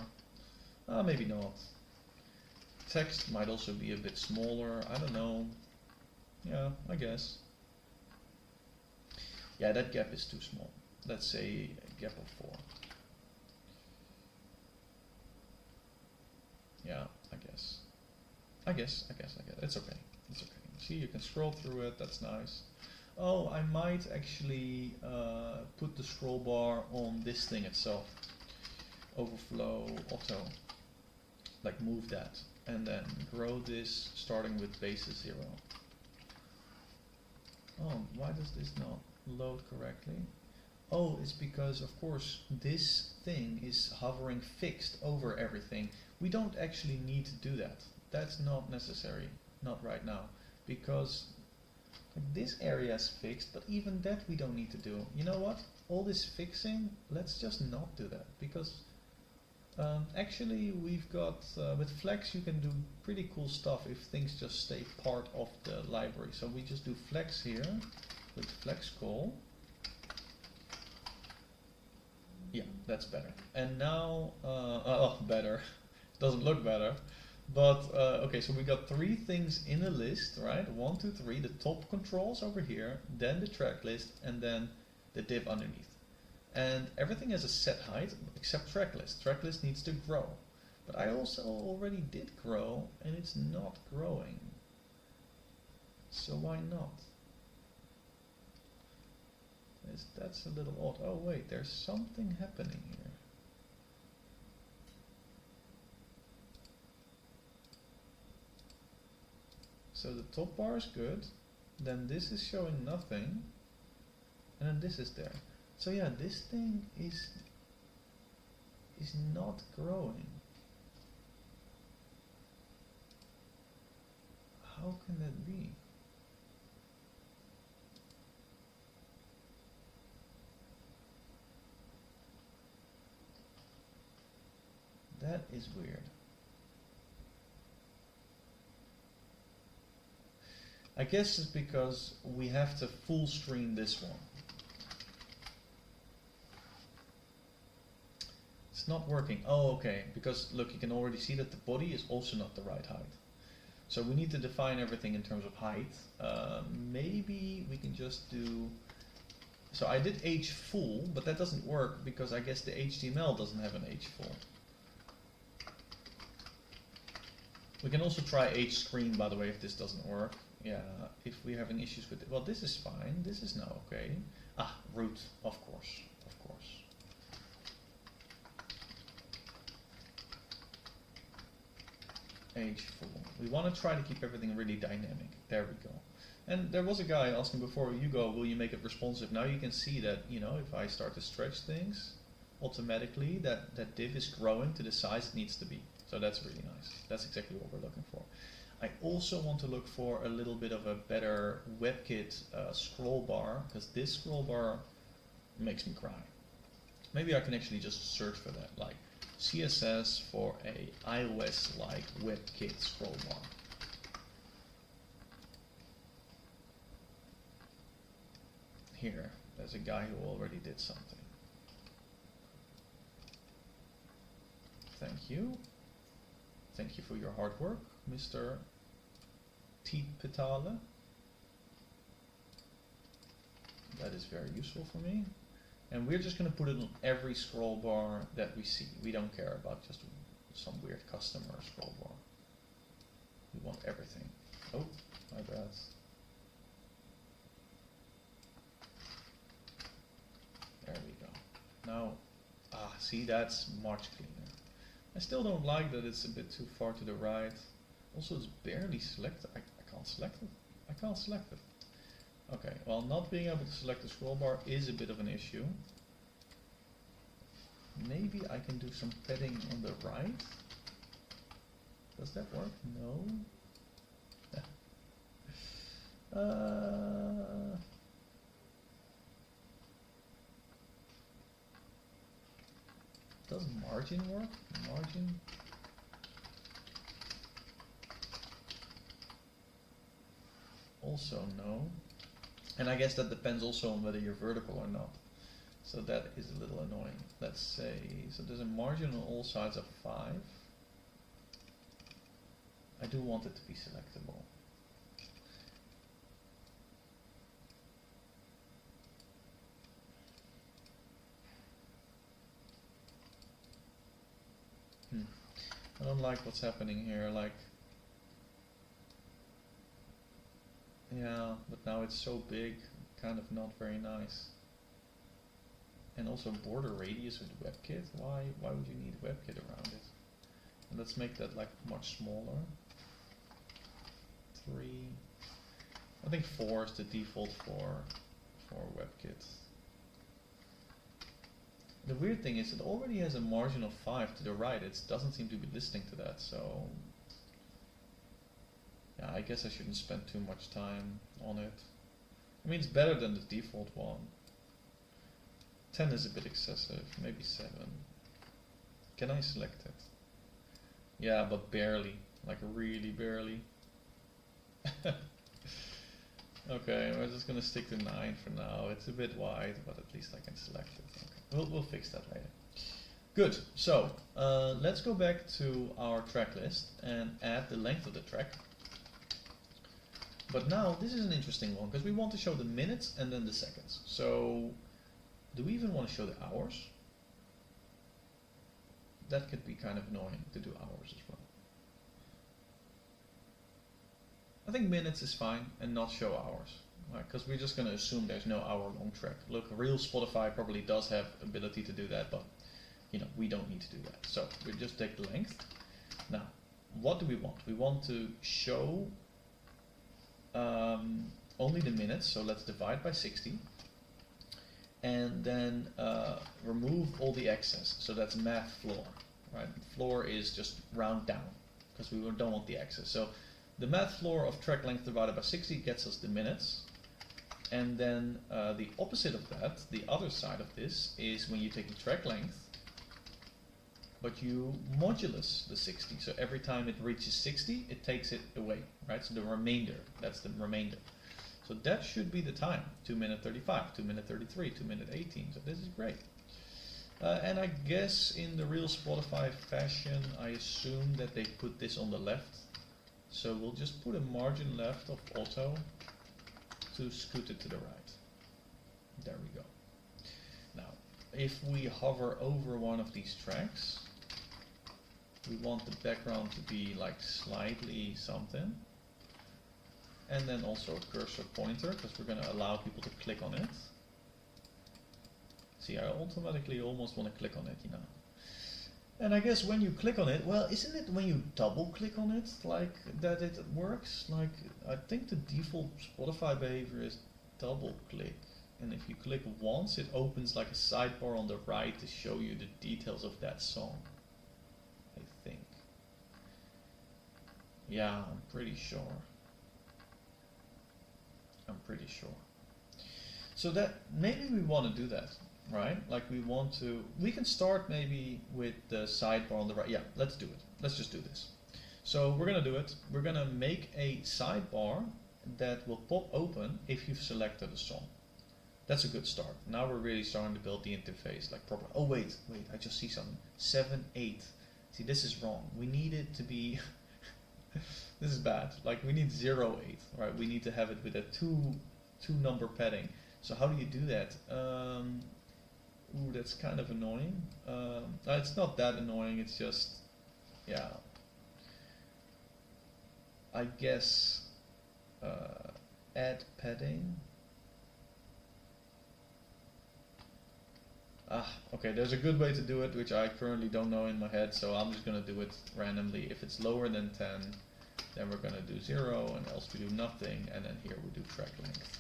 maybe not. Text might also be a bit smaller, I don't know. Yeah, I guess. Yeah, that gap is too small. Let's say a gap of 4. Yeah, I guess. It's okay. It's okay. See, you can scroll through it. That's nice. Oh, I might actually put the scroll bar on this thing itself. Overflow auto. Like move that. And then grow this starting with basis 0. Oh, why does this not load correctly? Oh, it's because, of course, this thing is hovering fixed over everything. We don't actually need to do that. That's not necessary. Not right now. Because this area is fixed, but even that we don't need to do. You know what? All this fixing, let's just not do that. Because actually we've got, with flex you can do pretty cool stuff if things just stay part of the library. So we just do flex here with flex call. Yeah, that's better. And now, oh, better. Doesn't look better. But, okay, so we got 3 things in a list, right? 1, 2, 3, the top controls over here, then the track list, and then the div underneath. And everything has a set height, except track list. Track list needs to grow. But I also already did grow, and it's not growing. So why not? That's a little odd. Oh wait, there's something happening here. So the top bar is good, then this is showing nothing, and then this is there. So yeah, this thing is not growing. How can that be? That is weird. I guess it's because we have to full screen this one. It's not working. Oh, okay. Because look, you can already see that the body is also not the right height. So we need to define everything in terms of height. Maybe we can just do... So I did h full, but that doesn't work because I guess the HTML doesn't have an h full. We can also try H screen, by the way, if this doesn't work. Yeah, if we're having issues with it. Well, this is fine. This is now okay. Ah, root, of course, of course. H full. We want to try to keep everything really dynamic. There we go. And there was a guy asking before, Hugo, will you make it responsive? Now you can see that, you know, if I start to stretch things, automatically that div is growing to the size it needs to be. So that's really nice. That's exactly what we're looking for. I also want to look for a little bit of a better WebKit scroll bar, because this scroll bar makes me cry. Maybe I can actually just search for that, like CSS for a iOS-like WebKit scroll bar. Here, there's a guy who already did something. Thank you. Thank you for your hard work, Mr. T. Petale. That is very useful for me. And we're just going to put it on every scroll bar that we see. We don't care about just some weird customer scroll bar. We want everything. Oh, my bad. There we go. Now, see, that's much cleaner. I still don't like that it's a bit too far to the right. Also, it's barely selected. I can't select it. I can't select it. Okay, well, not being able to select the scroll bar is a bit of an issue. Maybe I can do some padding on the right. Does that work? No. Does margin work? Margin? Also no. And I guess that depends also on whether you're vertical or not. So that is a little annoying. Let's say, so there's a margin on all sides of 5. I do want it to be selectable. I don't like what's happening here, like, yeah, but now it's so big, kind of not very nice. And also border radius with WebKit, why would you need WebKit around it? And let's make that like much smaller. 3, I think 4 is the default for WebKit. The weird thing is it already has a margin of 5 to the right. It doesn't seem to be listening to that, so yeah, I guess I shouldn't spend too much time on it. I mean, it's better than the default one. 10 is a bit excessive, maybe 7. Can I select it? Yeah, but barely, like really barely. Okay, we're just gonna stick to 9 for now. It's a bit wide, but at least I can select it. Okay. We'll fix that later. Good, so let's go back to our track list and add the length of the track. But now this is an interesting one because we want to show the minutes and then the seconds. So do we even want to show the hours? That could be kind of annoying to do hours as well. I think minutes is fine and not show hours. Because we're just going to assume there's no hour-long track. Look, real Spotify probably does have ability to do that, but you know, we don't need to do that. So we just take the length. Now, what do we want? We want to show only the minutes, so let's divide by 60. And then remove all the excess. So that's math floor, right? Floor is just round down, because we don't want the excess. So the math floor of track length divided by 60 gets us the minutes. And then the opposite of that, the other side of this, is when you take the track length, but you modulus the 60. So every time it reaches 60, it takes it away, right? So the remainder, that's the remainder. So that should be the time, 2 minute 35, 2 minute 33, 2 minute 18. So this is great. And I guess in the real Spotify fashion, I assume that they put this on the left. So we'll just put a margin left of auto to scoot it to the right. There we go. Now, if we hover over one of these tracks, We want the background to be like slightly something. And then also a cursor pointer, because we're going to allow people to click on it. See, I automatically almost want to click on it, you know. And I guess when you click on it, well, isn't it when you double click on it, like, that it works? Like, I think the default Spotify behavior is double click. And if you click once, it opens like a sidebar on the right to show you the details of that song, I think. Yeah, I'm pretty sure. So that, maybe we want to do that, right? Like we can start maybe with the sidebar on the right. Yeah, let's do it. Let's just do this. So we're going to do it. We're going to make a sidebar that will pop open if you've selected a song. That's a good start. Now we're really starting to build the interface like proper. Oh wait, I just see something. 7, 8. See, this is wrong. We need it to be this is bad. Like we need 0, 8, right? We need to have it with a two number padding. So how do you do that? Ooh, that's kind of annoying. It's not that annoying. It's just, yeah. I guess add padding. Okay, there's a good way to do it, which I currently don't know in my head, so I'm just going to do it randomly. If it's lower than 10, then we're going to do 0, and else we do nothing, and then here we do track length.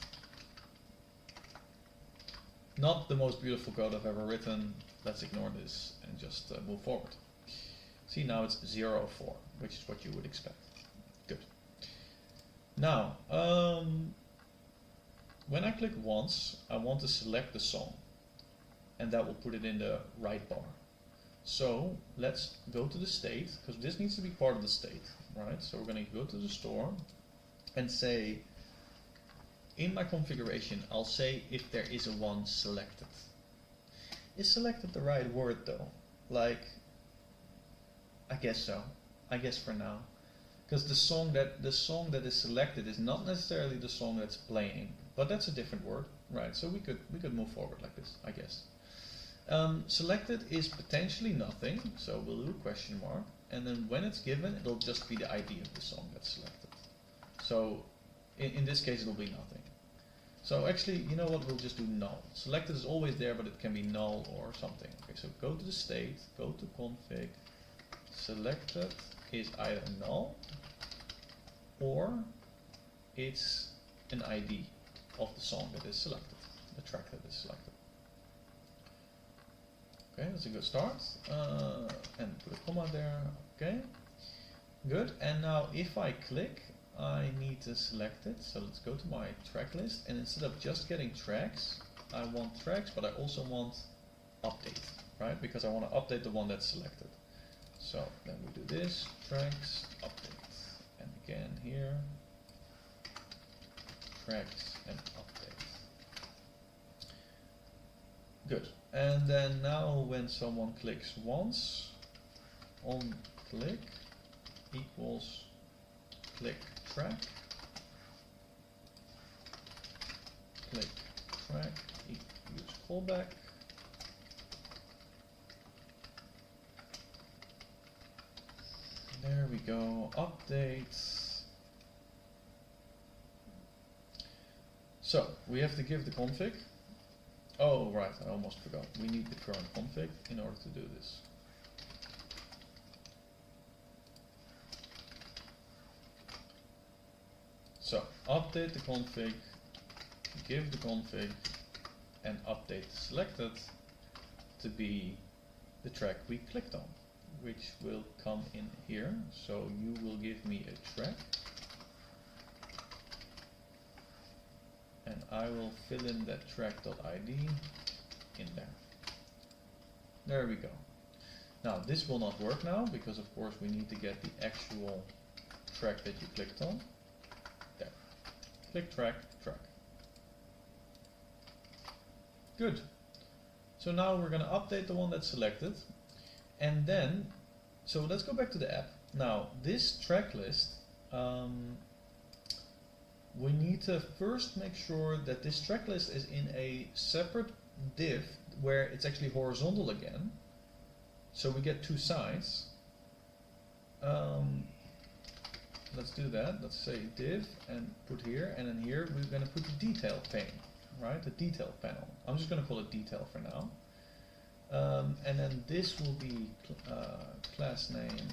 Not the most beautiful code I've ever written. Let's ignore this and just move forward. See, now it's 0, 4, which is what you would expect. Good. Now, when I click once, I want to select the song. And that will put it in the right bar. So let's go to the state, because this needs to be part of the state, right? So we're going to go to the store and say, in my configuration, I'll say if there is a one selected. Is selected the right word though? Like, I guess so. I guess for now. Because the song that is selected is not necessarily the song that's playing, but that's a different word, right? So we could move forward like this, I guess. Selected is potentially nothing, so we'll do a question mark, and then when it's given, it'll just be the ID of the song that's selected. So in this case, it'll be nothing. So actually, you know what, we'll just do null. Selected is always there, but it can be null or something. Okay, so go to the state, go to config, selected is either null, or it's an ID of the song that is selected, the track that is selected. Okay, that's a good start. And put a comma there. Okay, good. And now if I click, I need to select it. So let's go to my track list. And instead of just getting tracks, I want tracks, but I also want update, right? Because I want to update the one that's selected. So then we do this, tracks, update. And again here, tracks and update. Good. And then now when someone clicks once, on click equals click track equals callback. There we go, updates. So we have to give the config. Oh, right, I almost forgot. We need the current config in order to do this. So, update the config, give the config, and update the selected to be the track we clicked on, which will come in here. So you will give me a track, and I will fill in that track.id in there. There we go. Now this will not work now, because of course we need to get the actual track that you clicked on. There. Click track. Good. So now we're going to update the one that's selected. And then, so let's go back to the app. Now this track list, we need to first make sure that this track list is in a separate div where it's actually horizontal again. So we get two sides. let's do that. Let's say div and put here, and then here we're going to put the detail pane, right? The detail panel. I'm just going to call it detail for now. And then this will be class name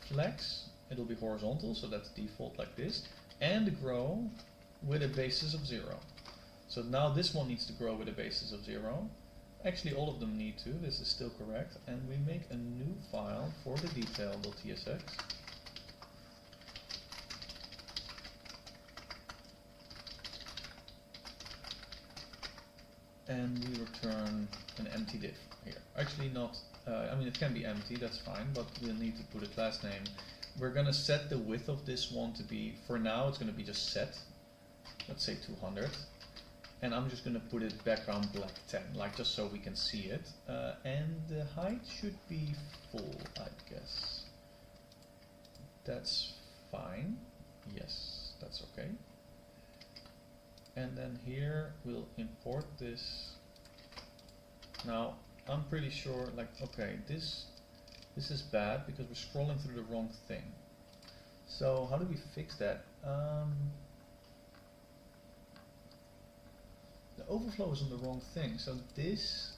flex. It'll be horizontal, so that's default like this, and grow with a basis of 0. So now this one needs to grow with a basis of 0. Actually, all of them need to. This is still correct. And we make a new file for the detail.tsx. And we return an empty div here. Actually not, I mean it can be empty, that's fine, but we'll need to put a class name. We're going to set the width of this one to be, for now it's going to be just set, let's say 200. And I'm just going to put it background black 10, like just so we can see it. And the height should be full, I guess. That's fine. Yes, that's okay. And then here we'll import this. Now I'm pretty sure, like, okay, this is bad because we're scrolling through the wrong thing. So how do we fix that? The overflow is on the wrong thing. So this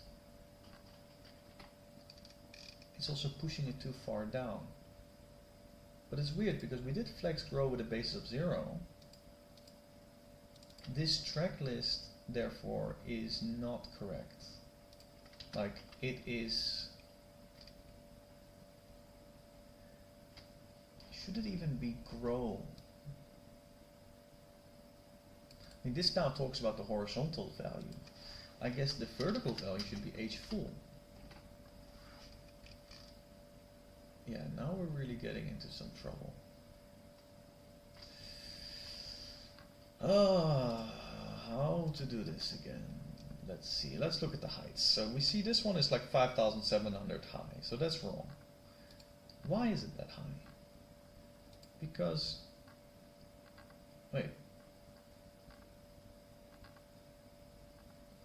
is also pushing it too far down. But it's weird because we did flex grow with a basis of 0. This track list, therefore, is not correct. Like, it is... Should it even be grow? I mean, this now talks about the horizontal value. I guess the vertical value should be h full. Yeah, now we're really getting into some trouble. How to do this again? Let's see. Let's look at the heights. So we see this one is like 5,700 high. So that's wrong. Why is it that high? Because... Wait.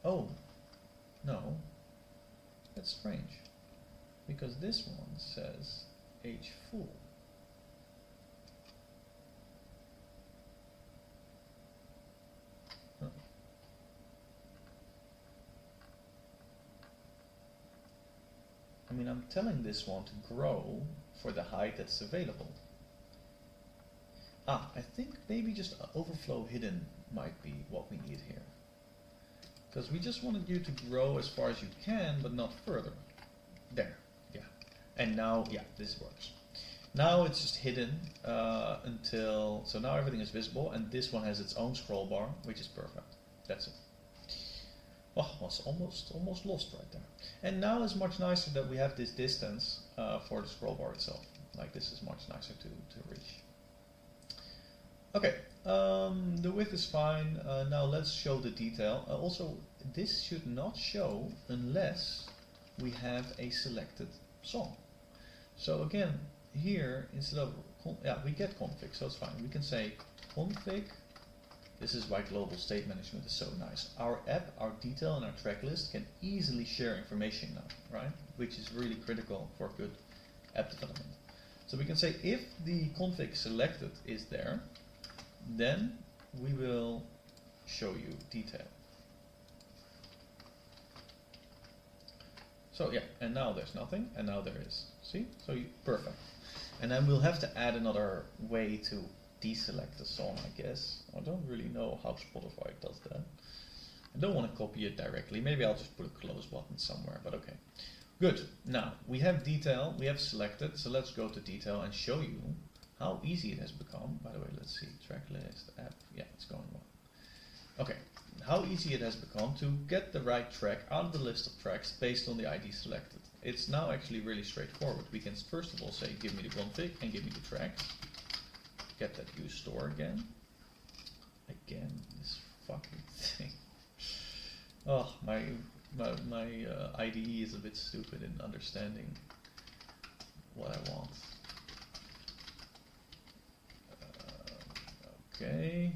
Oh. No. That's strange. Because this one says h full. I mean, I'm telling this one to grow for the height that's available. I think maybe just overflow hidden might be what we need here. Because we just wanted you to grow as far as you can, but not further. There, yeah. And now, yeah, this works. Now it's just hidden until, so now everything is visible, and this one has its own scroll bar, which is perfect. That's it. Oh, was almost lost right there. And now it's much nicer that we have this distance for the scroll bar itself. Like, this is much nicer to reach. Okay, the width is fine. Now let's show the detail. Also, this should not show unless we have a selected song. So again, here instead of we get config, so it's fine. We can say config. This is why global state management is so nice. Our app, our detail, and our track list can easily share information now, right? Which is really critical for good app development. So we can say if the config selected is there, then we will show you detail. So yeah, and now there's nothing, and now there is. See? So perfect. And then we'll have to add another way to deselect the song, I guess. I don't really know how Spotify does that. I don't want to copy it directly. Maybe I'll just put a close button somewhere, but okay. Good. Now, we have detail, we have selected, so let's go to detail and show you how easy it has become. By the way, let's see, track list, app, yeah, it's going well. Okay, how easy it has become to get the right track out of the list of tracks based on the ID selected. It's now actually really straightforward. We can first of all say, give me the config and give me the tracks. Get that use store again. Again, this fucking thing. Oh, my IDE is a bit stupid in understanding what I want. Okay,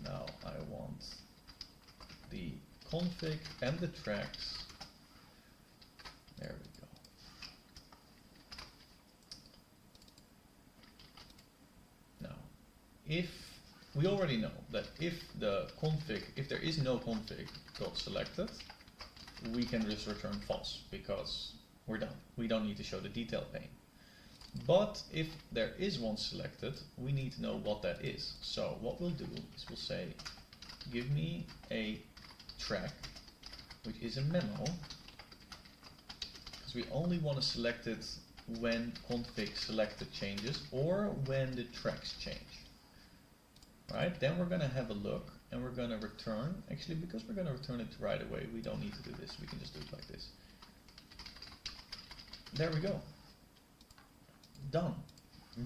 now I want the config and the tracks. There we go. if we already know that if the config, if there is no config got selected, we can just return false because we're done. We don't need to show the detail pane. But if there is one selected, we need to know what that is. So what we'll do is we'll say, give me a track, which is a memo, because we only want to select it when config selected changes or when the tracks change. Right? Then we're going to have a look and we're going to return, actually because we're going to return it right away, we don't need to do this, we can just do it like this. There we go. Done.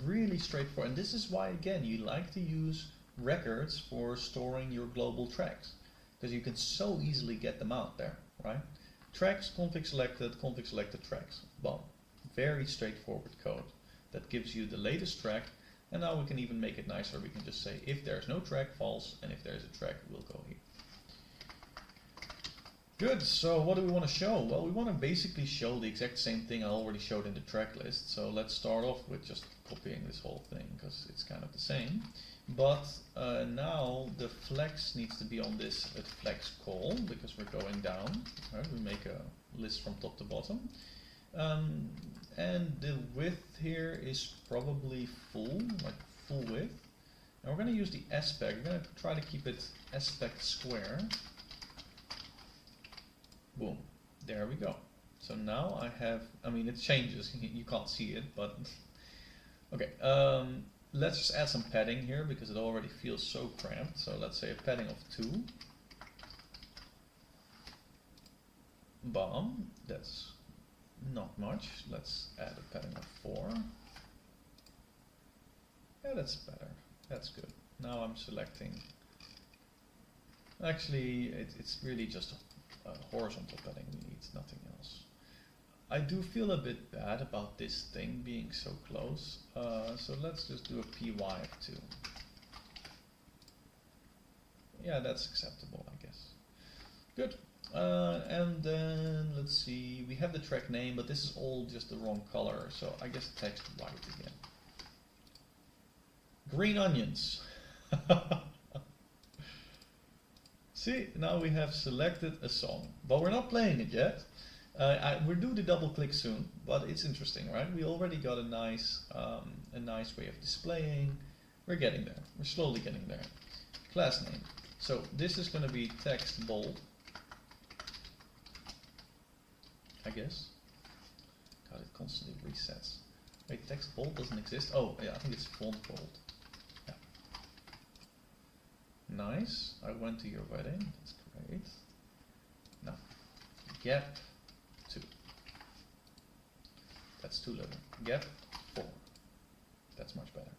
Really straightforward. And this is why, again, you like to use records for storing your global tracks, because you can so easily get them out there, right? Tracks, config selected tracks. Well, very straightforward code that gives you the latest track. And now we can even make it nicer. We can just say if there's no track, false, and if there's a track, we'll go here. Good, so what do we want to show? Well, we want to basically show the exact same thing I already showed in the track list. So let's start off with just copying this whole thing because it's kind of the same. But now the flex needs to be on this at flex call because we're going down. Right? We make a list from top to bottom. And the width here is probably full, like full width. And we're going to use the aspect. We're going to try to keep it aspect square. Boom, there we go. So now I have, I mean it changes, you can't see it, but okay. Let's just add some padding here because it already feels so cramped. So let's say a padding of 2. Bam, that's not much. Let's add a padding of 4. Yeah, that's better. That's good. Now I'm selecting. Actually, it's really just a horizontal padding we need, nothing else. I do feel a bit bad about this thing being so close. So let's just do a py of 2. Yeah, that's acceptable, I guess. Good. And then let's see, we have the track name, but this is all just the wrong color, so I guess text white again. Green onions. See, now we have selected a song, but we're not playing it yet. We'll do the double click soon, but it's interesting, right? We already got a nice way of displaying. We're getting there. We're slowly getting there. Class name. So this is going to be text bold. I guess. God, it constantly resets. Wait, text bold doesn't exist? Oh, yeah, I think it's font bold. Yeah. Nice. I went to your wedding. That's great. Now, gap 2. That's too little. Gap 4. That's much better.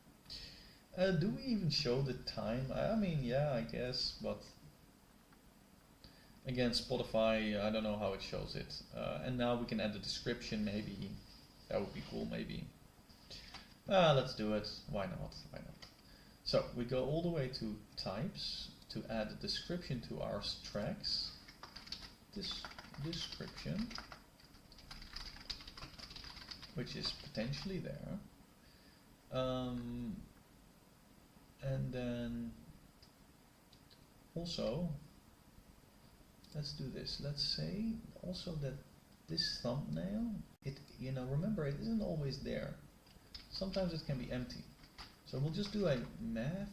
Do we even show the time? I mean, yeah, I guess, but again, Spotify, I don't know how it shows it. And now we can add the description, maybe. That would be cool, maybe. Let's do it. Why not? Why not? So we go all the way to types to add a description to our tracks. This description, which is potentially there. And then also, let's do this. Let's say also that this thumbnail, remember it isn't always there. Sometimes it can be empty. So we'll just do a math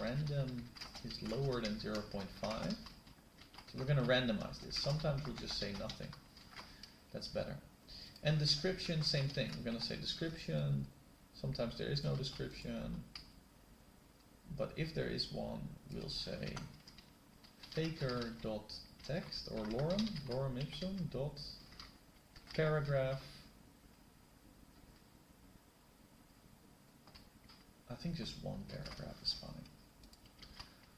random is lower than 0.5. So we're going to randomize this. Sometimes we'll just say nothing. That's better. And description, same thing. We're going to say description. Sometimes there is no description. But if there is one, we'll say faker.text or lorem ipsum dot paragraph. I think just one paragraph is fine.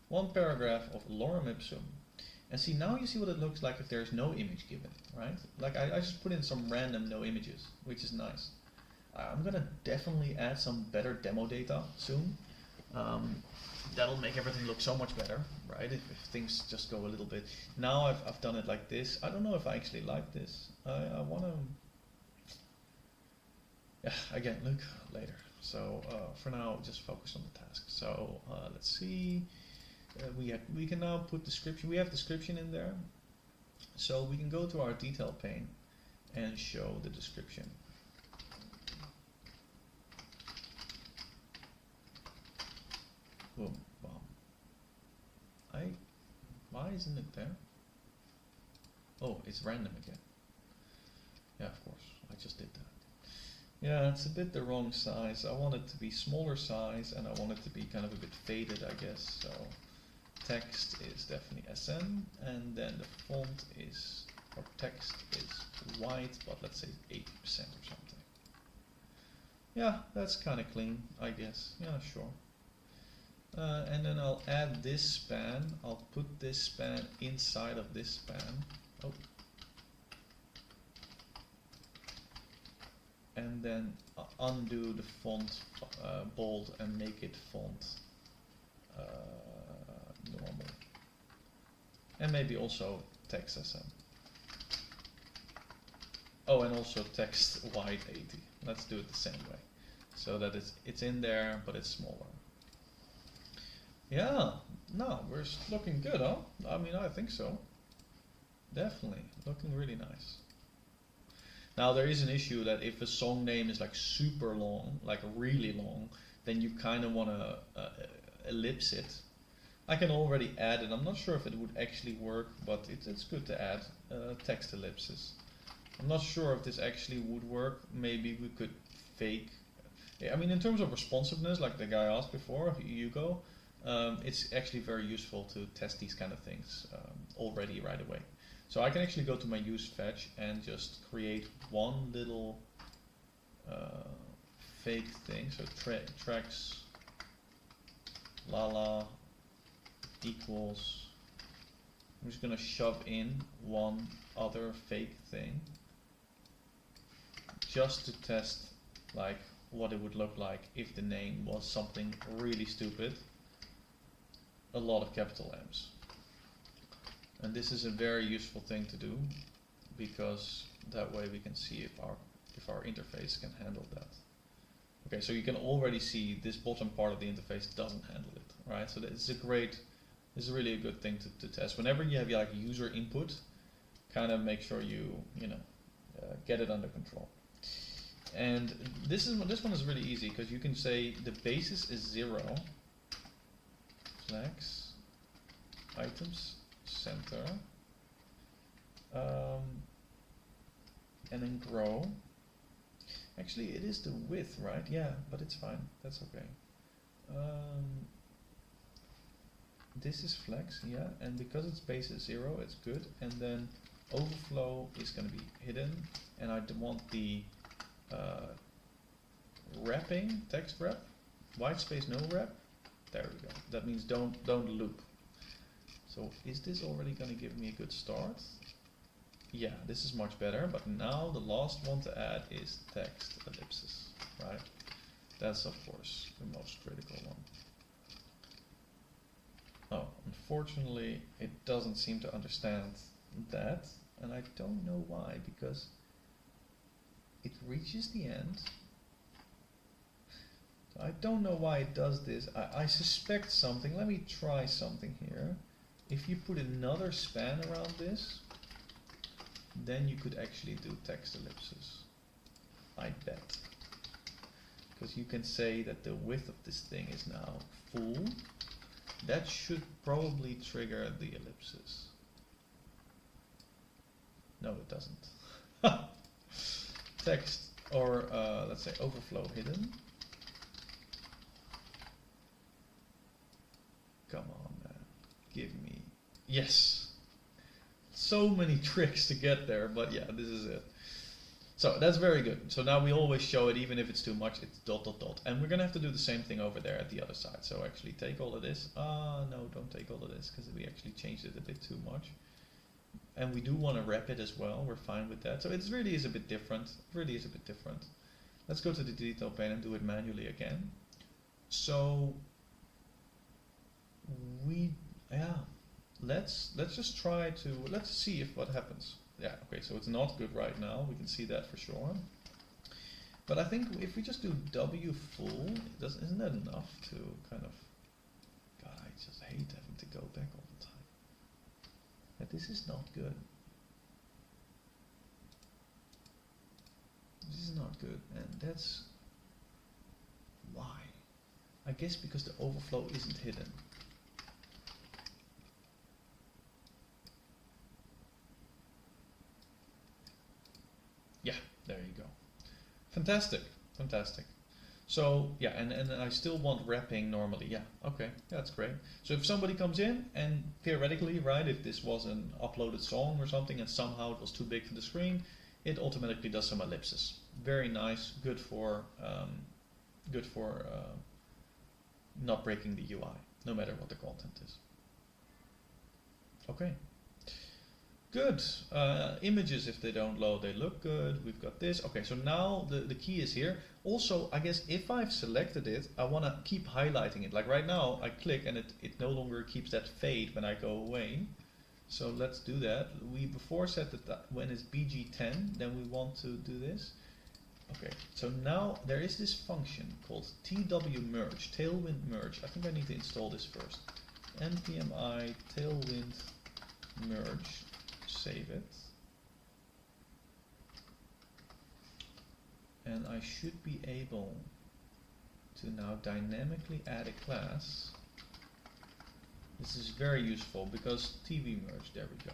One paragraph of lorem ipsum. And see, now you see what it looks like if there's no image given, right? Like I just put in some random no images, which is nice. I'm gonna definitely add some better demo data soon. That'll make everything look so much better, right? If things just go a little bit. Now I've done it like this. I don't know if I actually like this. I wanna, yeah, again, look later. So for now, just focus on the task. So let's see. We can now put description. We have description in there. So we can go to our detail pane and show the description. Boom, bomb. Why isn't it there? Oh, it's random again. Yeah, of course, I just did that. Yeah, it's a bit the wrong size. I want it to be smaller size, and I want it to be kind of a bit faded, I guess. So text is definitely SN, and then the font is, or text is white, but let's say 80% or something. Yeah, that's kind of clean, I guess. Yeah, sure. And then I'll add this span. I'll put this span inside of this span. Oh. And then undo the font bold and make it font normal. And maybe also text SN. Oh, and also text white 80. Let's do it the same way. So that it's in there, but it's smaller. Yeah, no, we're looking good, huh? I mean, I think so. Definitely, looking really nice. Now there is an issue that if a song name is like super long, like really long, then you kind of want to ellipse it. I can already add it. I'm not sure if it would actually work, but it's good to add text ellipses. I'm not sure if this actually would work. Maybe we could fake. I mean, in terms of responsiveness, like the guy asked before, Hugo, it's actually very useful to test these kind of things already right away. So I can actually go to my use fetch and just create one little fake thing. So tracks lala equals. I'm just gonna shove in one other fake thing just to test like what it would look like if the name was something really stupid. A lot of capital M's. And this is a very useful thing to do because that way we can see if our interface can handle that. Okay, so you can already see this bottom part of the interface doesn't handle it, right? So this is really a good thing to test. Whenever you have like user input, kind of make sure you get it under control. And this one is really easy because you can say the basis is 0, flex, items, center, and then grow. Actually, it is the width, right? Yeah, but it's fine. That's okay. This is flex, yeah, and because its base is 0, it's good. And then overflow is going to be hidden, and I want the wrapping, text wrap, white space no wrap. There we go. That means don't loop. So is this already going to give me a good start? Yeah, this is much better, but now the last one to add is text ellipsis, right? That's of course the most critical one. Oh, unfortunately it doesn't seem to understand that, and I don't know why, because it reaches the end. I don't know why it does this. I suspect something. Let me try something here. If you put another span around this, then you could actually do text ellipses. I bet. Because you can say that the width of this thing is now full. That should probably trigger the ellipses. No, it doesn't. Text, or let's say overflow hidden. Come on, man. Give me. Yes. So many tricks to get there, but yeah, this is it. So that's very good. So now we always show it, even if it's too much, it's ... And we're going to have to do the same thing over there at the other side. So actually take all of this. No, don't take all of this, because we actually changed it a bit too much. And we do want to wrap it as well. We're fine with that. So it really is a bit different. It really is a bit different. Let's go to the detail pane and do it manually again. So let's just try to, let's see if what happens. Yeah, okay, so it's not good right now. We can see that for sure. But I think if we just do W full, isn't that enough to kind of, God, I just hate having to go back all the time. But this is not good. This is not good, and that's why. I guess because the overflow isn't hidden. Yeah, there you go. Fantastic, fantastic. So yeah, and I still want wrapping normally. Yeah, okay, that's great. So if somebody comes in and theoretically, right, if this was an uploaded song or something and somehow it was too big for the screen, it automatically does some ellipses. Very nice, good for not breaking the UI, no matter what the content is. Okay. Good. Images, if they don't load, they look good. We've got this. Okay, so now the key is here. Also, I guess if I've selected it, I want to keep highlighting it. Like right now, I click and it no longer keeps that fade when I go away. So let's do that. We before said that when it's BG10, then we want to do this. Okay, so now there is this function called TW-merge, Tailwind merge. I think I need to install this first. npmi Tailwind merge. Save it, and I should be able to now dynamically add a class. This is very useful because TV merge, there we go.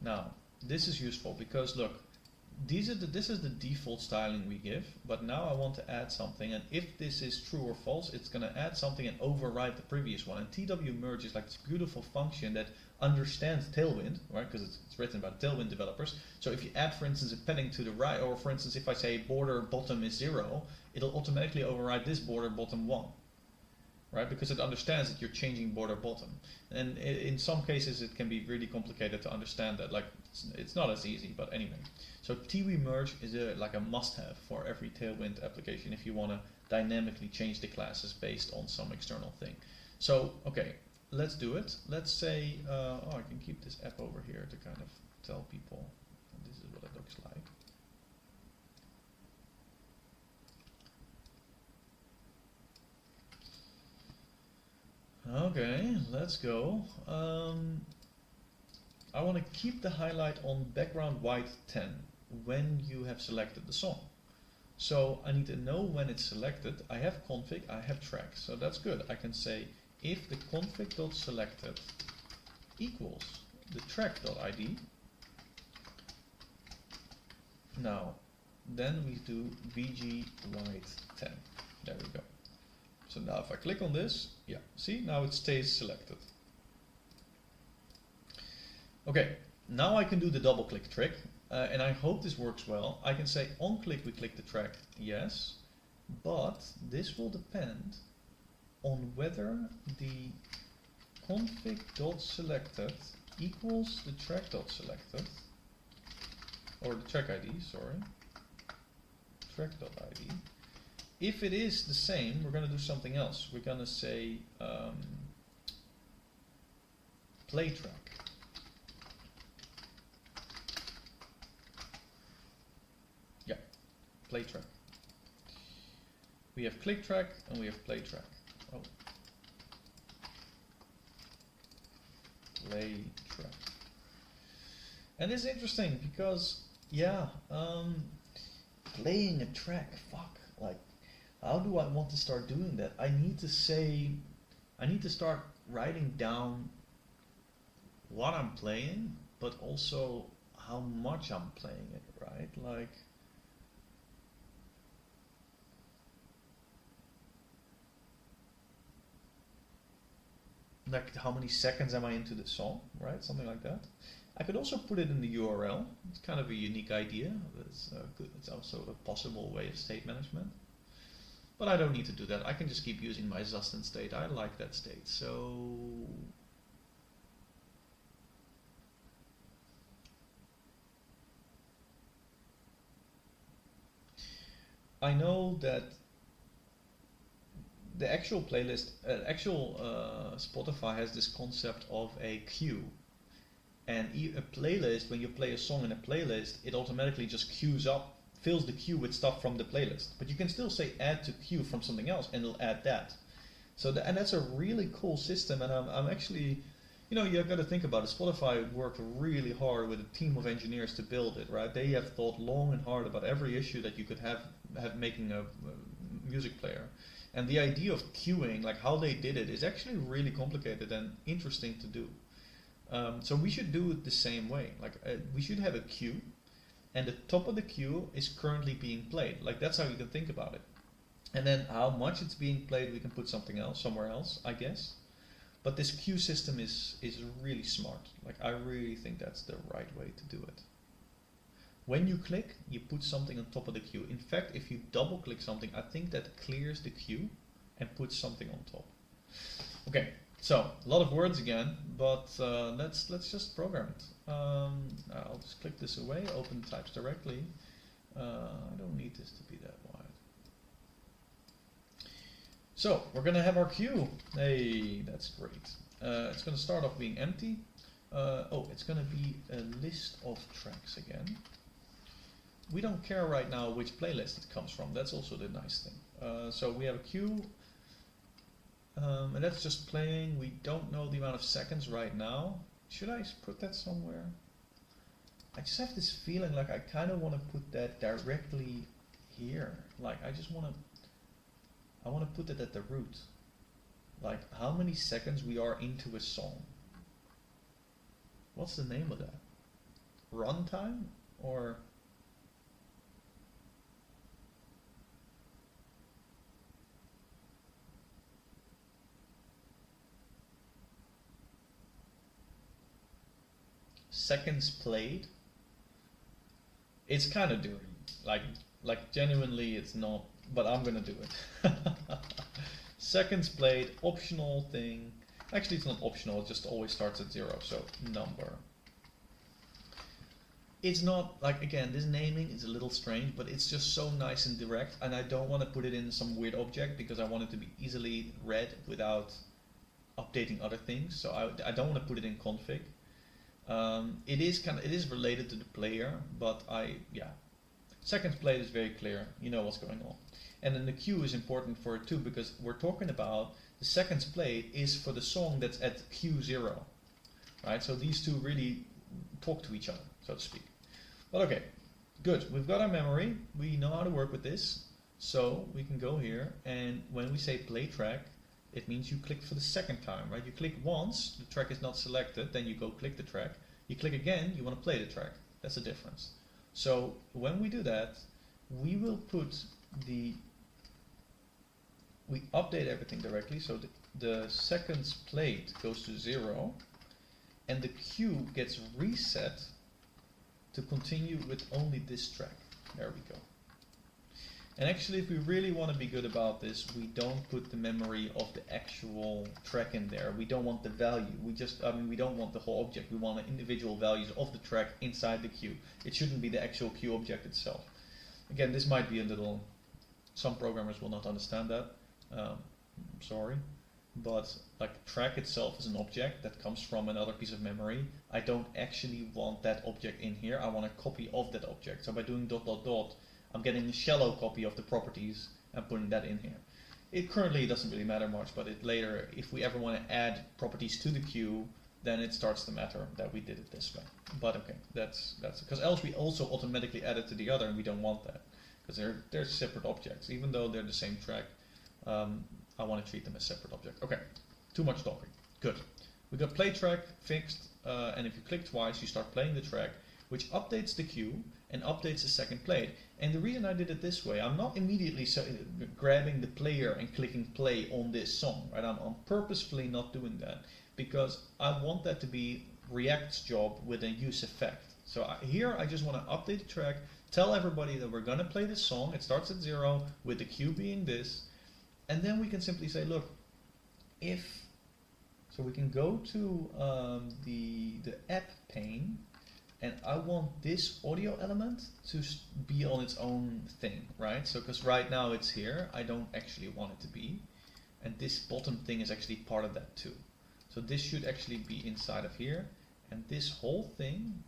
Now this is useful because look, this is the default styling we give, but now I want to add something, and if this is true or false, it's going to add something and override the previous one. And TW-merge is like this beautiful function that understands Tailwind, right? Because it's written by Tailwind developers. So if you add, for instance, a padding to the right, or for instance, if I say border bottom is 0, it'll automatically override this border bottom 1. Right, because it understands that you're changing border bottom, and in some cases it can be really complicated to understand that. Like it's not as easy, but anyway. So TW-merge is like a must-have for every Tailwind application if you want to dynamically change the classes based on some external thing. So okay, let's do it. Let's say, oh, I can keep this app over here to kind of tell people this is what it looks like. Okay, let's go. I want to keep the highlight on background white 10 when you have selected the song. So I need to know when it's selected. I have config, I have track, so that's good. I can say if the config.selected equals the track.id. Now, then we do bg white 10. There we go. So now if I click on this, yeah, see, now it stays selected. Okay, now I can do the double click trick, and I hope this works well. I can say on click we click the track, yes, but this will depend on whether the config.selected equals the track.selected, or the track ID, sorry, track.id. If it is the same, we're going to do something else. We're going to say play track. Yeah, play track. We have click track and we have play track. Oh, play track. And it's interesting because, yeah, playing a track, fuck, like, how do I want to start doing that? I need to start writing down what I'm playing, but also how much I'm playing it, right? Like how many seconds am I into the song, right? Something like that. I could also put it in the URL. It's kind of a unique idea. It's good. It's also a possible way of state management. But I don't need to do that. I can just keep using my Zustand state. I like that state. So I know that the actual playlist, Spotify has this concept of a queue. And a playlist, when you play a song in a playlist, it automatically just queues up fills the queue with stuff from the playlist. But you can still say add to queue from something else and it'll add that. So and that's a really cool system, and I'm actually, you know, you've got to think about it. Spotify worked really hard with a team of engineers to build it, right? They have thought long and hard about every issue that you could have making a music player. And the idea of queuing, like how they did it, is actually really complicated and interesting to do. So we should do it the same way. Like we should have a queue, and the top of the queue is currently being played. Like that's how you can think about it. And then how much it's being played, we can put something else, somewhere else, I guess. But this queue system is really smart. Like I really think that's the right way to do it. When you click, you put something on top of the queue. In fact, if you double click something, I think that clears the queue and puts something on top. Okay, so a lot of words again, but let's just program it. I'll just click this away, open types directly. I don't need this to be that wide. So we're going to have our queue. Hey, that's great. It's going to start off being empty. Oh, it's going to be a list of tracks again. We don't care right now which playlist it comes from. That's also the nice thing. So we have a queue, and that's just playing. We don't know the amount of seconds right now. Should I put that somewhere? I just have this feeling like I kind of want to put that directly here. Like I just want to. I want to put it at the root. Like how many seconds we are into a song. What's the name of that? Runtime or seconds played? It's kind of dirty. Like genuinely it's not, but I'm gonna do it. Seconds played, optional thing. Actually it's not optional, it just always starts at 0, so number. It's not, like again, this naming is a little strange, but it's just so nice and direct, and I don't want to put it in some weird object because I want it to be easily read without updating other things, so I don't want to put it in config. It is related to the player, but seconds played is very clear, you know what's going on. And then the queue is important for it too, because we're talking about the seconds played is for the song that's at Q0, right? So these two really talk to each other, so to speak. But okay, good. We've got our memory. We know how to work with this. So we can go here, and when we say play track, it means you click for the second time, right? You click once, the track is not selected, then you go click the track. You click again, you want to play the track. That's the difference. So when we do that, we will put we update everything directly, so the seconds played goes to 0, and the queue gets reset to continue with only this track. There we go. And actually, if we really want to be good about this, we don't put the memory of the actual track in there. We don't want the value. We don't want the whole object. We want the individual values of the track inside the queue. It shouldn't be the actual queue object itself. Again, this might be a little, some programmers will not understand that. Sorry. But like track itself is an object that comes from another piece of memory. I don't actually want that object in here. I want a copy of that object. So by doing ... I'm getting a shallow copy of the properties and putting that in here. It currently doesn't really matter much, but later, if we ever want to add properties to the queue, then it starts to matter that we did it this way. But okay, that's because else we also automatically add it to the other, and we don't want that because they're separate objects, even though they're the same track. I want to treat them as separate objects. Okay, too much talking. Good. We got play track fixed, and if you click twice, you start playing the track, which updates the queue and updates the second played. And the reason I did it this way, I'm not immediately grabbing the player and clicking play on this song, right? I'm purposefully not doing that because I want that to be React's job with a use effect. So here I just want to update the track, tell everybody that we're going to play this song. It starts at 0 with the queue being this, and then we can simply say, look, so we can go to the app pane, and I want this audio element to be on its own thing, right? So because right now it's here, I don't actually want it to be, and this bottom thing is actually part of that too. So this should actually be inside of here, and this whole thing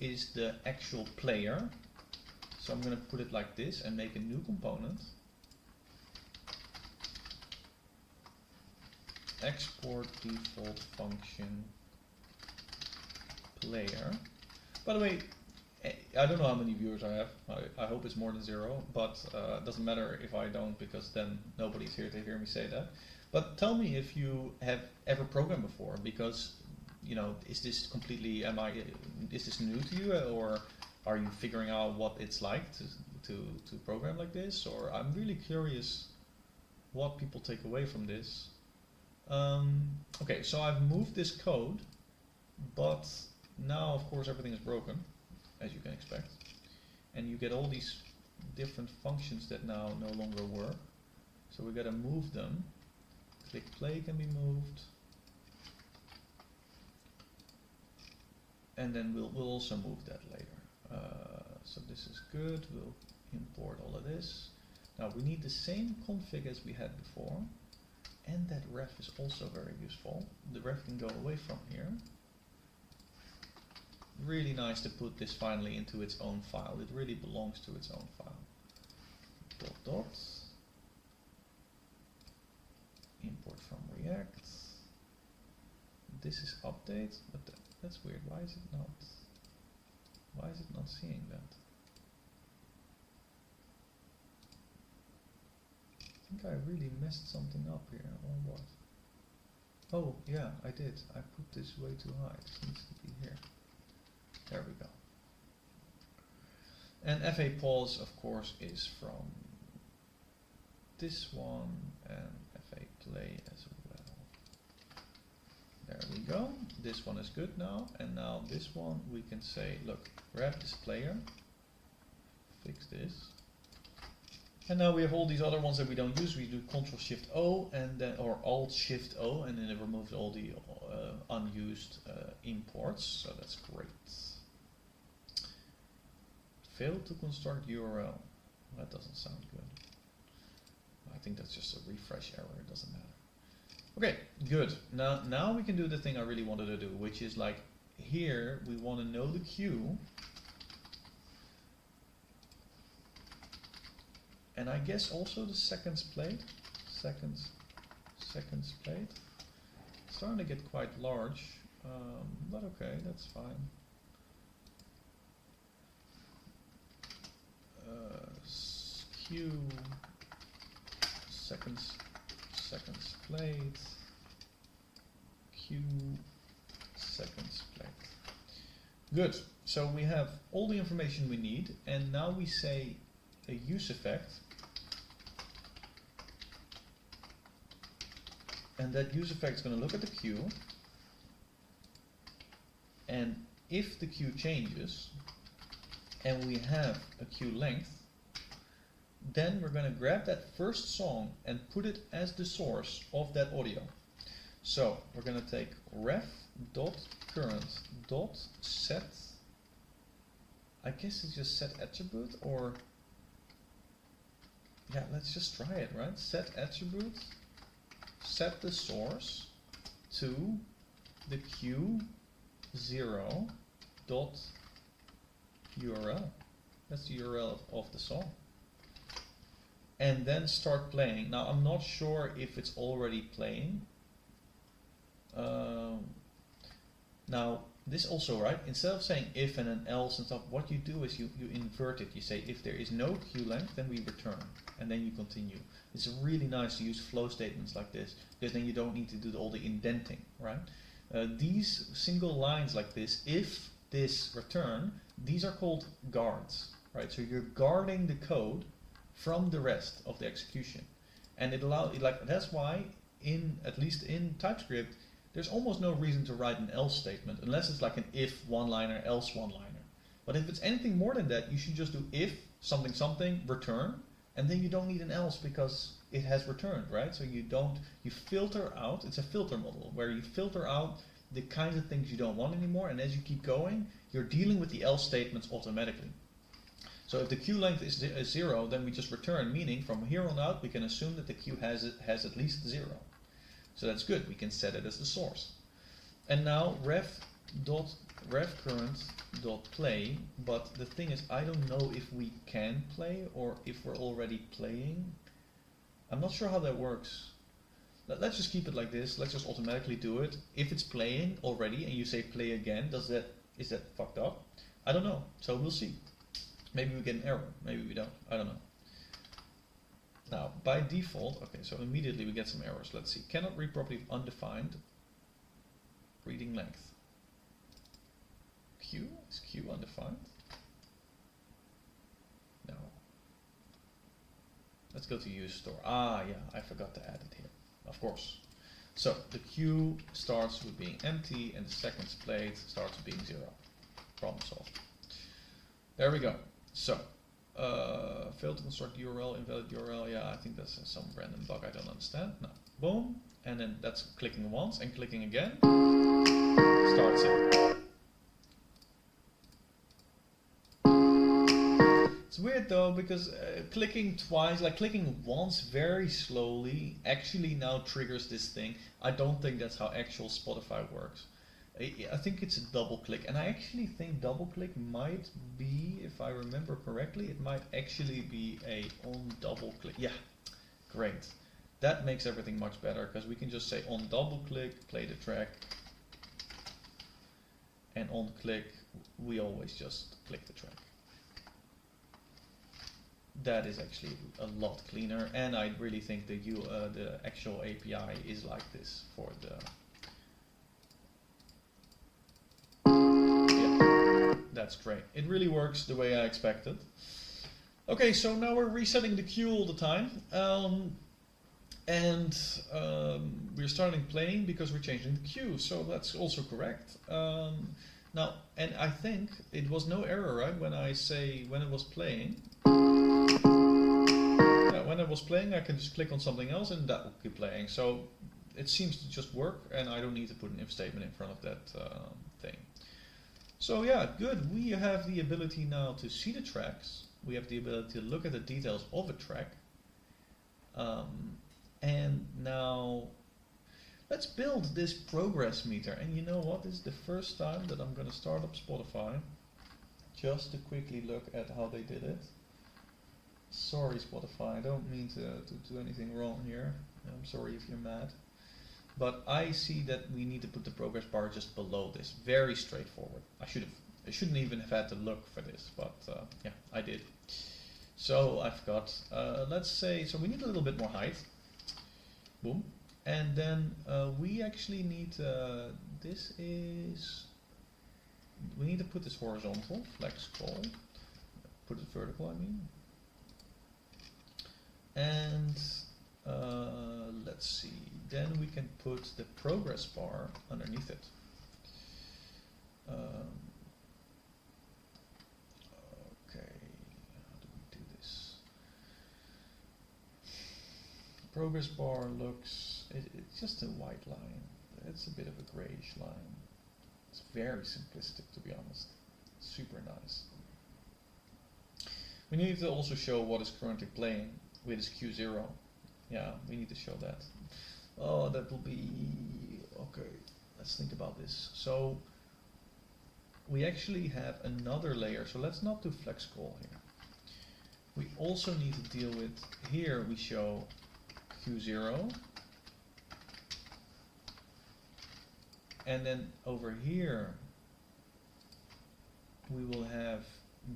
is the actual player. So I'm going to put it like this and make a new component. Export default function player. By the way, I don't know how many viewers I have. I hope it's more than 0, but it doesn't matter if I don't, because then nobody's here to hear me say that. But tell me if you have ever programmed before, because you know, is this completely, is this new to you, or are you figuring out what it's like to program like this? Or I'm really curious what people take away from this. Okay, so I've moved this code, but now of course everything is broken, as you can expect, and you get all these different functions that now no longer work. So we got to move them. Click play can be moved, and then we'll also move that later. So this is good. We'll import all of this. Now we need the same config as we had before, and that ref is also very useful. The ref can go away from here. Really nice to put this finally into its own file. It really belongs to its own file. Dot dot. Import from React. This is update, but that's weird. Why is it not seeing that? I think I really messed something up here, or what? Oh yeah, I did. I put this way too high. This needs to be here. There we go. And FA pause, of course, is from this one, and FA play as well. There we go. This one is good now, and now this one we can say, look, grab this player, fix this, and now we have all these other ones that we don't use. We do Ctrl Shift O and then, or Alt Shift O, and then it removes all the unused imports. So that's great. Failed to construct URL. That doesn't sound good. I think that's just a refresh error. It doesn't matter. Okay, good. Now we can do the thing I really wanted to do, which is like here we want to know the queue, and I guess also the seconds played. Seconds played. It's starting to get quite large, but okay, that's fine. Queue seconds played. Queue seconds played. Good. So we have all the information we need, and now we say a use effect, and that use effect is going to look at the queue, and if the queue changes and we have a queue length, then we're going to grab that first song and put it as the source of that audio. So we're going to take ref.current.set, I guess it's just set attribute, or yeah, let's just try it, right? Set attribute, set the source to the q0 dot URL. That's the URL of the song. And then start playing. Now I'm not sure if it's already playing. Now this also, right? Instead of saying if and an else and stuff, what you do is you invert it. You say if there is no queue length, then we return, and then you continue. It's really nice to use flow statements like this, because then you don't need to do all the indenting, right? These single lines like this, if this return, these are called guards, right? So you're guarding the code from the rest of the execution, and it allows, like, that's why at least in TypeScript there's almost no reason to write an else statement unless it's like an if one-liner, else one-liner. But if it's anything more than that, you should just do if something something return, and then you don't need an else because it has returned, right? So you filter out. It's a filter model where you filter out the kinds of things you don't want anymore, and as you keep going, you're dealing with the else statements automatically. So if the queue length is 0, then we just return, meaning from here on out we can assume that the queue has at least 0. So that's good. We can set it as the source. And now ref dot ref current dot play, but the thing is I don't know if we can play or if we're already playing. I'm not sure how that works. Let's just keep it like this. Let's just automatically do it. If it's playing already and you say play again, is that fucked up? I don't know. So we'll see. Maybe we get an error. Maybe we don't. I don't know. Now, by default, okay, so immediately we get some errors. Let's see. Cannot read property if undefined. Reading length. Q? Is Q undefined? No. Let's go to use store. Ah, yeah, I forgot to add it here. Of course. So the queue starts with being empty and the seconds played starts with being 0. Problem solved. There we go. So, failed to construct URL, invalid URL. Yeah, I think that's some random bug I don't understand. No. Boom. And then that's clicking once and clicking again. Starts it. It's weird though, because clicking twice, like clicking once very slowly, actually now triggers this thing. I don't think that's how actual Spotify works. I think it's a double click, and I actually think double click might be, if I remember correctly, it might actually be a on double click. Yeah, great. That makes everything much better, because we can just say on double click, play the track, and on click, we always just click the track. That is actually a lot cleaner, and I really think the actual API is like this for the. Yeah, that's great. It really works the way I expected. Okay, so now we're resetting the queue all the time, and we're starting playing because we're changing the queue. So that's also correct. Now, and I think it was no error, right? When I say when it was playing. When I was playing, I can just click on something else and that will keep playing. So it seems to just work, and I don't need to put an if statement in front of that thing. So yeah, good. We have the ability now to see the tracks. We have the ability to look at the details of a track. And now let's build this progress meter. And you know what? This is the first time that I'm going to start up Spotify just to quickly look at how they did it. Sorry Spotify, I don't mean to do anything wrong here. I'm sorry if you're mad. But I see that we need to put the progress bar just below this. Very straightforward. I shouldn't even have had to look for this, but yeah, I did. So I forgot. Let's say, so we need a little bit more height. Boom. And then we actually need, we need to put this horizontal, flex scroll. Put it vertical, I mean. And let's see, then we can put the progress bar underneath it. Okay, how do we do this? Progress bar looks, it's just a white line. It's a bit of a grayish line. It's very simplistic, to be honest. Super nice. We need to also show what is currently playing with this Q0. Yeah, we need to show that. Oh, that will be, okay, let's think about this. So we actually have another layer, so let's not do flex scroll here. We also need to deal with, here we show Q0. And then over here we will have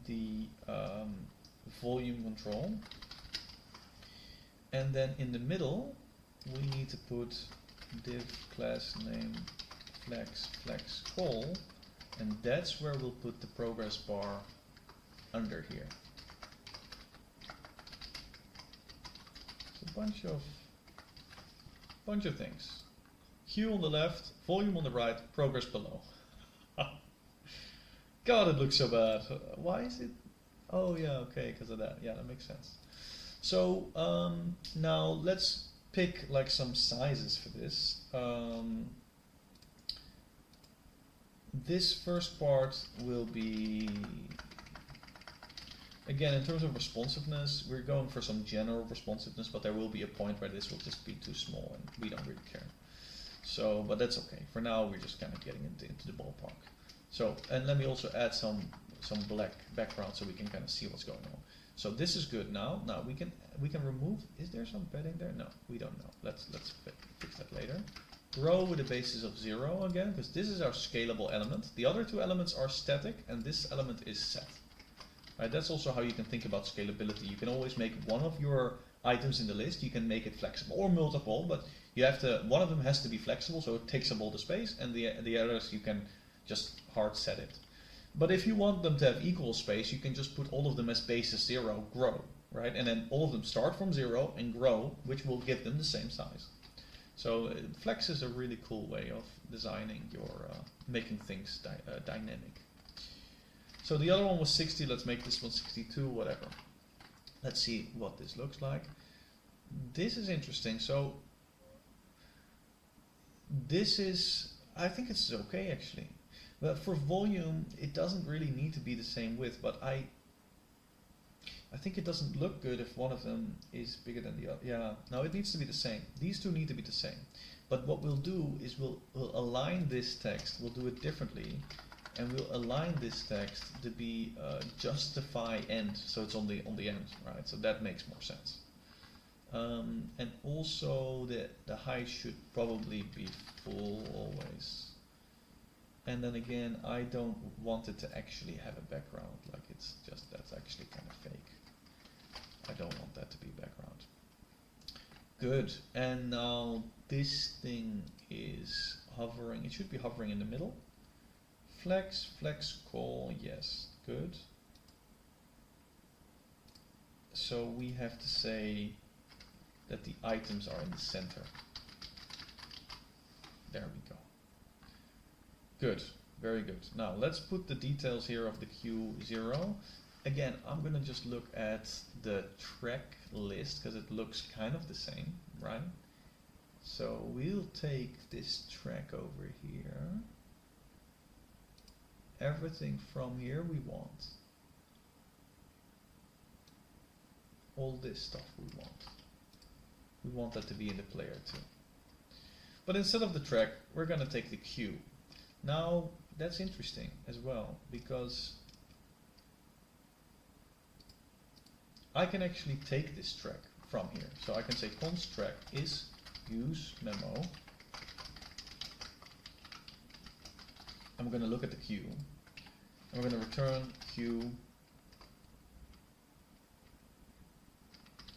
the volume control. And then in the middle, we need to put div class name flex scroll, and that's where we'll put the progress bar under here. It's a bunch of things. Q on the left, volume on the right, progress below. God, it looks so bad. Why is it? Oh yeah, okay, because of that. Yeah, that makes sense. So now let's pick like some sizes for this. This first part will be, again, in terms of responsiveness, we're going for some general responsiveness, but there will be a point where this will just be too small and we don't really care. So, but that's okay. For now, we're just kind of getting into the ballpark. So, and let me also add some black background so we can kind of see what's going on. So this is good now. Now we can remove. Is there some padding there? No, we don't know. Let's fix that later. Grow with a basis of 0 again, because this is our scalable element. The other two elements are static, and this element is set. Right, that's also how you can think about scalability. You can always make one of your items in the list, you can make it flexible, or multiple, but you have to, one of them has to be flexible, so it takes up all the space, and the others you can just hard set it. But if you want them to have equal space, you can just put all of them as basis 0, grow, right? And then all of them start from 0 and grow, which will give them the same size. So flex is a really cool way of designing your, making things dynamic. So the other one was 60, let's make this one 62, whatever. Let's see what this looks like. This is interesting. So this is, I think it's okay actually. But for volume, it doesn't really need to be the same width, but I think it doesn't look good if one of them is bigger than the other. Yeah, no, it needs to be the same. These two need to be the same. But what we'll do is we'll align this text, we'll do it differently, and we'll align this text to be justify end, so it's on the end, right? So that makes more sense. And also the height should probably be full always. And then again, I don't want it to actually have a background, like it's just, that's actually kind of fake. I don't want that to be background. Good, and now this thing is hovering, it should be hovering in the middle. Flex, flex call, yes, good. So we have to say that the items are in the center. There we go. Good, very good. Now let's put the details here of the Q0. Again, I'm gonna just look at the track list because it looks kind of the same, right? So we'll take this track over here. Everything from here we want. All this stuff we want. We want that to be in the player too. But instead of the track, we're gonna take the Q. Now that's interesting as well, because I can actually take this track from here. So I can say const track is use memo. I'm going to look at the Q. And we're going to return Q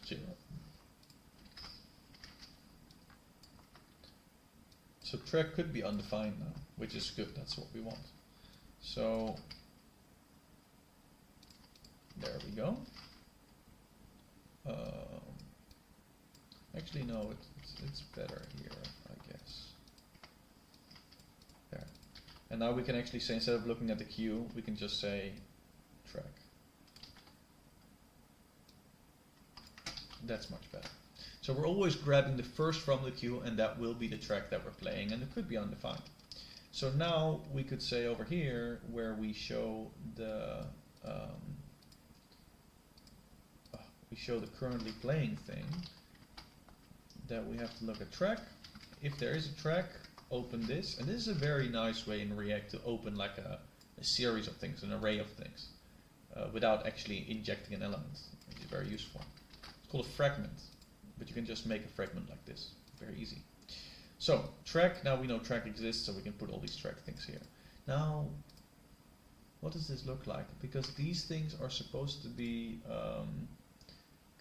0. So track could be undefined now, which is good, that's what we want. So there we go. Actually no, it's better here, I guess. There. And now we can actually say, instead of looking at the queue, we can just say track. That's much better. So we're always grabbing the first from the queue, and that will be the track that we're playing, and it could be undefined. So now we could say over here, where we show the currently playing thing, that we have to look at track. If there is a track, open this, and this is a very nice way in React to open like a series of things, an array of things, without actually injecting an element, which is very useful. It's called a fragment. But you can just make a fragment like this, very easy. So track, now we know track exists, so we can put all these track things here. Now, what does this look like? Because these things are supposed to be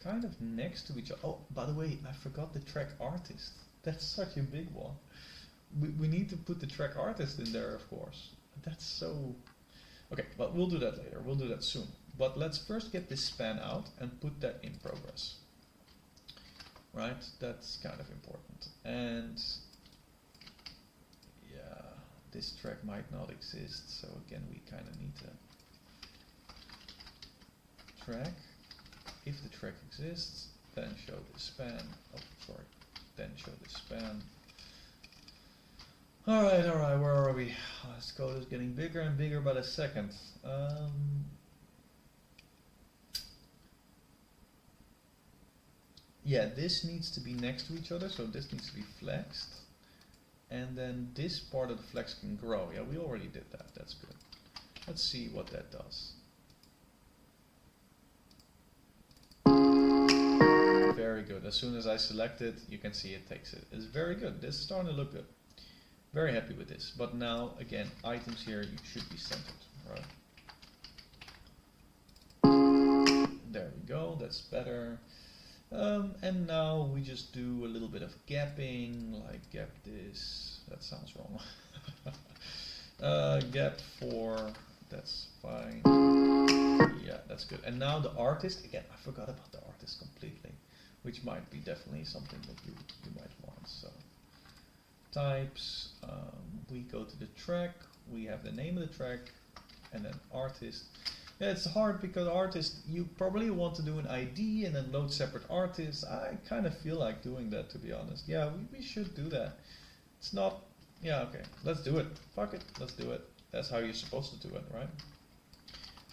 kind of next to each other. Oh, by the way, I forgot the track artist. That's such a big one. We need to put the track artist in there, of course. That's so... Okay, but we'll do that later. We'll do that soon. But let's first get this span out and put that in progress. Right, that's kind of important. And yeah, this track might not exist, so again we kind of need to track. If the track exists, then show the span. Oh, sorry, then show the span. Alright, where are we? This code is getting bigger and bigger by the second. Yeah, this needs to be next to each other, so this needs to be flexed. And then this part of the flex can grow. Yeah, we already did that, that's good. Let's see what that does. Very good. As soon as I select it, you can see it takes it. It's very good. This is starting to look good. Very happy with this. But now, again, items here you should be centered, right? There we go. That's better. And now we just do a little bit of gapping, like gap this. That sounds wrong. Gap 4. That's fine. Yeah, that's good. And now the artist, again, I forgot about the artist completely, which might be definitely something that you might want. So types, we go to the track, we have the name of the track, and then artist. Yeah, it's hard because artist, you probably want to do an ID and then load separate artists. I kind of feel like doing that, to be honest. Yeah, we should do that. It's not, yeah, okay, let's do it. Fuck it, let's do it. That's how you're supposed to do it, right?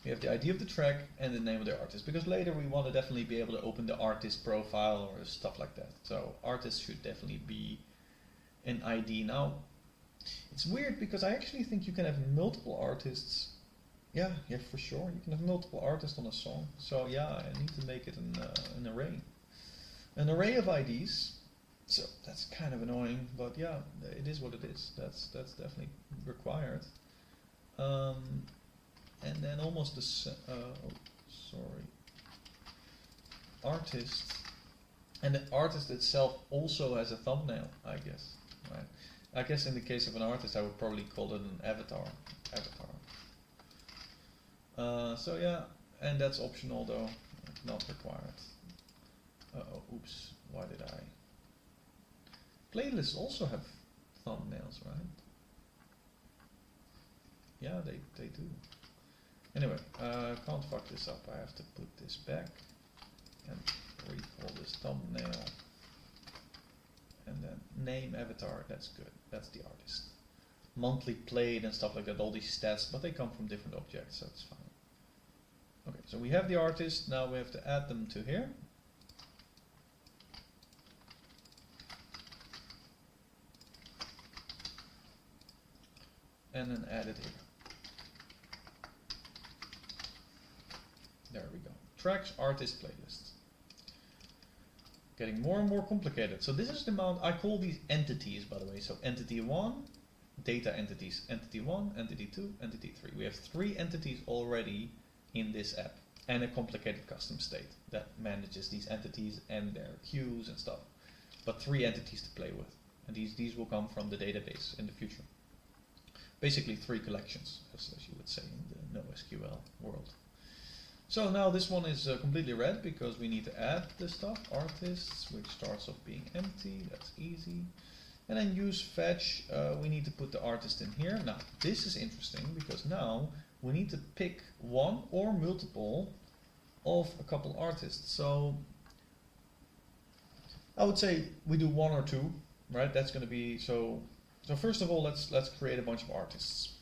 We have the ID of the track and the name of the artist, because later we want to definitely be able to open the artist profile or stuff like that. So artist should definitely be an ID. Now, it's weird because I actually think you can have multiple artists. Yeah, for sure. You can have multiple artists on a song. So yeah, I need to make it an array. An array of IDs. So that's kind of annoying, but yeah, it is what it is. That's definitely required. And then almost the artist, and the artist itself also has a thumbnail, I guess. Right? I guess in the case of an artist, I would probably call it an avatar. So yeah, and that's optional though, not required. Oops, why did I? Playlists also have thumbnails, right? Yeah, they do. Anyway, can't fuck this up. I have to put this back and recall this thumbnail. And then name avatar, that's good. That's the artist. Monthly played and stuff like that, all these stats, but they come from different objects, so it's fine. Okay, so we have the artist, now we have to add them to here. And then add it here. There we go. Tracks, artist, playlist. Getting more and more complicated. So this is the amount, I call these entities, by the way. So entity 1, data entities. Entity 1, entity 2, entity 3. We have 3 entities already in this app. And a complicated custom state that manages these entities and their queues and stuff. But 3 entities to play with. And these will come from the database in the future. Basically 3 collections, as you would say in the NoSQL world. So now this one is completely red because we need to add the stuff, artists, which starts off being empty, that's easy. And then use fetch, we need to put the artist in here. Now this is interesting because now we need to pick one or multiple of a couple artists. So I would say we do 1 or 2, right? That's going to be, so first of all, let's create a bunch of artists.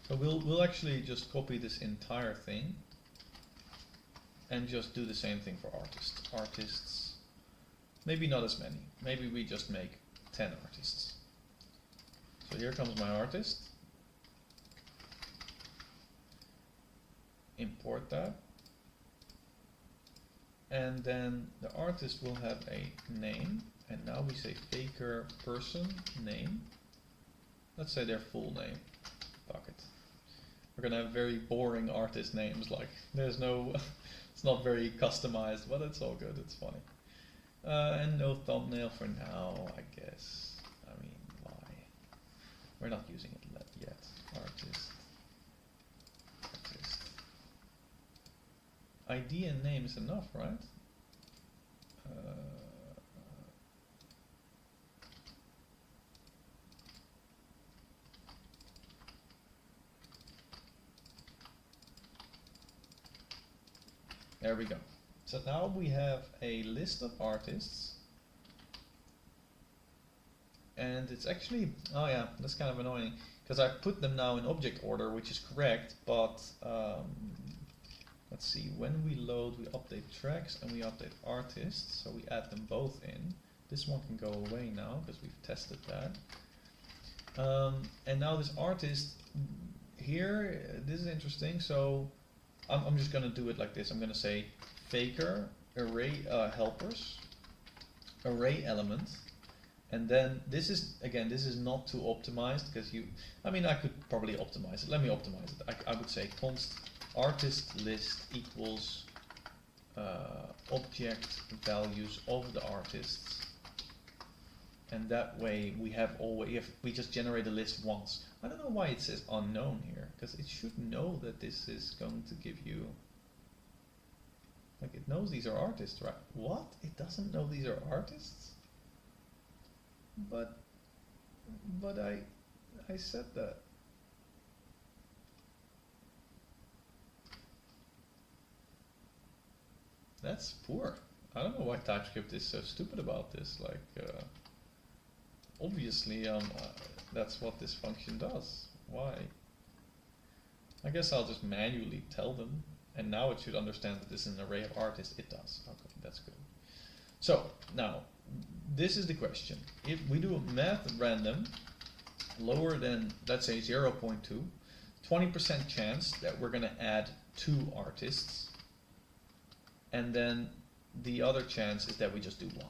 So we'll actually just copy this entire thing and just do the same thing for artists. Artists, maybe not as many. Maybe we just make 10 artists. So here comes my artist. Import that. And then the artist will have a name. And now we say faker person name. Let's say their full name. Fuck it. We're gonna have very boring artist names, like there's no, it's not very customized, but it's all good, it's funny. And no thumbnail for now, I guess. I mean, why? We're not using it yet. Artist. ID and name is enough, right? There we go. So now we have a list of artists. And it's actually, oh yeah, that's kind of annoying. Because I put them now in object order, which is correct, but let's see, when we load, we update tracks and we update artists. So we add them both in. This one can go away now because we've tested that. And now this artist here, this is interesting. So I'm just gonna do it like this. I'm gonna say faker array helpers array element, and then this is again, this is not too optimized because I mean I could probably optimize it. Let me optimize it. I would say const artist list equals object values of the artists, and that way we have always, if we just generate a list once. I don't know why it says unknown here, because it should know that this is going to give you, like, it knows these are artists, right? What? It doesn't know these are artists? But I said that. That's poor. I don't know why TypeScript is so stupid about this. Like, obviously, that's what this function does. Why? I guess I'll just manually tell them, and now it should understand that this is an array of artists. It does. Okay, that's good. So now, this is the question. If we do a math at random, lower than, let's say, 0.2, 20% chance that we're going to add 2 artists, and then the other chance is that we just do 1.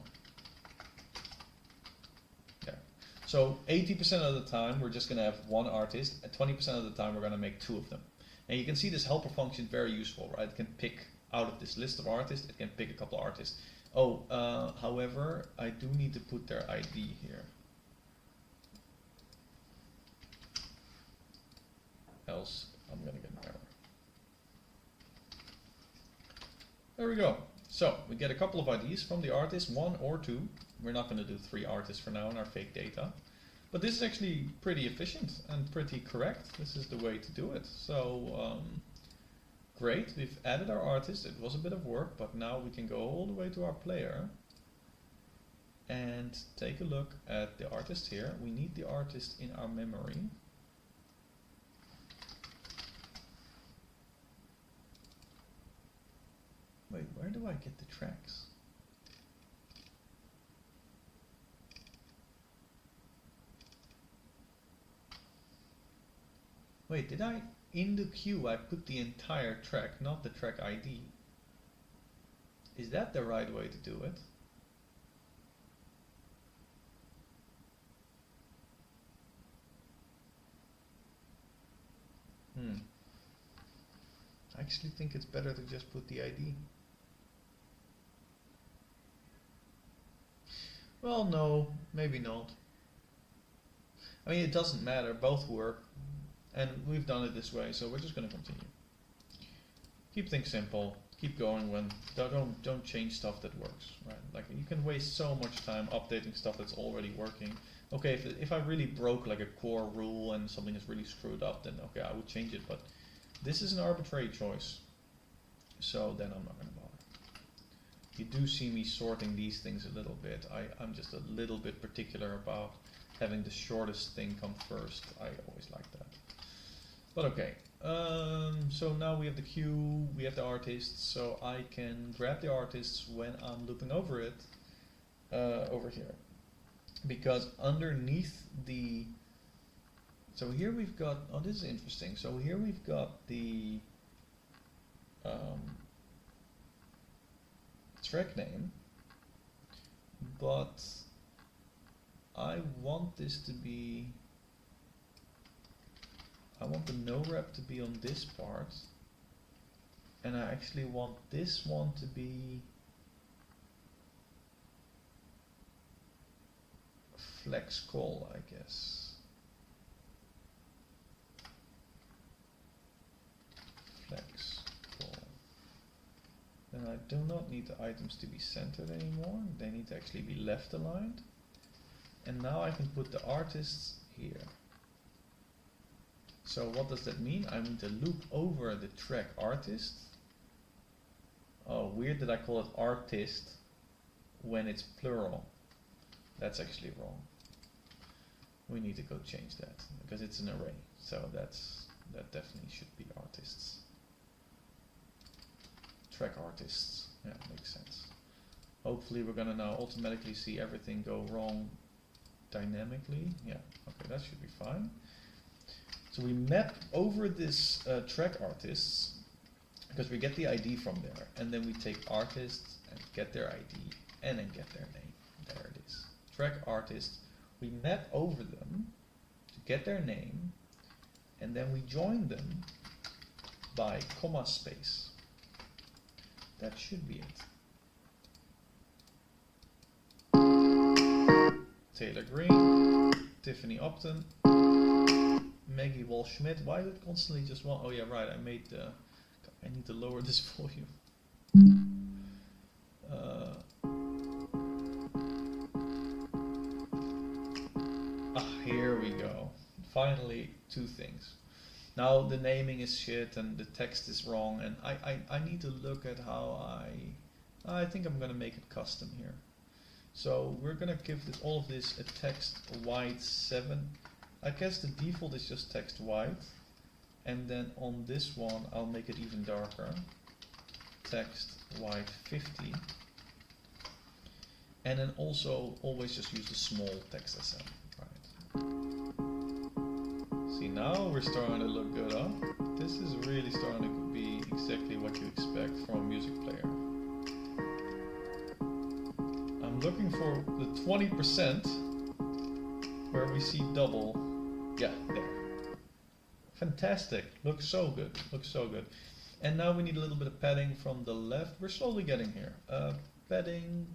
There. So 80% of the time we're just going to have 1 artist, and 20% of the time we're going to make 2 of them. And you can see this helper function is very useful, right? It can pick out of this list of artists, it can pick a couple of artists. Oh, however, I do need to put their ID here. Else I'm going to get an error. There we go. So we get a couple of IDs from the artist, 1 or 2. We're not going to do 3 artists for now in our fake data. But this is actually pretty efficient and pretty correct. This is the way to do it. So great, we've added our artist. It was a bit of work, but now we can go all the way to our player and take a look at the artist here. We need the artist in our memory. Wait, where do I get the tracks? Wait, did I, in the queue, I put the entire track, not the track ID? Is that the right way to do it? I actually think it's better to just put the ID. Well, no, maybe not. I mean, it doesn't matter, both work, and we've done it this way, so we're just going to continue. Keep things simple, keep going when, don't change stuff that works, right? Like, you can waste so much time updating stuff that's already working. Okay, if I really broke like a core rule and something is really screwed up, then okay, I would change it, but this is an arbitrary choice, so then I'm not going to bother. You do see me sorting these things a little bit. I'm just a little bit particular about having the shortest thing come first. I always like that. But okay, so now we have the queue, we have the artists, so I can grab the artists when I'm looping over it, over here. Because underneath the, so here we've got, oh, this is interesting. So here we've got the track name, but I want this to be, I want the no rep to be on this part, and I actually want this one to be flex call, I guess. Flex call. Then I do not need the items to be centered anymore. They need to actually be left aligned. And now I can put the artists here. So what does that mean? I need to loop over the track artist. Oh, weird that I call it artist when it's plural. That's actually wrong. We need to go change that because it's an array. So that definitely should be artists. Track artists. Yeah, makes sense. Hopefully we're gonna now automatically see everything go wrong dynamically. Yeah, okay, that should be fine. So we map over this track artists, because we get the ID from there, and then we take artists and get their ID and then get their name. There it is. Track artists, we map over them to get their name, and then we join them by comma space. That should be it. Taylor Green, Tiffany Upton, Maggie Walsh-Schmidt. Why is it constantly just one? Oh yeah, right. I made the. I need to lower this volume. Here we go. Finally, two things. Now the naming is shit and the text is wrong, and I need to look at how I think I'm gonna make it custom here. So we're gonna give this, all of this a text white 7. I guess the default is just text white, and then on this one I'll make it even darker. Text white 50, and then also always just use the small text SM. Right. See, now we're starting to look good, huh? This is really starting to be exactly what you expect from a music player. I'm looking for the 20% where we see double. Yeah, there. Fantastic. Looks so good. Looks so good. And now we need a little bit of padding from the left. We're slowly getting here. Padding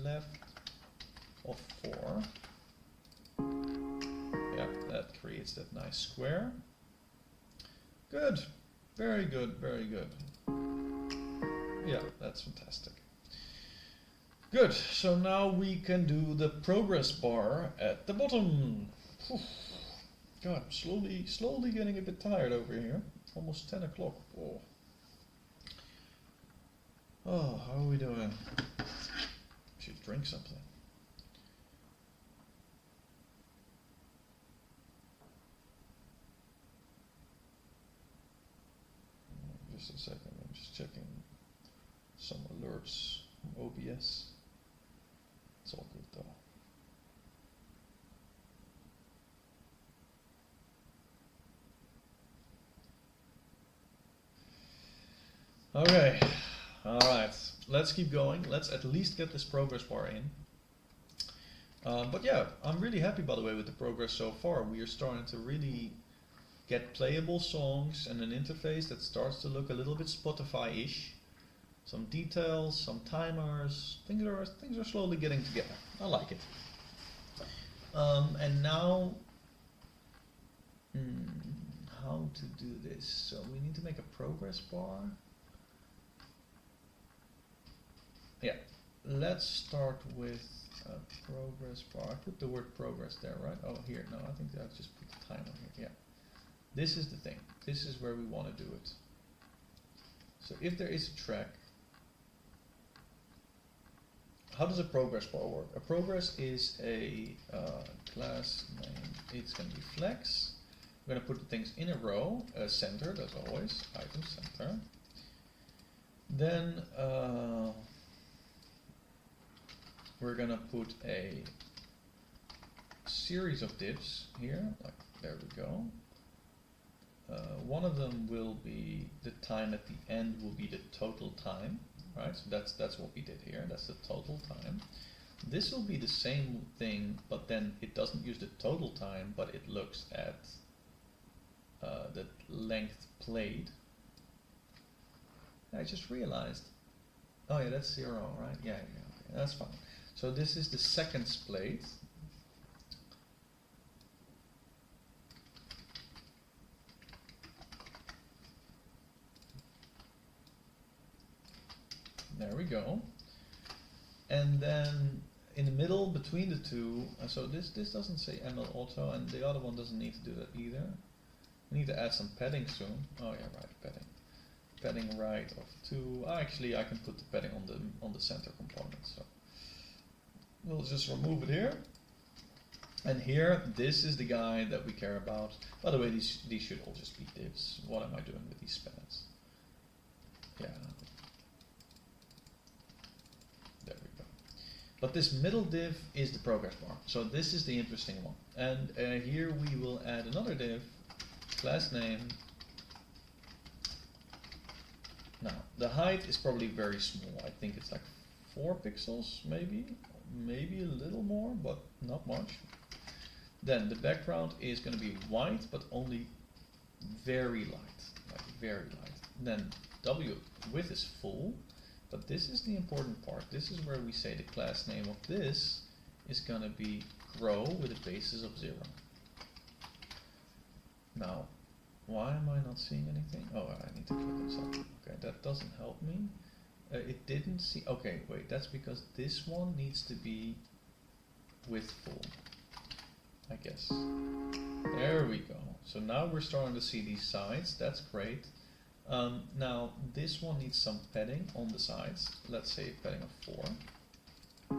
left of 4. Yeah, that creates that nice square. Good. Very good. Very good. Yeah, that's fantastic. Good. So now we can do the progress bar at the bottom. Whew. God, I'm slowly getting a bit tired over here. Almost 10 o'clock. Oh, how are we doing? Should drink something. Just a second, I'm just checking some alerts from OBS. It's all good though. Okay, alright, let's keep going. Let's at least get this progress bar in. But yeah, I'm really happy, by the way, with the progress so far. We are starting to really get playable songs and an interface that starts to look a little bit Spotify-ish. Some details, some timers, things are slowly getting together. I like it. And now, how to do this? So we need to make a progress bar. Yeah, let's start with a progress bar. I put the word progress there, right? Oh, here. No, I think I just put the timer here. Yeah. This is the thing. This is where we want to do it. So if there is a track, how does a progress bar work? A progress is a class name. It's going to be flex. We're going to put the things in a row, centered as always, item center. Then we're going to put a series of divs here, like there we go. One of them will be the time at the end will be the total time, right? So that's what we did here. That's the total time. This will be the same thing, but then it doesn't use the total time, but it looks at the length played. I just realized. Oh yeah, that's 0, right? Yeah, okay, that's fine. So this is the seconds played. There we go. And then in the middle between the two, so this doesn't say ML auto, and the other one doesn't need to do that either. We need to add some padding soon. Oh yeah, right, padding. Padding right of 2. Actually, I can put the padding on the center component. So we'll just remove it here. And here, this is the guy that we care about. By the way, these should all just be divs. What am I doing with these spans? Yeah. There we go. But this middle div is the progress bar. So this is the interesting one. And here we will add another div, class name. Now, the height is probably very small. I think it's like 4 pixels, maybe a little more, but not much. Then the background is going to be white, but only very light, like very light. Then W width is full, but this is the important part. This is where we say the class name of this is going to be grow with a basis of 0. Now, why am I not seeing anything? Oh, I need to click on something. Okay, that doesn't help me. It didn't see. Okay, wait, that's because this one needs to be width full, I guess. There we go. So now we're starting to see these sides. That's great. Now this one needs some padding on the sides. Let's say padding of 4.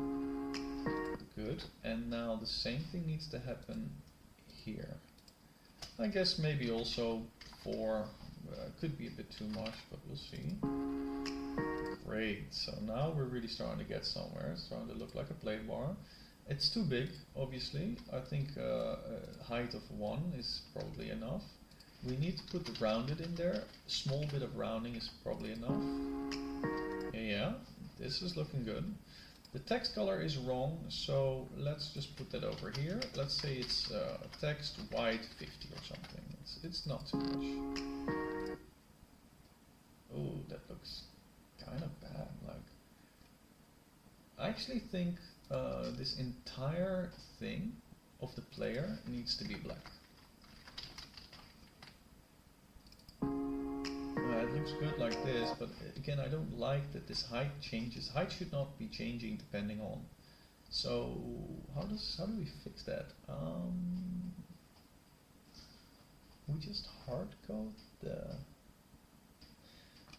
Good. And now the same thing needs to happen here. I guess maybe also 4. Could be a bit too much, but we'll see. Great. So now we're really starting to get somewhere. It's starting to look like a play bar. It's too big, obviously. I think height of 1 is probably enough. We need to put the rounded in there. A small bit of rounding is probably enough. Yeah, this is looking good. The text color is wrong, so let's just put that over here. Let's say it's text white 50 or something. It's not too much. Oh, that looks kind of bad. Like, I actually think this entire thing of the player needs to be black. It looks good like this, but again, I don't like that this height changes. Height should not be changing depending on. So how do we fix that? We just hard code the.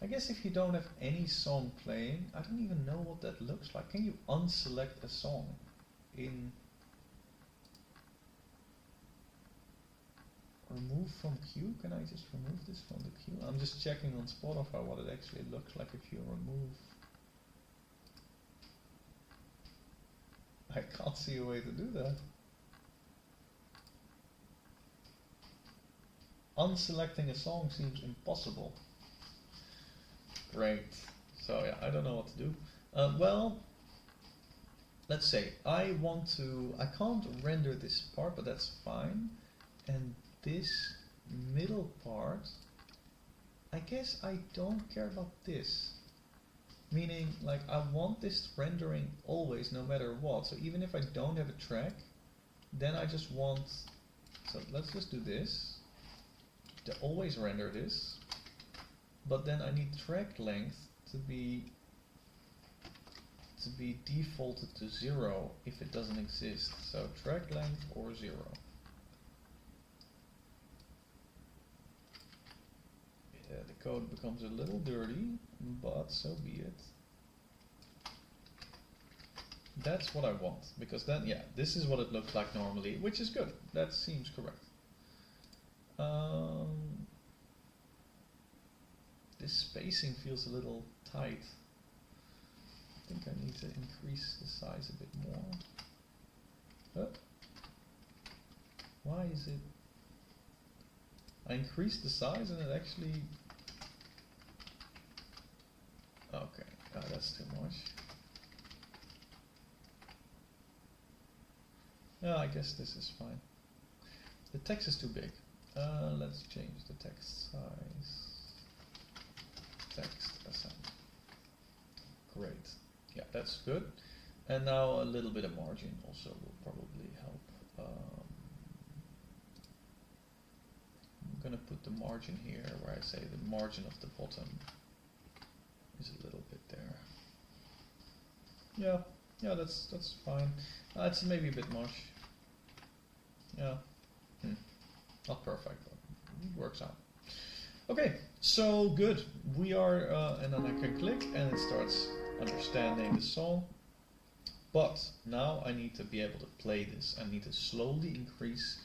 I guess if you don't have any song playing, I don't even know what that looks like. Can you unselect a song in remove from queue? Can I just remove this from the queue? I'm just checking on Spotify what it actually looks like if you remove. I can't see a way to do that. Unselecting a song seems impossible. Great. So yeah, I don't know what to do. Well, let's say I can't render this part, but that's fine. And this middle part, I guess I don't care about this. Meaning, like, I want this rendering always, no matter what. So even if I don't have a track, then I just want, so let's just do this, to always render this. But then I need track length to be defaulted to 0 if it doesn't exist. So track length or 0. Yeah, the code becomes a little dirty, but so be it. That's what I want, because then, yeah, this is what it looks like normally, which is good. That seems correct. This spacing feels a little tight. I think I need to increase the size a bit more. Why is it? I increased the size and it actually. Okay, that's too much. Yeah, I guess this is fine. The text is too big. Let's change the text size. Text ascend. Great. Yeah, that's good. And now a little bit of margin also will probably help. I'm gonna put the margin here where I say the margin of the bottom is a little bit there. Yeah, that's fine. It's maybe a bit much. Yeah, not perfect, but it works out. Okay, so good. We are, and then I can click and it starts understanding the song. But now I need to be able to play this. I need to slowly increase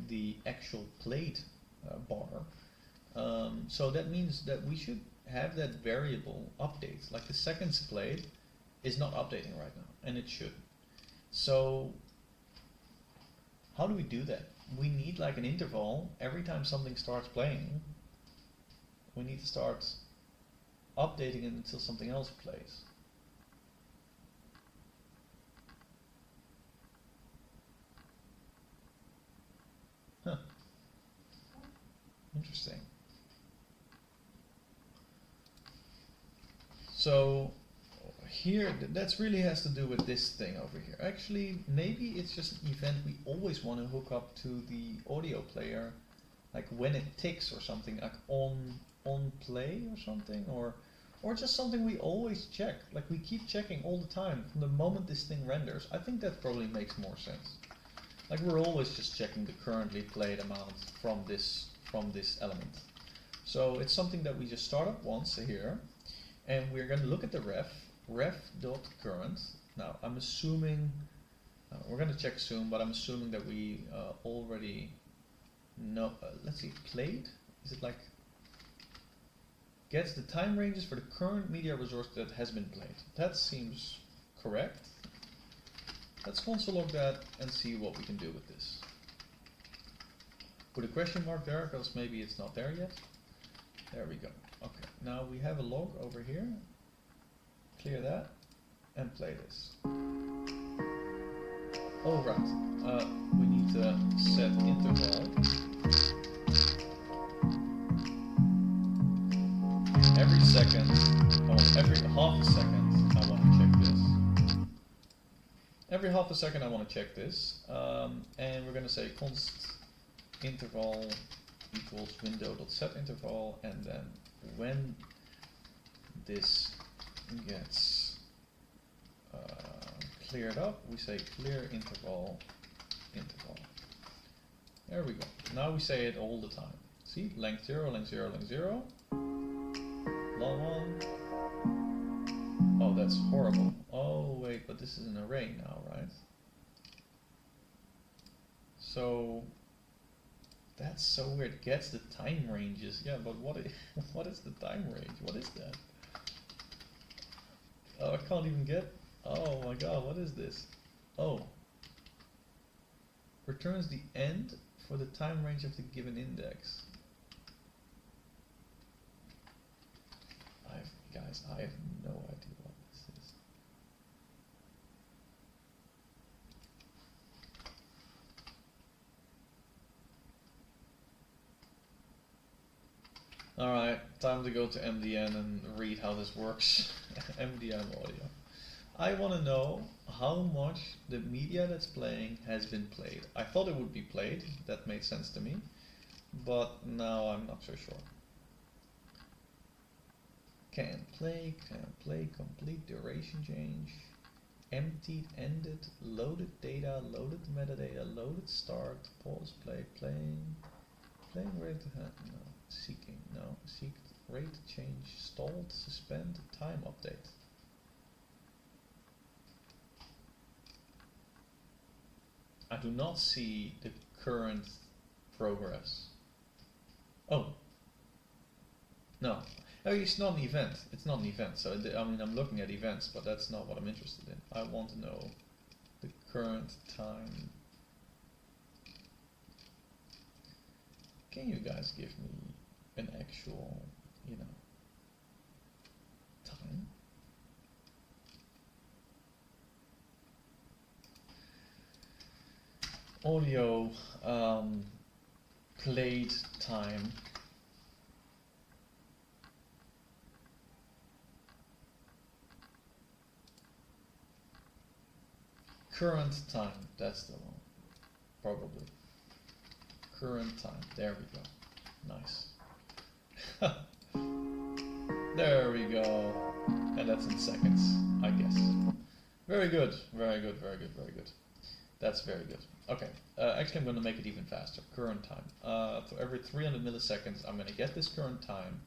the actual played bar. So that means that we should have that variable update. Like the seconds played is not updating right now, and it should. So how do we do that? We need like an interval every time something starts playing. We need to start updating it until something else plays. Huh. Interesting. So here, that really has to do with this thing over here. Actually, maybe it's just an event we always want to hook up to the audio player, like when it ticks or something, like on play or something, or just something we always check, like we keep checking all the time from the moment this thing renders. I think that probably makes more sense. Like we're always just checking the currently played amount from this element. So it's something that we just start up once here, and we're going to look at the ref.current. Now I'm assuming, we're going to check soon, but I'm assuming that we already know, let's see, played? Is it like, gets the time ranges for the current media resource that has been played. That seems correct. Let's console log that and see what we can do with this. Put a question mark there, because maybe it's not there yet. There we go. Okay, now we have a log over here. Clear that and play this. Oh right, we need to set interval. Every second, every half a second, I want to check this. Every half a second, I want to check this, and we're going to say const interval equals window.setInterval, and then when this gets cleared up, we say clear interval. There we go. Now we say it all the time. See, length 0, length 0, length 0. Long 1. Oh, that's horrible. Oh wait, but this is an array now, right? So that's so weird. It gets the time ranges. Yeah, but what is the time range? What is that? Oh, I can't even get. Oh my god, what is this? Oh. Returns the end for the time range of the given index. Guys, I have no idea what this is. Alright, time to go to MDN and read how this works. MDN audio. I want to know how much the media that's playing has been played. I thought it would be played, that made sense to me, but now I'm not so sure. Can play, complete duration change, emptied, ended, loaded data, loaded metadata, loaded start, pause, play, playing rate, no, seeking, no, seek rate change, stalled, suspend, time update. I do not see the current progress. Oh, no. Oh, it's not an event. It's not an event. So I mean, I'm looking at events, but that's not what I'm interested in. I want to know the current time. Can you guys give me an actual, time? Audio played time. Current time, that's the one, probably. Current time, there we go, nice. There we go, and that's in seconds, I guess. Very good, very good, very good, very good. That's very good. Okay, actually I'm going to make it even faster, current time. For every 300 milliseconds I'm going to get this current time,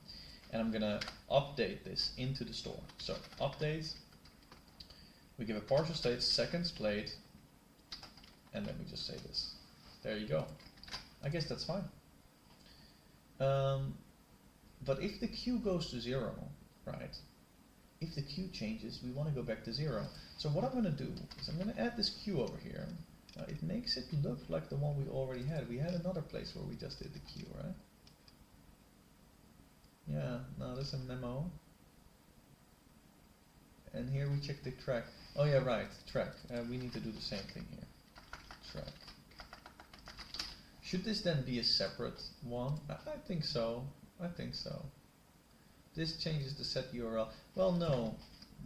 and I'm going to update this into the store. So, update. We give a partial state, seconds played, and then we just say this. There you go. I guess that's fine. But if the queue goes to 0, right, if the Q changes, we want to go back to 0. So what I'm going to do is I'm going to add this Q over here. Now it makes it look like the one we already had. We had another place where we just did the Q, right? Yeah, now there's a memo. And here we check the track. Oh yeah, right, track. We need to do the same thing here. Track. Should this then be a separate one? I think so. I think so. This changes the set URL. Well, no.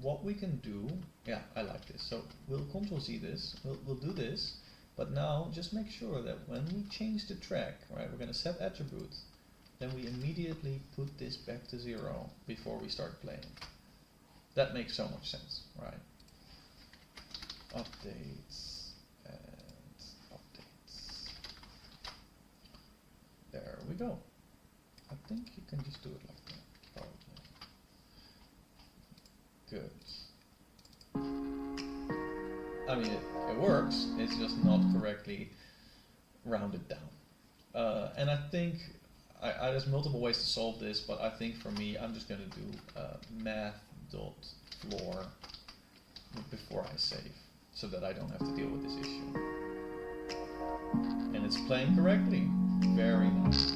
What we can do, yeah, I like this. So we'll Control Z this. We'll do this. But now just make sure that when we change the track, right, we're going to set attribute. Then we immediately put this back to 0 before we start playing. That makes so much sense, right? Updates and updates. There we go. I think you can just do it like that, probably. Good. I mean, it works. It's just not correctly rounded down. And I think there's multiple ways to solve this, but I think for me, I'm just going to do math.floor before I save, so that I don't have to deal with this issue. And it's playing correctly. Very nice.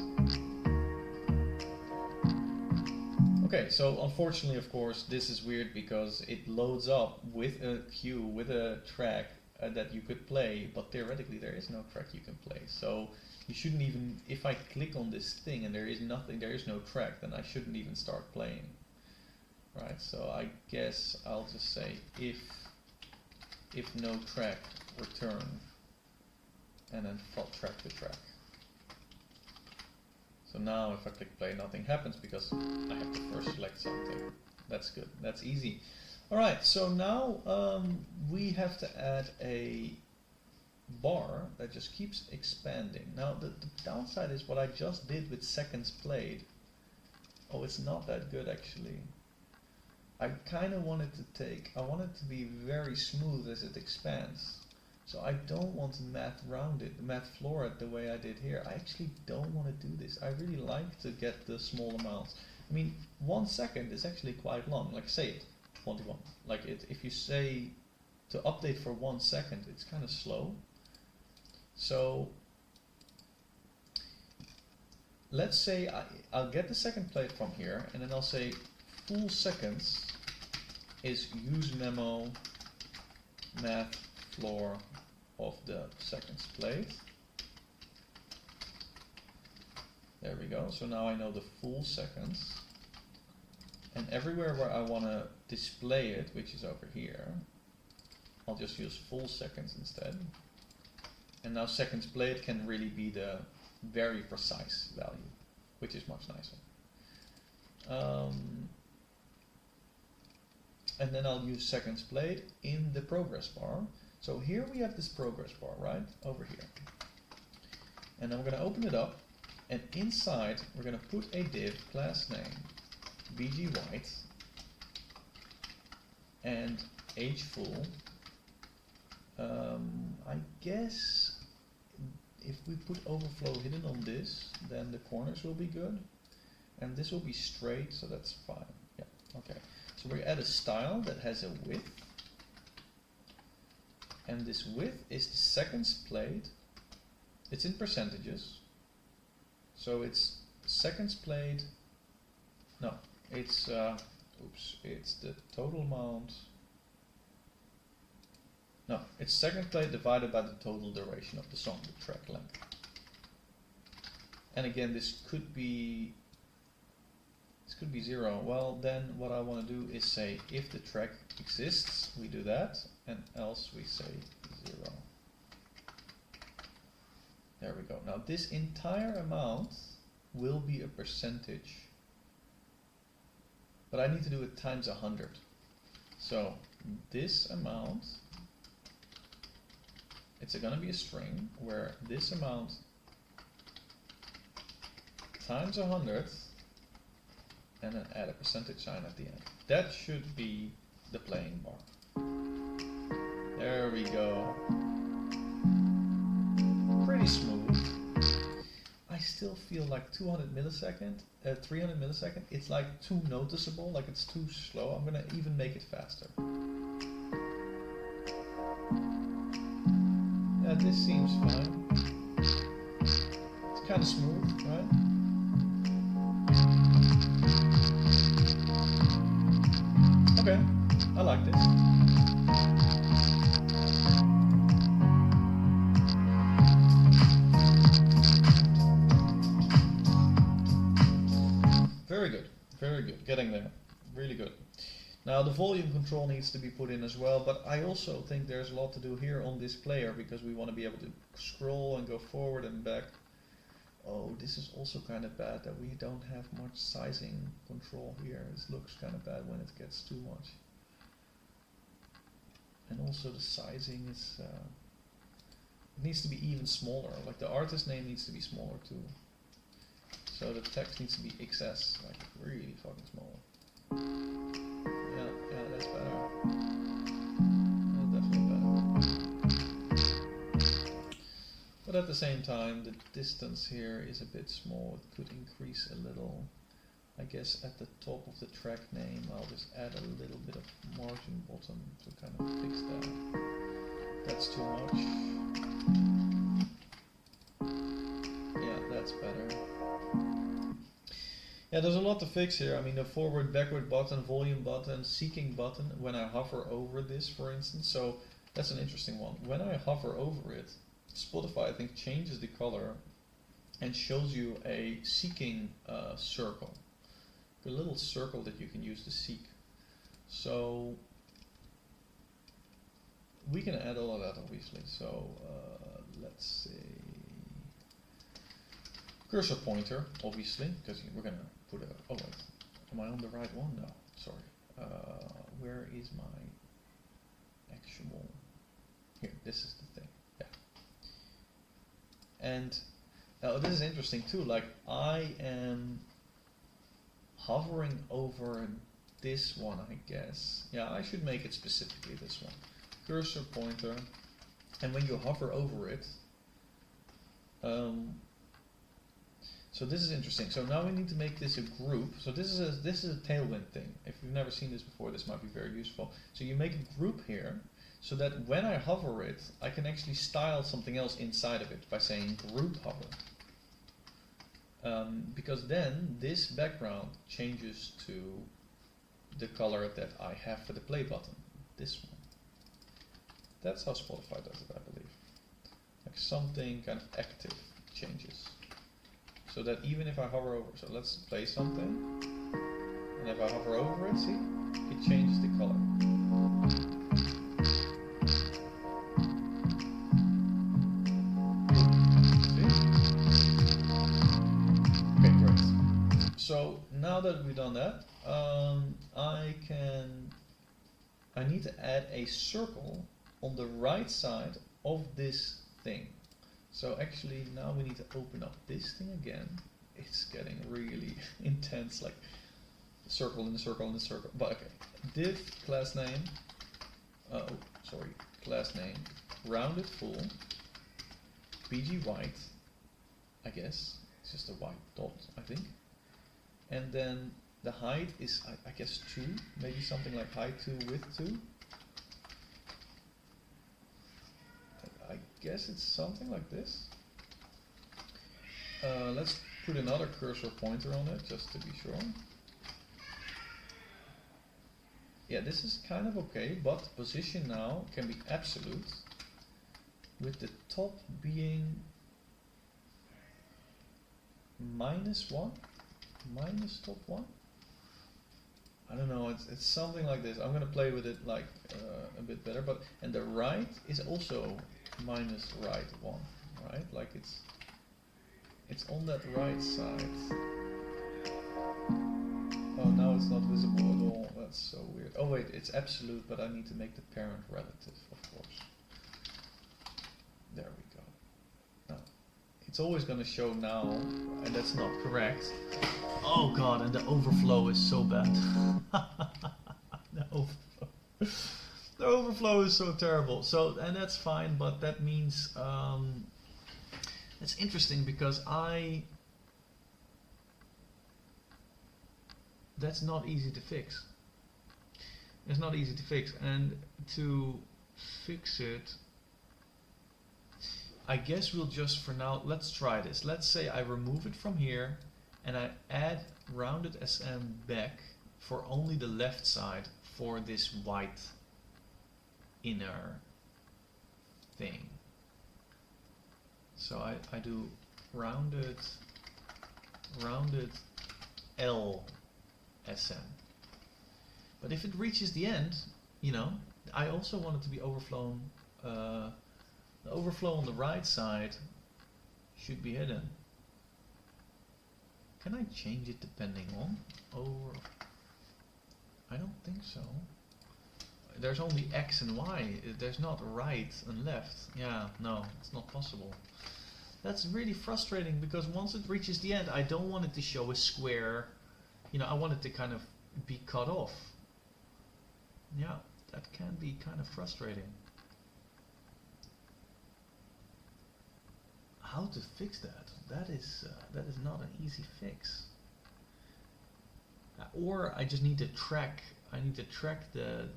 Okay, so unfortunately, of course, this is weird because it loads up with a queue, with a track that you could play, but theoretically there is no track you can play. So you shouldn't even, if I click on this thing and there is nothing, there is no track, then I shouldn't even start playing. Right, so I guess I'll just say if no track, return, and then track the track. So now if I click play, nothing happens because I have to first select something. That's good, that's easy. Alright, so now we have to add a bar that just keeps expanding. Now the downside is what I just did with seconds played. Oh, it's not that good actually. I kind of want it to be very smooth as it expands. So I don't want to math floor it the way I did here. I actually don't want to do this. I really like to get the small amounts. I mean, 1 second is actually quite long. Like say it, 21. Like if you say to update for 1 second, it's kind of slow. So let's say I'll get the second plate from here, and then I'll say full seconds is use memo math floor of the seconds plate. There we go. So now I know the full seconds, and everywhere where I want to display it, which is over here, I'll just use full seconds instead. And now seconds played can really be the very precise value, which is much nicer. And then I'll use seconds played in the progress bar. So here we have this progress bar, right? Over here. And I'm going to open it up, and inside we're going to put a div class name bgwhite and age full. I guess if we put overflow hidden on this, then the corners will be good, and this will be straight, so that's fine. Yeah, okay. So we add a style that has a width, and this width is the seconds played. It's in percentages, so it's seconds played. No, it's it's the total amount. No, it's seconds played divided by the total duration of the song, the track length. And again, this could be 0. Well, then what I want to do is say if the track exists, we do that, and else we say 0. There we go. Now this entire amount will be a percentage, but I need to do it times 100. So this amount, it's going to be a string where this amount times 100, and then add a percentage sign at the end. That should be the playing bar. There we go. Pretty smooth. still feel like 200 millisecond, 300 millisecond, it's like too noticeable, like it's too slow. I'm gonna even make it faster. Yeah, this seems fine. It's kind of smooth, right? Okay, I like this. Very good, getting there, really good. Now the volume control needs to be put in as well, but I also think there's a lot to do here on this player because we want to be able to scroll and go forward and back. Oh, this is also kind of bad that we don't have much sizing control here. This looks kind of bad when it gets too much. And also the sizing is, it needs to be even smaller, like the artist name needs to be smaller too. So the text needs to be XS, like really fucking small. Yeah, that's better. That's definitely better. But at the same time, the distance here is a bit small. It could increase a little. I guess at the top of the track name, I'll just add a little bit of margin bottom to kind of fix that. That's too much. Yeah, that's better. Yeah, there's a lot to fix here. I mean, the forward, backward button, volume button, seeking button, when I hover over this, for instance. So that's an interesting one. When I hover over it, Spotify, I think, changes the color and shows you a seeking circle. A little circle that you can use to seek. So we can add all of that, obviously. So let's say cursor pointer, obviously, because we're going to put a, oh wait, am I on the right one? No, sorry. Where is my actual, here, this is the thing, yeah. And this is interesting too, like I am hovering over this one, I guess. Yeah, I should make it specifically this one. Cursor pointer, and when you hover over it, so this is interesting. So now we need to make this a group. So this is a Tailwind thing. If you've never seen this before, this might be very useful. So you make a group here, so that when I hover it, I can actually style something else inside of it by saying group hover. Because then this background changes to the color that I have for the play button. This one. That's how Spotify does it, I believe. Like something kind of active changes. So that even if I hover over, so let's play something, and if I hover over it, see, it changes the color. See? Okay, great. So now that we've done that, I need to add a circle on the right side of this thing. So actually now we need to open up this thing again. It's getting really intense, like circle in a circle in a circle. But okay, div class name, class name, rounded full, bg white, I guess, it's just a white dot, I think. And then the height is, I guess 2, maybe something like height 2, width 2. I guess it's something like this. Let's put another cursor pointer on it just to be sure. Yeah, this is kind of okay, but position now can be absolute, with the top being -1, minus top 1. I don't know, it's something like this. I'm gonna play with it like a bit better, but and the right is also minus right 1, right? Like it's on that right side. Oh, now it's not visible at all. That's so weird. Oh wait, it's absolute, but I need to make the parent relative, of course. There we go. Now, it's always going to show now, and that's not correct. Oh god, and the overflow is so bad. The overflow is so terrible. So, and that's fine, but that means it's interesting because I that's not easy to fix. It's not easy to fix, and to fix it, I guess we'll just, for now, let's try this. Let's say I remove it from here and I add rounded SM back for only the left side for this white inner thing. So I do rounded LSM. But if it reaches the end, you know, I also want it to be overflown. The overflow on the right side should be hidden. Can I change it depending on? Or I don't think so. There's only X and Y. There's not right and left. Yeah, no, it's not possible. That's really frustrating because once it reaches the end, I don't want it to show a square. You know, I want it to kind of be cut off. Yeah, that can be kind of frustrating. How to fix that? That is not an easy fix. Or I just need to track. I need to track the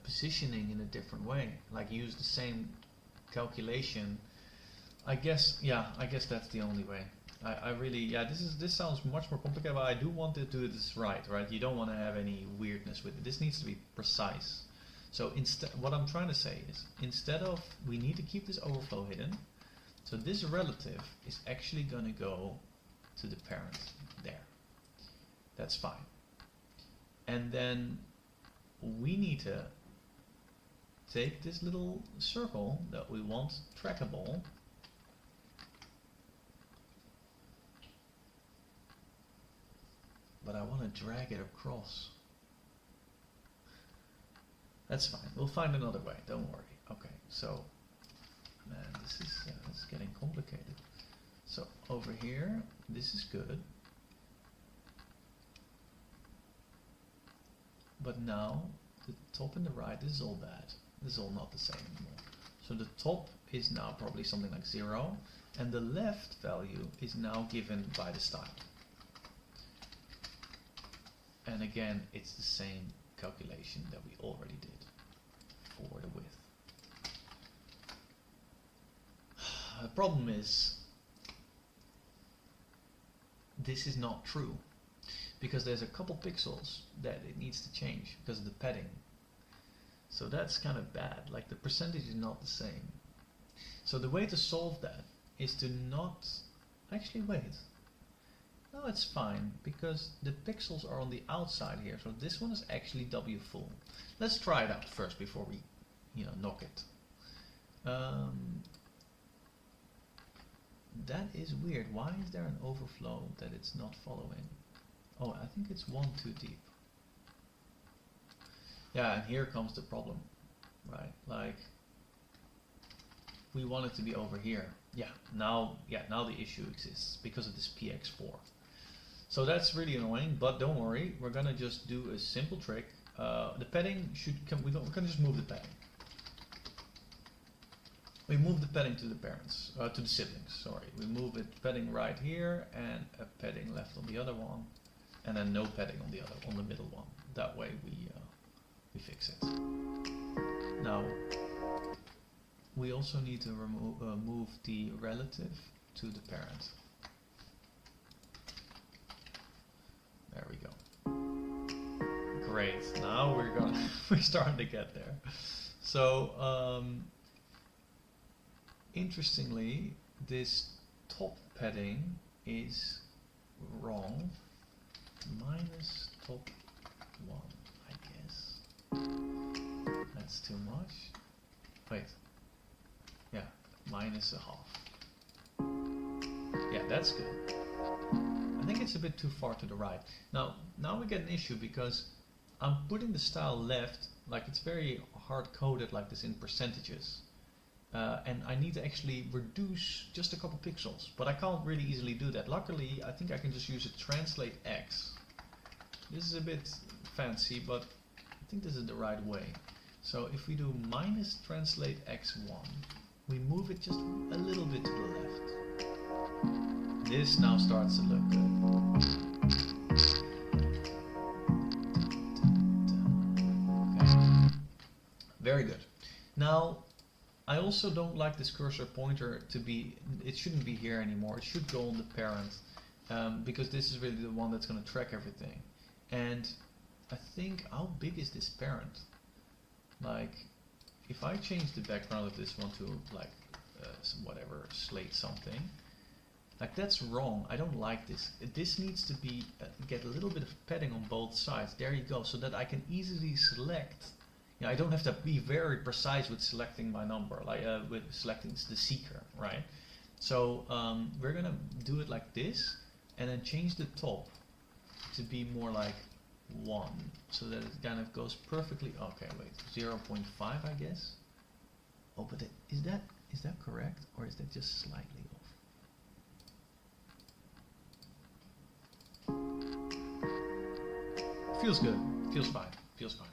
positioning in a different way. Like use the same calculation. I guess, yeah, I guess that's the only way. I really, yeah, this sounds much more complicated, but I do want to do this right? You don't want to have any weirdness with it. This needs to be precise. So instead, what I'm trying to say is, instead of, we need to keep this overflow hidden. So this relative is actually going to go to the parent there. That's fine. And then we need to take this little circle that we want trackable, but I want to drag it across. That's fine. We'll find another way. Don't worry. Okay. So, man, this is it's getting complicated. So over here, this is good. But now the top and the right, this is all bad. This is all not the same anymore. So the top is now probably something like 0, and the left value is now given by the style. And again, it's the same calculation that we already did for the width. The problem is, this is not true, because there's a couple pixels that it needs to change because of the padding. So that's kind of bad, like the percentage is not the same. So the way to solve that is to not, actually wait, no, it's fine, because the pixels are on the outside here, so this one is actually W full. Let's try it out first before we, you know, knock it. That is weird. Why is there an overflow that it's not following? Oh, I think it's one too deep. Yeah, and here comes the problem, right? Like, we want it to be over here. Yeah, now the issue exists because of this px4. So that's really annoying, but don't worry, we're gonna just do a simple trick. The padding should come, we're gonna just move the padding. We move the padding to the parents, to the siblings, sorry. We move it padding right here and a padding left on the other one, and then no padding on the other, on the middle one. That way we fix it. Now, we also need to move the relative to the parent. There we go. Great. Now we're starting to get there. So interestingly, this top padding is wrong. Minus top 1, I guess. That's too much. Wait. Yeah, minus a half. Yeah, that's good. I think it's a bit too far to the right. Now we get an issue because I'm putting the style left, like it's very hard coded like this in percentages. And I need to actually reduce just a couple pixels, but I can't really easily do that. Luckily, I think I can just use a translate X. This is a bit fancy, but I think this is the right way. So if we do minus translate X1, we move it just a little bit to the left. This now starts to look good. Very good. Now, I also don't like this cursor pointer to be, it shouldn't be here anymore. It should go on the parent, because this is really the one that's going to track everything. And I think, how big is this parent? Like, if I change the background of this one to like some whatever, slate something, like that's wrong. I don't like this. This needs to be get a little bit of padding on both sides. There you go, so that I can easily select. You know, I don't have to be very precise with selecting my number, like with selecting the seeker, right? So we're gonna do it like this, and then change the top to be more like 1, so that it kind of goes perfectly. Okay, wait, 0.5, I guess. Oh, but is that correct, or is that just slightly off? Feels good. Feels fine. Feels fine.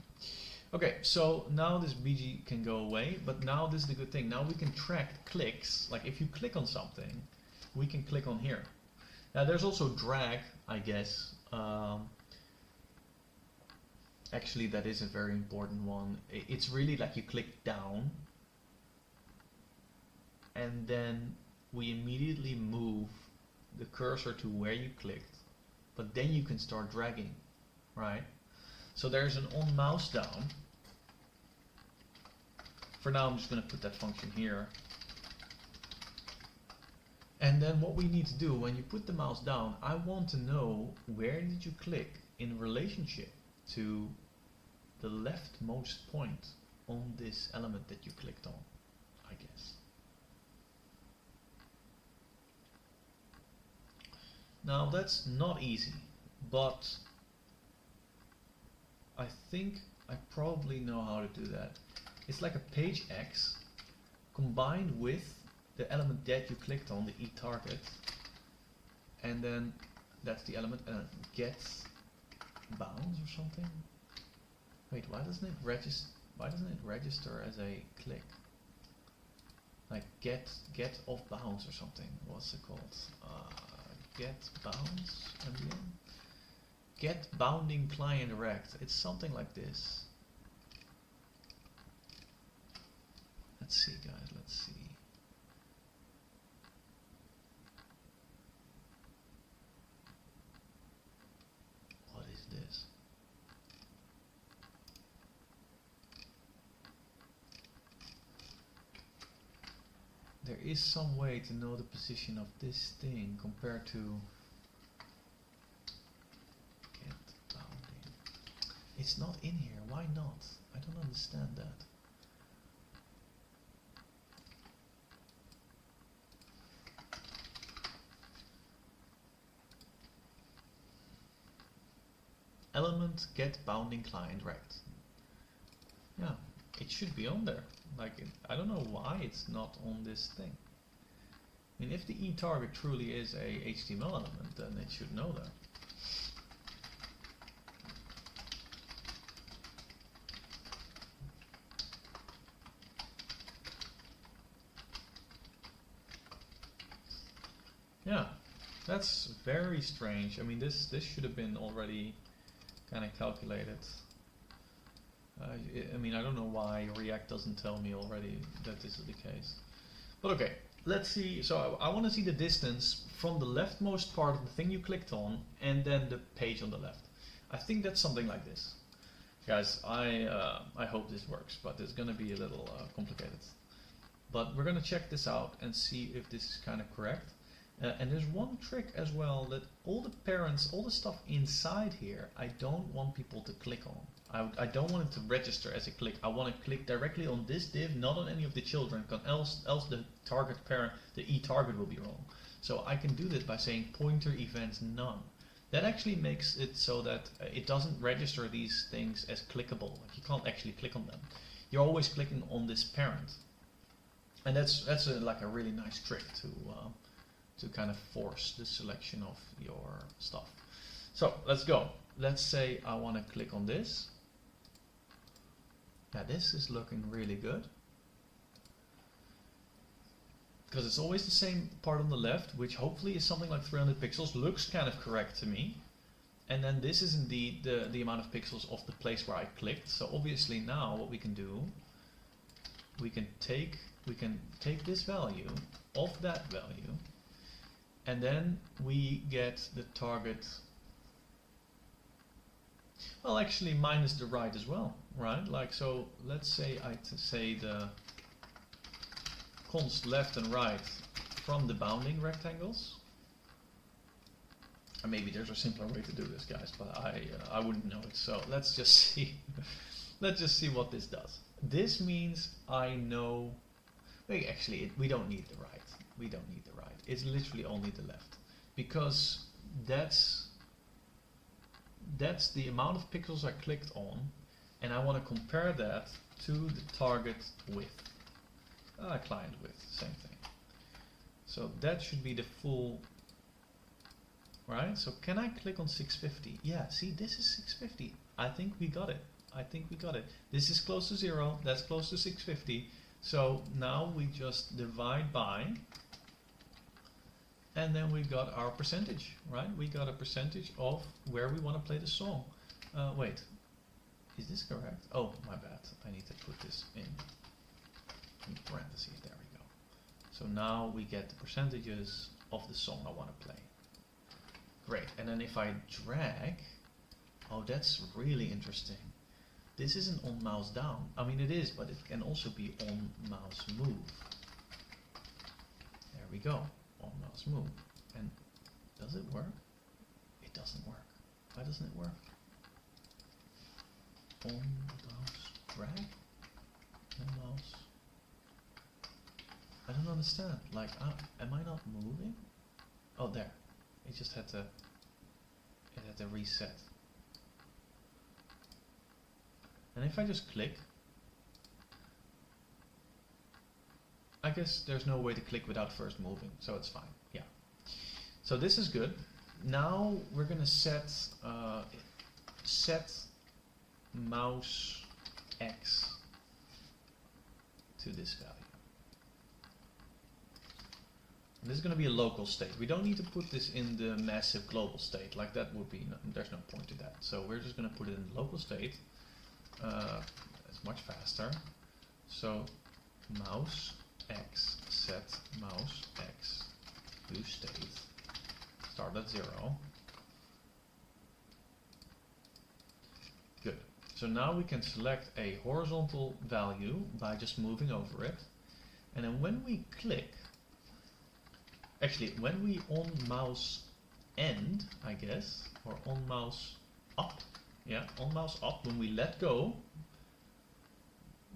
Okay, so now this BG can go away, but now this is the good thing. Now we can track clicks. Like if you click on something, we can click on here. Now there's also drag, I guess. Actually, that is a very important one. It's really like you click down, and then we immediately move the cursor to where you clicked, but then you can start dragging, right? So there's an on mouse down. For now, I'm just going to put that function here. And then what we need to do, when you put the mouse down, I want to know where did you click in relationship to the leftmost point on this element that you clicked on, I guess. Now that's not easy, but I think I probably know how to do that. It's like a page X combined with the element that you clicked on, the eTarget, and then that's the element, get bounds or something. Wait, why doesn't it register as a click? Like get off bounds or something. What's it called? Get bounds again. Get bounding client rect. It's something like this. Let's see, guys. Let's see. What is this? There is some way to know the position of this thing compared to get bounding. It's not in here. Why not? I don't understand that. Element get bounding client rect. Yeah, it should be on there. Like, I don't know why it's not on this thing. I mean, if the eTarget truly is a HTML element, then it should know that. Yeah, that's very strange. I mean, this should have been already kind of calculated. I mean, I don't know why React doesn't tell me already that this is the case. But okay, let's see. So I want to see the distance from the leftmost part of the thing you clicked on and then the page on the left. I think that's something like this. Guys, I hope this works, but it's going to be a little complicated. But we're going to check this out and see if this is kind of correct. And there's one trick as well, that all the parents, all the stuff inside here, I don't want people to click on. I don't want it to register as a click. I want to click directly on this div, not on any of the children, because else the target parent, the eTarget will be wrong. So I can do this by saying pointer events none. That actually makes it so that it doesn't register these things as clickable. Like you can't actually click on them. You're always clicking on this parent. And that's like a really nice trick to kind of force the selection of your stuff. So let's go. Let's say I want to click on this. Yeah, this is looking really good. Because it's always the same part on the left, which hopefully is something like 300 pixels. Looks kind of correct to me. And then this is indeed the amount of pixels of the place where I clicked. So obviously now what we can do we can take this value of that value, and then we get the target. Well, actually minus the right as well, right? Like, so let's say I say the const left and right from the bounding rectangles. And maybe there's a simpler way to do this, guys, but I wouldn't know it. So let's just see. Let's just see what this does. This means I know. Wait, actually, we don't need the right. We don't need the right. It's literally only the left, because that's the amount of pixels I clicked on, and I want to compare that to the target width, client width, same thing. So that should be the full. Right, so can I click on 650? Yeah, see, this is 650. I think we got it. I think we got it. This is close to 0, that's close to 650. So now we just divide by, and then we got our percentage, right? We got a percentage of where we want to play the song. Wait, is this correct? Oh, my bad. I need to put this in parentheses. There we go. So now we get the percentages of the song I want to play. Great, and then if I drag, oh, that's really interesting. This isn't on mouse down. I mean, it is, but it can also be on mouse move. There we go, on mouse move. And does it work? It doesn't work. Why doesn't it work? On mouse drag? On mouse? I don't understand. Like, am I not moving? Oh, there. It just had to reset. And if I just click, I guess there's no way to click without first moving, so it's fine. Yeah. So this is good. Now we're gonna set mouse X to this value. This is going to be a local state. We don't need to put this in the massive global state. Like that would be, there's no point to that. So we're just going to put it in the local state. It's much faster. So mouse X set mouse X to state. Start at 0. Good. So now we can select a horizontal value by just moving over it. And then when we click, actually, when we on mouse end, I guess, or on mouse up, yeah, on mouse up, when we let go,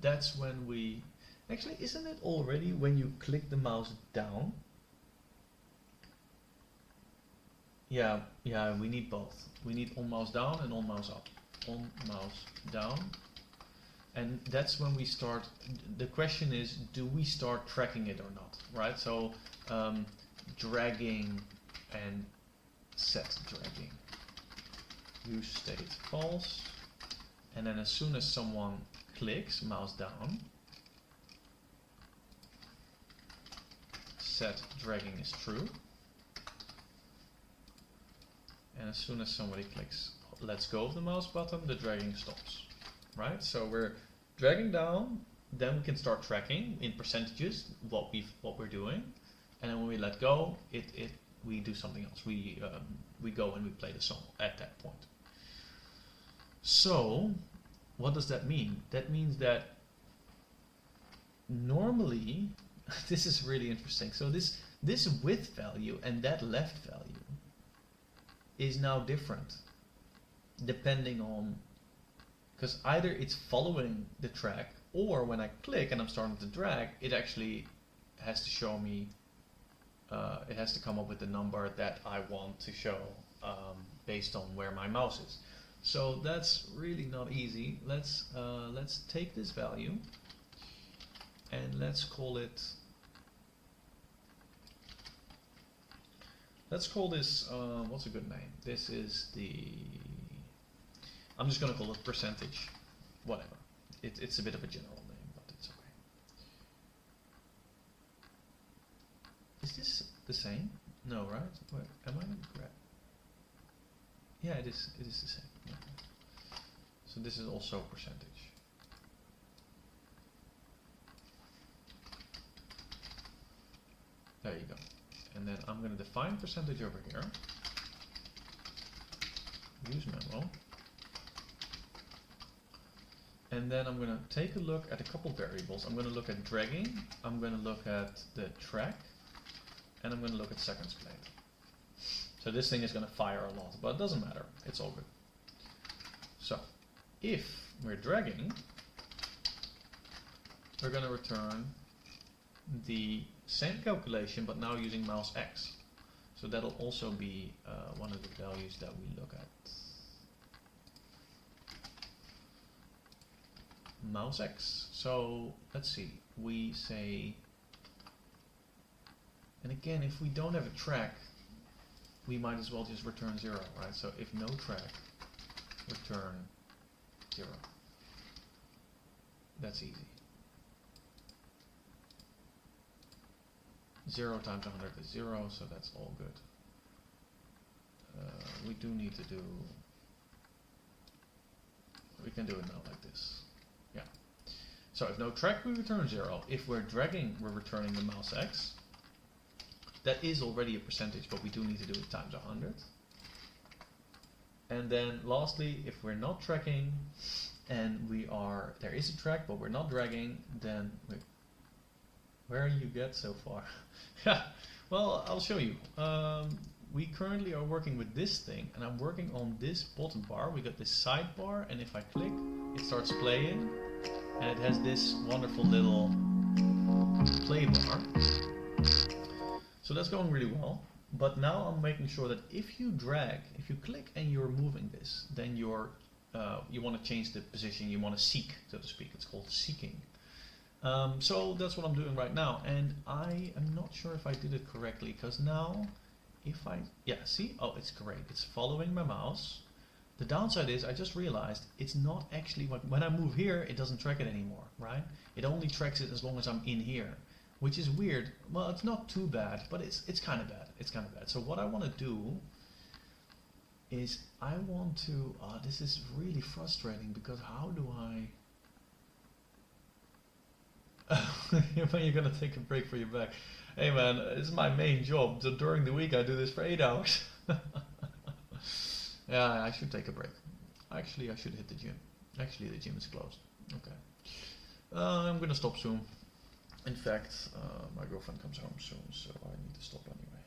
that's when we, actually, isn't it already when you click the mouse down? Yeah, we need both. We need on mouse down and on mouse up. On mouse down. And that's when we start, the question is, do we start tracking it or not, right? So, dragging and set dragging. Use state false, and then as soon as someone clicks mouse down, set dragging is true, and as soon as somebody clicks lets go of the mouse button, the dragging stops. Right? So we're dragging down, then we can start tracking in percentages what we're doing. And then when we let go, we do something else. We go and we play the song at that point. So, what does that mean? That means that normally, this is really interesting. So this width value and that left value is now different, depending on, because either it's following the track, or when I click and I'm starting to drag, it actually has to show me. It has to come up with the number that I want to show based on where my mouse is. So that's really not easy. Let's take this value and let's call it. Let's call this. What's a good name? This is the. I'm just going to call it percentage. Whatever. It's a bit of a general name, but it's okay. Is this the same? No, right? Wait, am I correct? Yeah, it is. It is the same. Okay. So this is also percentage. There you go. And then I'm going to define percentage over here. Use memo. And then I'm going to take a look at a couple variables. I'm going to look at dragging, I'm going to look at the track, and I'm going to look at seconds played. So this thing is going to fire a lot, but it doesn't matter. It's all good. So if we're dragging, we're going to return the same calculation, but now using mouse X. So that'll also be one of the values that we look at. Mouse X. So let's see, we say, and again, if we don't have a track, we might as well just return 0, right? So if no track, return 0. That's easy. 0 times 100 is 0, so that's all good. We do need to do, we can do it now like this. Yeah. So if no track, we return 0. If we're dragging, we're returning the mouse X. That is already a percentage, but we do need to do it times 100. And then lastly, if we're not tracking and there is a track, but we're not dragging, then where you get so far? Well, I'll show you. We currently are working with this thing, and I'm working on this bottom bar. We got this sidebar, and if I click, it starts playing, and it has this wonderful little play bar. So that's going really well. But now I'm making sure that if you drag, if you click and you're moving this, then you want to change the position. You want to seek, so to speak. It's called seeking. So that's what I'm doing right now, and I am not sure if I did it correctly, because now if I, see, oh, it's great, it's following my mouse. The downside is I just realized it's not actually, when I move here, it doesn't track it anymore, right? It only tracks it as long as I'm in here, which is weird. Well, it's not too bad, but it's kind of bad. It's kind of bad. So what I want to do is I want to, this is really frustrating, because how do I, when you're gonna take a break for your back. Hey man, it's my main job. So during the week I do this for 8 hours. Yeah, I should take a break. Actually, I should hit the gym. Actually, the gym is closed. Okay. I'm gonna stop soon. In fact, my girlfriend comes home soon, so I need to stop anyway.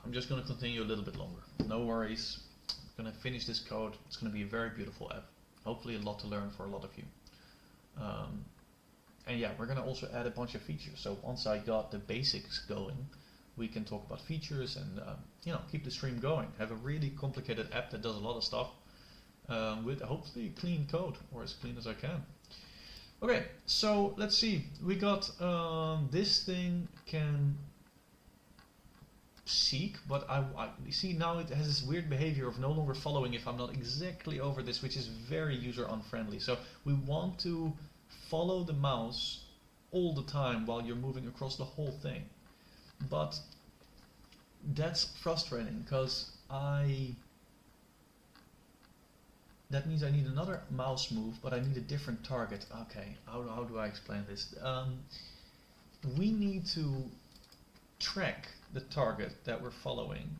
I'm just gonna continue a little bit longer. No worries. I'm gonna finish this code. It's gonna be a very beautiful app. Hopefully a lot to learn for a lot of you. And yeah, we're gonna also add a bunch of features. So once I got the basics going, we can talk about features and keep the stream going. Have a really complicated app that does a lot of stuff with hopefully clean code, or as clean as I can. Okay, so let's see. We got this thing can seek, but I see now it has this weird behavior of no longer following if I'm not exactly over this, which is very user unfriendly. So we want to follow the mouse all the time while you're moving across the whole thing, but that's frustrating because that means I need another mouse move, but I need a different target. Okay, how do I explain this? We need to track the target that we're following,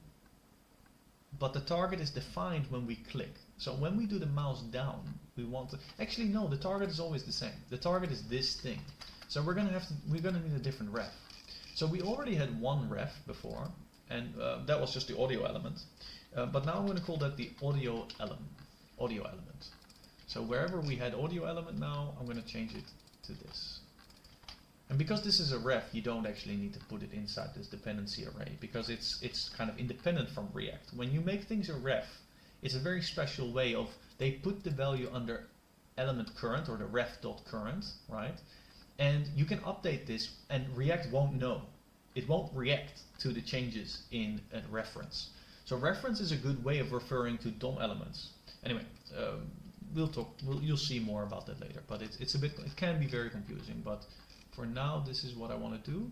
but the target is defined when we click. So when we do the mouse down, we want to, actually no, the target is always the same. The target is this thing. So we're gonna need a different ref. So we already had one ref before, and that was just the audio element. But now I'm gonna call that the audio element. So wherever we had audio element now, I'm gonna change it to this. And because this is a ref, you don't actually need to put it inside this dependency array, because it's kind of independent from React. When you make things a ref, it's a very special way of, they put the value under element current, or the ref.current, right? And you can update this and React won't know. It won't react to the changes in a reference. So reference is a good way of referring to DOM elements. Anyway, you'll see more about that later, but it can be very confusing, but for now, this is what I want to do.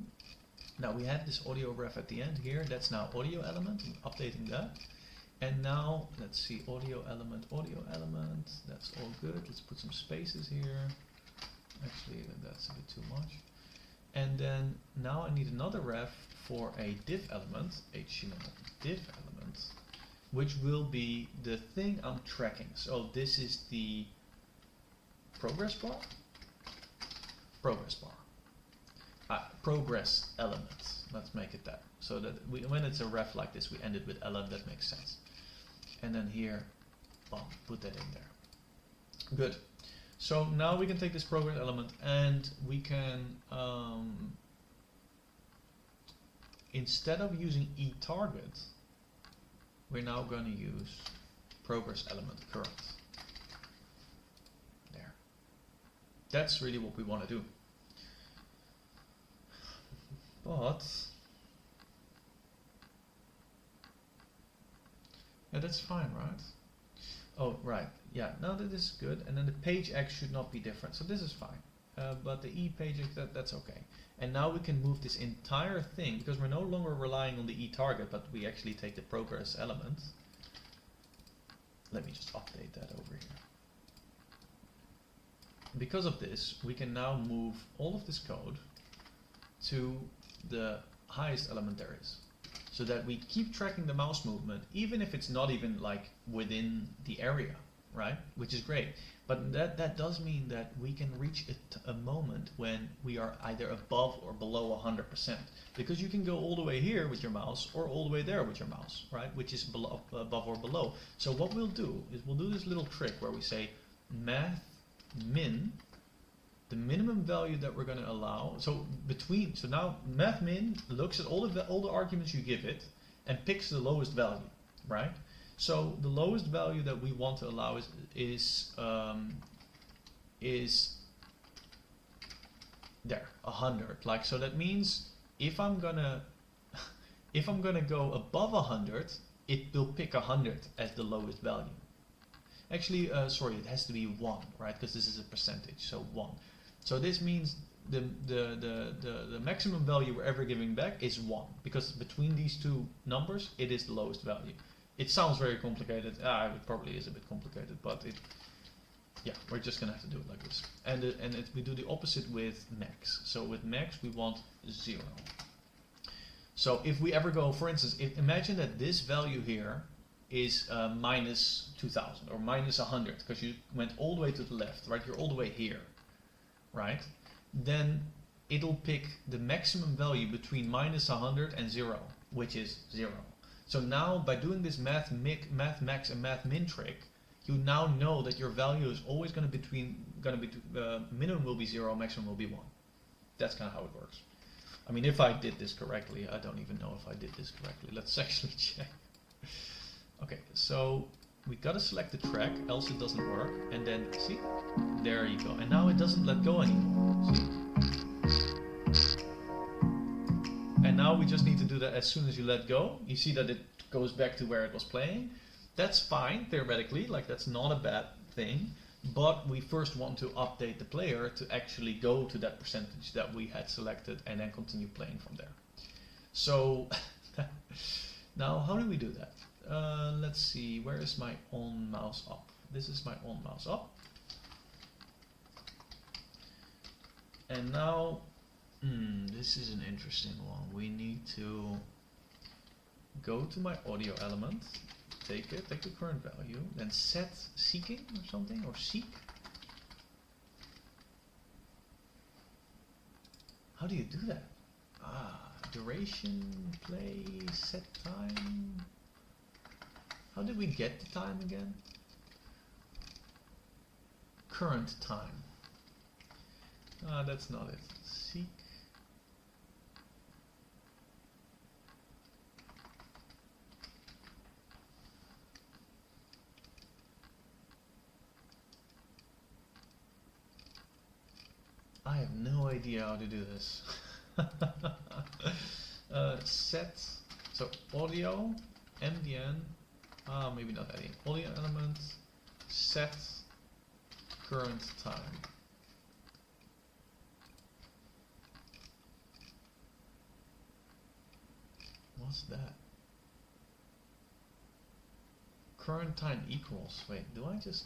Now we have this audio ref at the end here. That's now audio element. I'm updating that. And now let's see, audio element. That's all good. Let's put some spaces here. Actually, that's a bit too much. And then now I need another ref for a div element, HTML div element, which will be the thing I'm tracking. So this is the progress bar? Progress bar. Progress element. Let's make it that. So that when it's a ref like this, we end it with element. That makes sense. And then here, boom, put that in there. Good. So now we can take this progress element and we can, instead of using eTarget, we're now going to use progress element current. There. That's really what we want to do. But yeah, that's fine, right? Oh, right. Yeah, now that is good. And then the page X should not be different. So this is fine. But the E page X, that's okay. And now we can move this entire thing, because we're no longer relying on the eTarget, but we actually take the progress element. Let me just update that over here. Because of this, we can now move all of this code to the highest element there is, so that we keep tracking the mouse movement, even if it's not even like within the area, right? Which is great. But that does mean that we can reach a moment when we are either above or below 100%, because you can go all the way here with your mouse or all the way there with your mouse, right? Which is below, above or below. So what we'll do is we'll do this little trick where we say math min, the minimum value that we're going to allow. So now math min looks at all the arguments you give it and picks the lowest value, right? So the lowest value that we want to allow is there, 100. Like, so that means if I'm gonna go above 100, it will pick 100 as the lowest value. Actually, sorry, it has to be 1, right? Because this is a percentage, so 1. So this means the maximum value we're ever giving back is 1, because between these two numbers, it is the lowest value. It sounds very complicated. It probably is a bit complicated, but yeah, we're just gonna have to do it like this. And we do the opposite with max. So with max, we want 0. So if we ever go, for instance, imagine that this value here is minus 2000 or minus 100, because you went all the way to the left, right? You're all the way here, right? Then it'll pick the maximum value between minus 100 and 0, which is 0. So now by doing this math max and math min trick, you now know that your value is always going to be minimum will be 0, maximum will be 1. That's kind of how it works. I mean, if I did this correctly, I don't even know if I did this correctly. Let's actually check. Okay, so we got to select the track, else it doesn't work. And then, see, there you go. And now it doesn't let go anymore. See? And now we just need to do that as soon as you let go. You see that it goes back to where it was playing. That's fine, theoretically, like that's not a bad thing. But we first want to update the player to actually go to that percentage that we had selected and then continue playing from there. So now how do we do that? Let's see, where is my on mouse up? This is my on mouse up. And now, this is an interesting one. We need to go to my audio element, take the current value, then set seeking or something, or seek. How do you do that? Duration, play, set time. How did we get the time again? Current time. That's not it. Seek. I have no idea how to do this. Set, so audio, MDN, maybe not any, audio element, set current time. What's that? Current time equals, wait, do I just,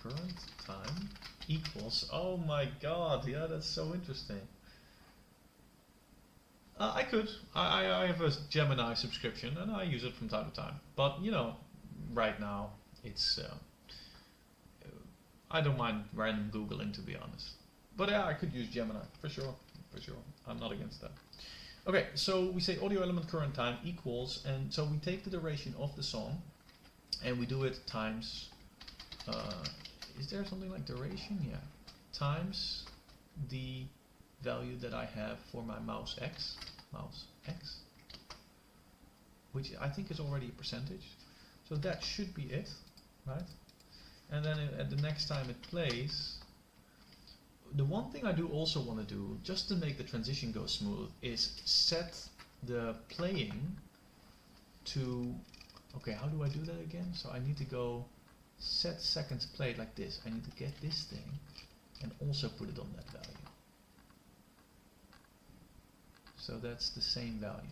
current time equals, oh my god, yeah, that's so interesting. I could. I have a Gemini subscription and I use it from time to time. But, you know, right now it's... I don't mind random Googling, to be honest. But yeah, I could use Gemini, for sure. For sure. I'm not against that. Okay, so we say audio element current time equals, and so we take the duration of the song and we do it times... is there something like duration? Yeah. Times the value that I have for my mouse x, which I think is already a percentage. So that should be it, right? And then at the next time it plays, the one thing I do also want to do, just to make the transition go smooth, is set the playing to, okay, how do I do that again? So I need to go set seconds played like this. I need to get this thing and also put it on that value. So that's the same value.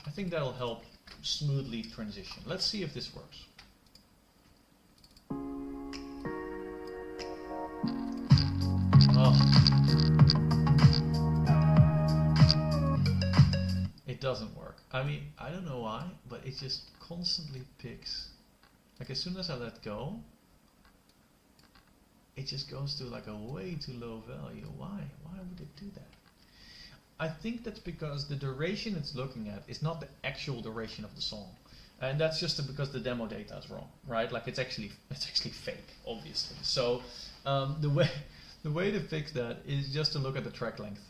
I think that'll help smoothly transition. Let's see if this works. Oh. It doesn't work. I mean, I don't know why, but it just constantly picks. Like as soon as I let go, it just goes to like a way too low value. Why? Why would it do that? I think that's because the duration it's looking at is not the actual duration of the song. And that's just because the demo data is wrong, right? Like it's actually fake, obviously. So the way to fix that is just to look at the track length.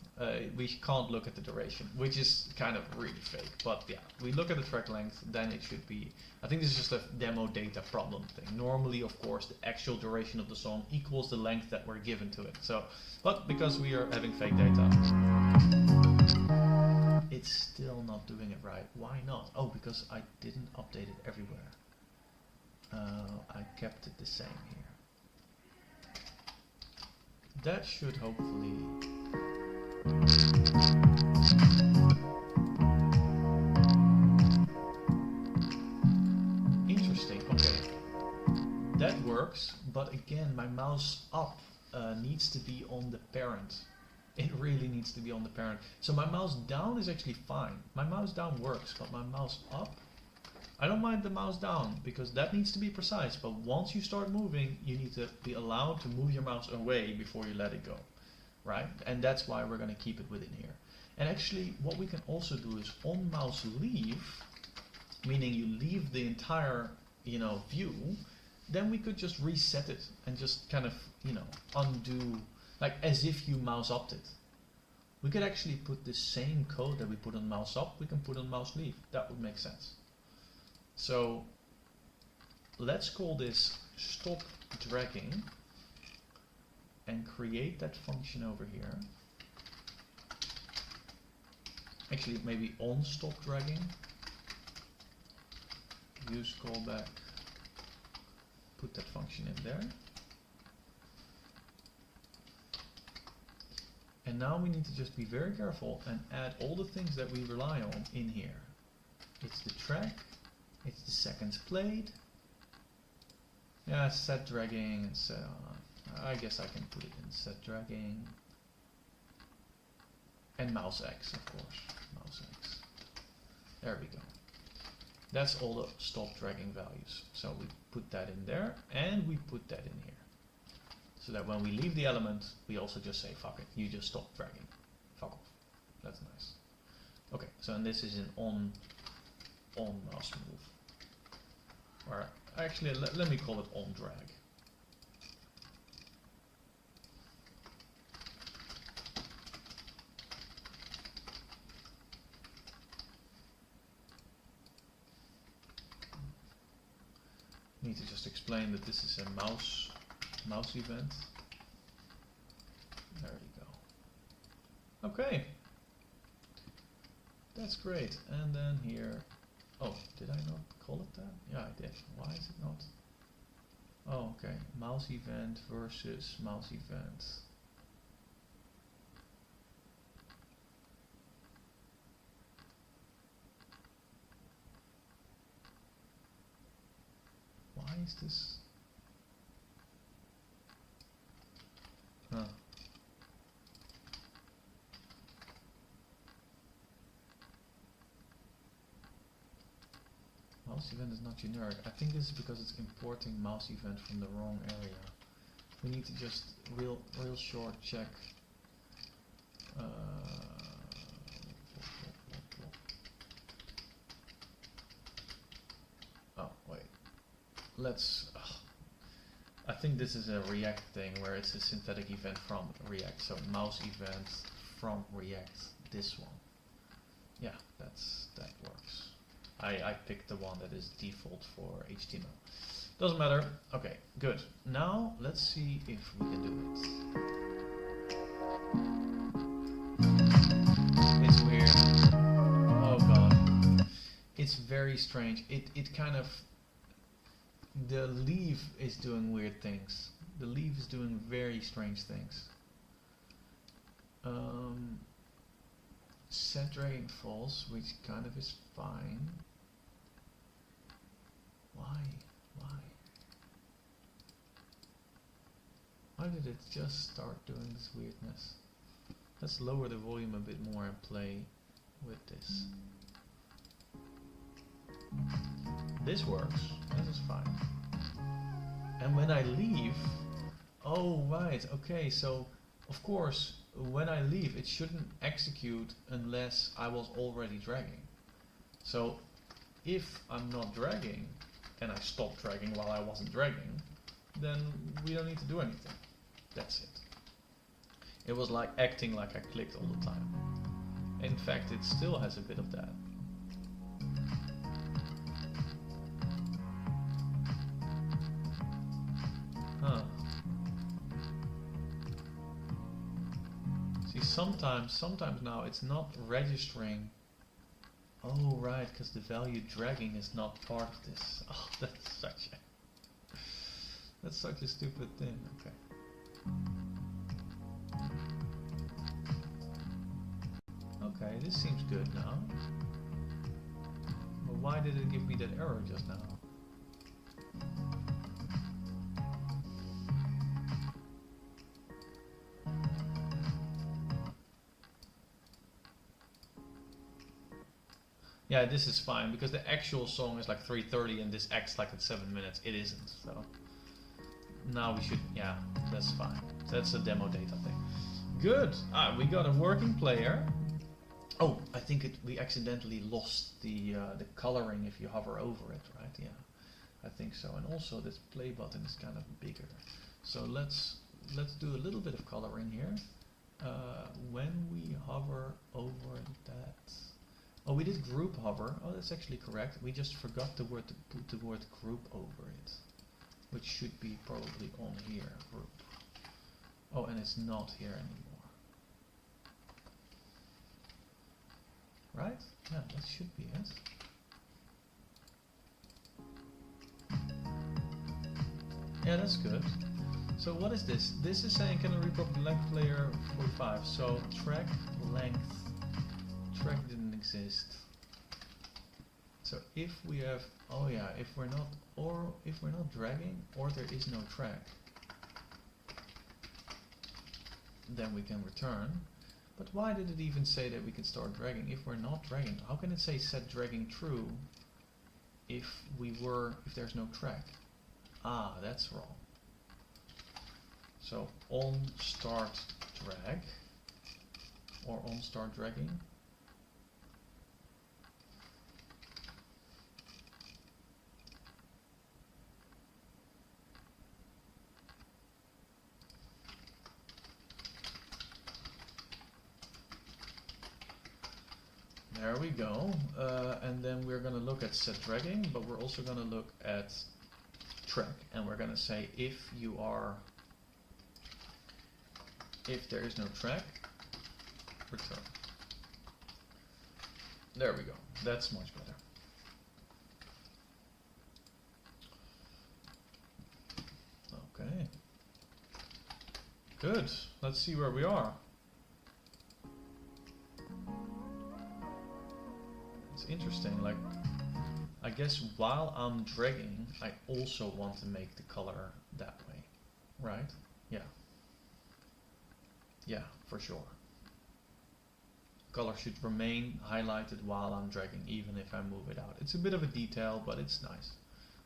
We can't look at the duration, which is kind of really fake. But yeah, we look at the track length, then it should be, I think this is just a demo data problem thing. Normally, of course, the actual duration of the song equals the length that we're given to it. So, but because we are having fake data, it's still not doing it right. Why not? Oh, because I didn't update it everywhere. I kept it the same here. That should hopefully... Interesting, okay. That works, but again, my mouse up needs to be on the parent. It really needs to be on the parent. So my mouse down is actually fine. My mouse down works, but my mouse up, I don't mind the mouse down because that needs to be precise. But once you start moving, you need to be allowed to move your mouse away before you let it go, right? And that's why we're going to keep it within here. And actually, what we can also do is on mouse leave, meaning you leave the entire, view. Then we could just reset it and just kind of, undo. Like as if you mouse upped it. We could actually put the same code that we put on mouse up, we can put on mouse leave. That would make sense. So let's call this stop dragging and create that function over here. Actually, maybe on stop dragging. Use callback. Put that function in there. And now we need to just be very careful and add all the things that we rely on in here. It's the track, it's the seconds played, yeah, set dragging and so on. I guess I can put it in set dragging. And mouse X, of course, mouse X. There we go. That's all the stop dragging values. So we put that in there and we put that in here. So that when we leave the element, we also just say, fuck it, you just stop dragging. Fuck off. That's nice. Okay, so and this is an on mouse move. Or actually, let me call it on drag. Need to just explain that this is a mouse event. There you go. Okay. That's great. And then here, oh, did I not call it that? Yeah, I did. Why is it not? Oh, okay. Mouse event versus mouse event. Why is this? Huh. Mouse event is not generic. I think this is because it's importing mouse event from the wrong area. We need to just real short check. Oh wait, let's. I think this is a React thing where it's a synthetic event from React. So mouse event from React. This one. Yeah, that works. I picked the one that is default for HTML. Doesn't matter. Okay, good. Now let's see if we can do it. It's weird. Oh god. It's very strange. It kind of, the leaf is doing weird things. The leaf is doing very strange things. Set dragging false, which kind of is fine. Why did it just start doing this weirdness? Let's lower the volume a bit more and play with this. This works. This is fine. And when I leave, oh right, okay, so of course when I leave it shouldn't execute unless I was already dragging. So if I'm not dragging and I stop dragging while I wasn't dragging, then we don't need to do anything. That's it. It was like acting like I clicked all the time. In fact, it still has a bit of that. Huh. See, sometimes now it's not registering. Oh right, because the value dragging is not part of this. Oh, that's such a stupid thing. Okay. Okay, this seems good now. But why did it give me that error just now? Yeah, this is fine because the actual song is like 3:30 and this acts like it's 7 minutes. It isn't, so now we should, yeah, that's fine. That's a demo data thing. Good. We got a working player. Oh, I think we accidentally lost the coloring if you hover over it, right? Yeah, I think so. And also this play button is kind of bigger. So let's do a little bit of coloring here. When we hover over that. Oh, we did group hover. Oh, that's actually correct. We just forgot to put the word group over it, which should be probably on here, group. Oh, and it's not here anymore. Right? Yeah, that should be it. Yeah, that's good. So what is this? This is saying can I repop the length layer 45. So track length. Track didn't exist. So if we have, oh yeah, if we're not dragging or there is no track, then we can return. But why did it even say that we can start dragging if we're not dragging? How can it say set dragging true if there's no track? Ah, that's wrong. So on start drag or on start dragging. There we go, and then we're going to look at set dragging, but we're also going to look at track, and we're going to say if there is no track, return. There we go, that's much better. Okay, good, let's see where we are. Interesting, like I guess while I'm dragging, I also want to make the color that way, right? Yeah. Yeah, for sure. Color should remain highlighted while I'm dragging, even if I move it out. It's a bit of a detail, but it's nice.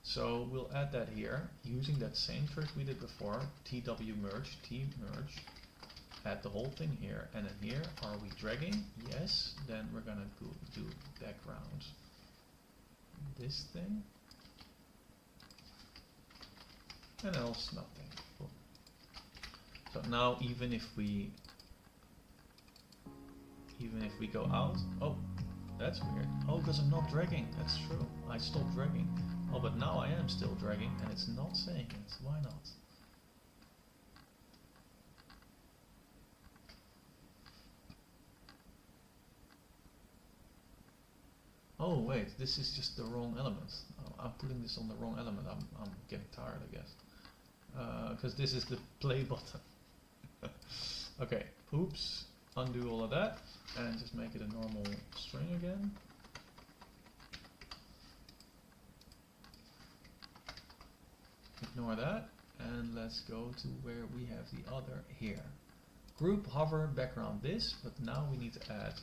So we'll add that here, using that same trick we did before, TW merge, T merge, add the whole thing here, and then here, are we dragging? Yes, then we're gonna do background, this thing, and else nothing. Cool. So now even if we go out, oh, that's weird. Oh, because I'm not dragging, that's true. I stopped dragging. Oh, but now I am still dragging and it's not saying it. Why not? Oh wait, this is just the wrong element. I'm putting this on the wrong element. I'm getting tired, I guess. Because this is the play button. Okay, oops. Undo all of that and just make it a normal string again. Ignore that and let's go to where we have the other here. Group hover background this, but now we need to add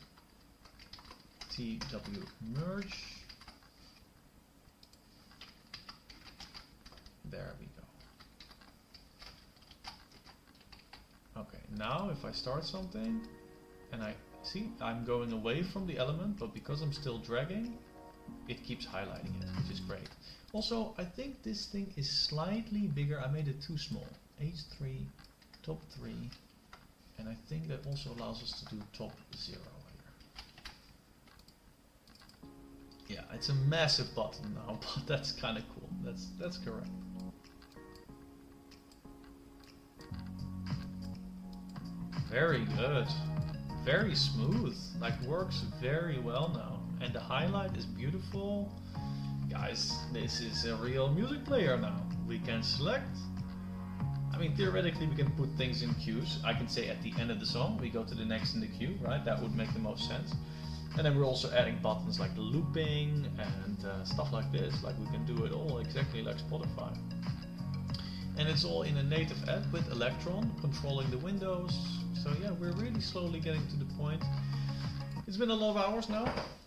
TW merge. There we go. Okay, now if I start something and I see I'm going away from the element, but because I'm still dragging, it keeps highlighting it, which is great. Also, I think this thing is slightly bigger. I made it too small. H3, top 3, and I think that also allows us to do top 0 here. Yeah, it's a massive button now, but that's kind of cool. That's correct. Very good. Very smooth. Like, works very well now. And the highlight is beautiful. Guys, this is a real music player now. We can select. I mean, theoretically we can put things in queues. I can say at the end of the song we go to the next in the queue, right? That would make the most sense. And then we're also adding buttons like looping and stuff like this. Like, we can do it all exactly like Spotify. And it's all in a native app with Electron controlling the windows. So yeah, we're really slowly getting to the point. It's been a lot of hours now.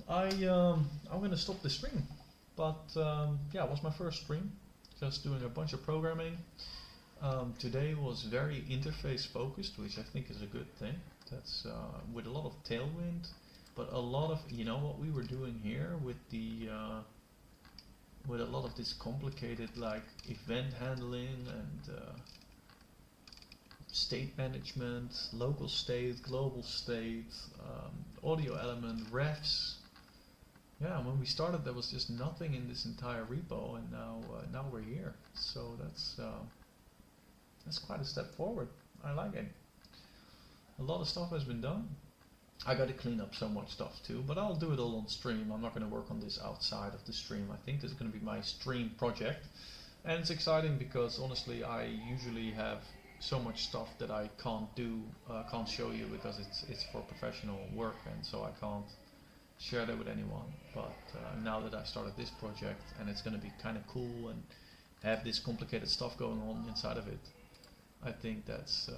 I'm gonna stop the stream. But yeah, it was my first stream. Just doing a bunch of programming. Today was very interface focused, which I think is a good thing. That's with a lot of Tailwind, but a lot of, you know, what we were doing here with the with a lot of this complicated like event handling and state management, local state, global state, audio element, refs. Yeah, when we started there was just nothing in this entire repo, and now we're here. So that's quite a step forward. I like it. A lot of stuff has been done. I got to clean up so much stuff too, but I'll do it all on stream. I'm not going to work on this outside of the stream. I think this is going to be my stream project, and it's exciting because honestly I usually have so much stuff that I can't do, can't show you because it's for professional work, and so I can't share that with anyone. But now that I started this project and it's going to be kind of cool and have this complicated stuff going on inside of it, I think that's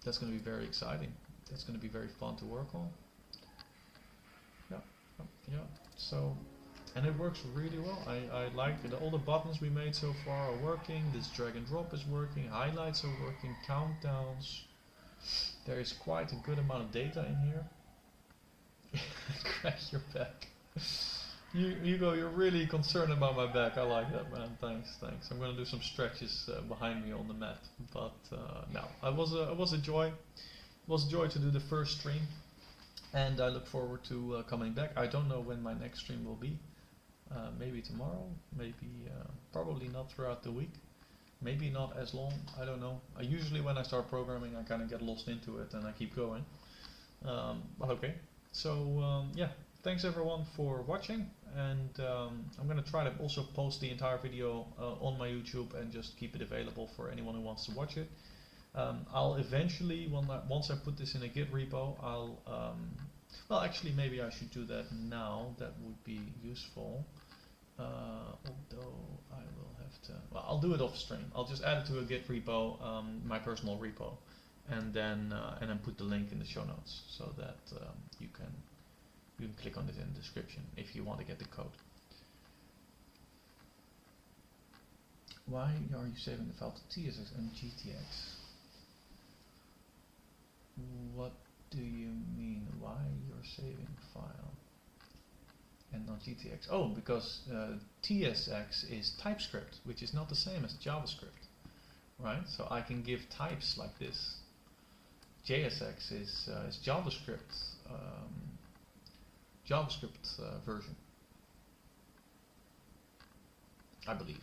going to be very exciting. That's going to be very fun to work on. Yeah. So, and it works really well. I like it. All the buttons we made so far are working. This drag and drop is working. Highlights are working. Countdowns. There is quite a good amount of data in here. Crack your back. Hugo, you're really concerned about my back. I like that, man. Thanks. I'm gonna do some stretches behind me on the mat. But no, it was a joy. It was a joy to do the first stream, and I look forward to coming back. I don't know when my next stream will be. Maybe tomorrow. Maybe probably not throughout the week. Maybe not as long. I don't know. Usually when I start programming, I kind of get lost into it and I keep going. But okay. So yeah, thanks everyone for watching, and I'm gonna try to also post the entire video on my YouTube and just keep it available for anyone who wants to watch it. I'll eventually, once I put this in a Git repo, I'll well, actually maybe I should do that now. That would be useful. although I will have to, well, I'll do it off stream. I'll just add it to a Git repo, my personal repo, and then put the link in the show notes so that you can click on it in the description if you want to get the code. Why are you saving the file to TSX and GTX? What do you mean? Why you're saving file and not GTX? Oh, because TSX is TypeScript, which is not the same as JavaScript, right? So I can give types like this. JSX is JavaScript, version, I believe.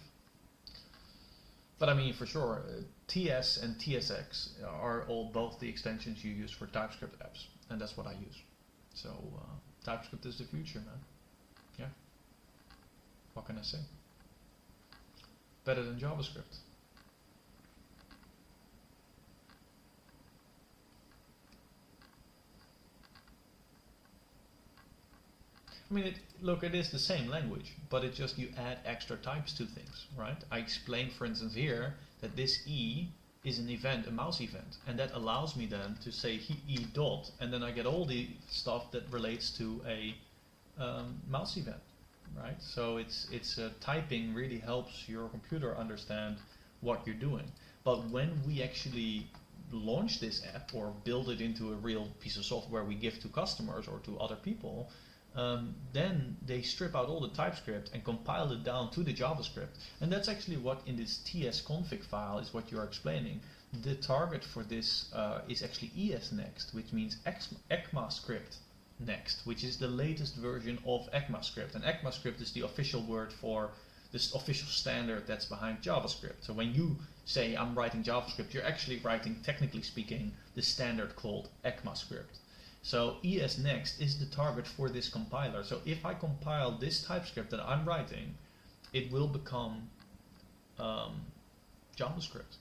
But I mean, for sure, TS and TSX are both the extensions you use for TypeScript apps, and that's what I use. So TypeScript is the future, man. Yeah. What can I say? Better than JavaScript. I mean, look, it is the same language, but it just, you add extra types to things, right? I explained, for instance, here that this E is an event, a mouse event, and that allows me then to say E dot, and then I get all the stuff that relates to a mouse event, right? So it's typing really helps your computer understand what you're doing. But when we actually launch this app or build it into a real piece of software we give to customers or to other people, then they strip out all the TypeScript and compile it down to the JavaScript. And that's actually what in this tsconfig file is what you're explaining. The target for this is actually ESNext, which means ECMAScript next, which is the latest version of ECMAScript. And ECMAScript is the official word for this official standard that's behind JavaScript. So when you say I'm writing JavaScript, you're actually writing, technically speaking, the standard called ECMAScript. So ESNext is the target for this compiler. So if I compile this TypeScript that I'm writing, it will become JavaScript,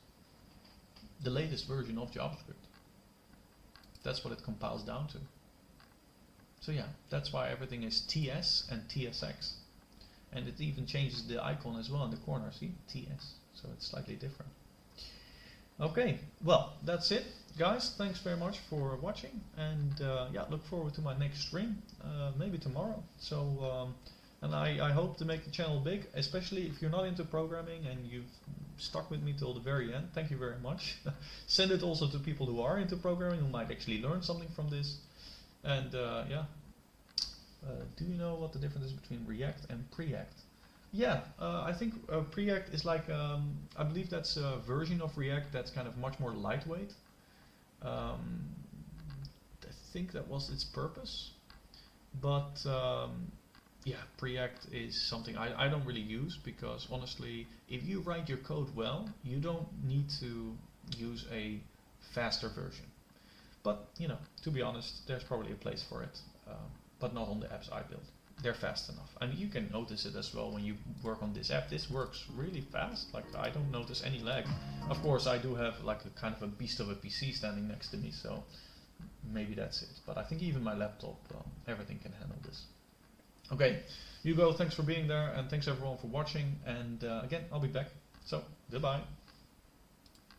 the latest version of JavaScript. That's what it compiles down to. So yeah, that's why everything is TS and TSX. And it even changes the icon as well in the corner, see? TS, so it's slightly different. Okay, well, that's it, guys. Thanks very much for watching, and yeah, look forward to my next stream, maybe tomorrow. So, and I hope to make the channel big, especially if you're not into programming and you've stuck with me till the very end. Thank you very much. Send it also to people who are into programming, who might actually learn something from this. And yeah, do you know what the difference is between React and Preact? Yeah, I think Preact is like, I believe that's a version of React that's kind of much more lightweight. I think that was its purpose. But yeah, Preact is something I don't really use, because honestly, if you write your code well, you don't need to use a faster version. But, you know, to be honest, there's probably a place for it, but not on the apps I build. They're fast enough, and you can notice it as well when you work on this app. This works really fast. Like, I don't notice any lag. Of course, I do have like a kind of a beast of a PC standing next to me, so maybe that's it. But I think even my laptop, everything can handle this. Okay, Hugo, thanks for being there, and thanks everyone for watching. And again, I'll be back. So, goodbye.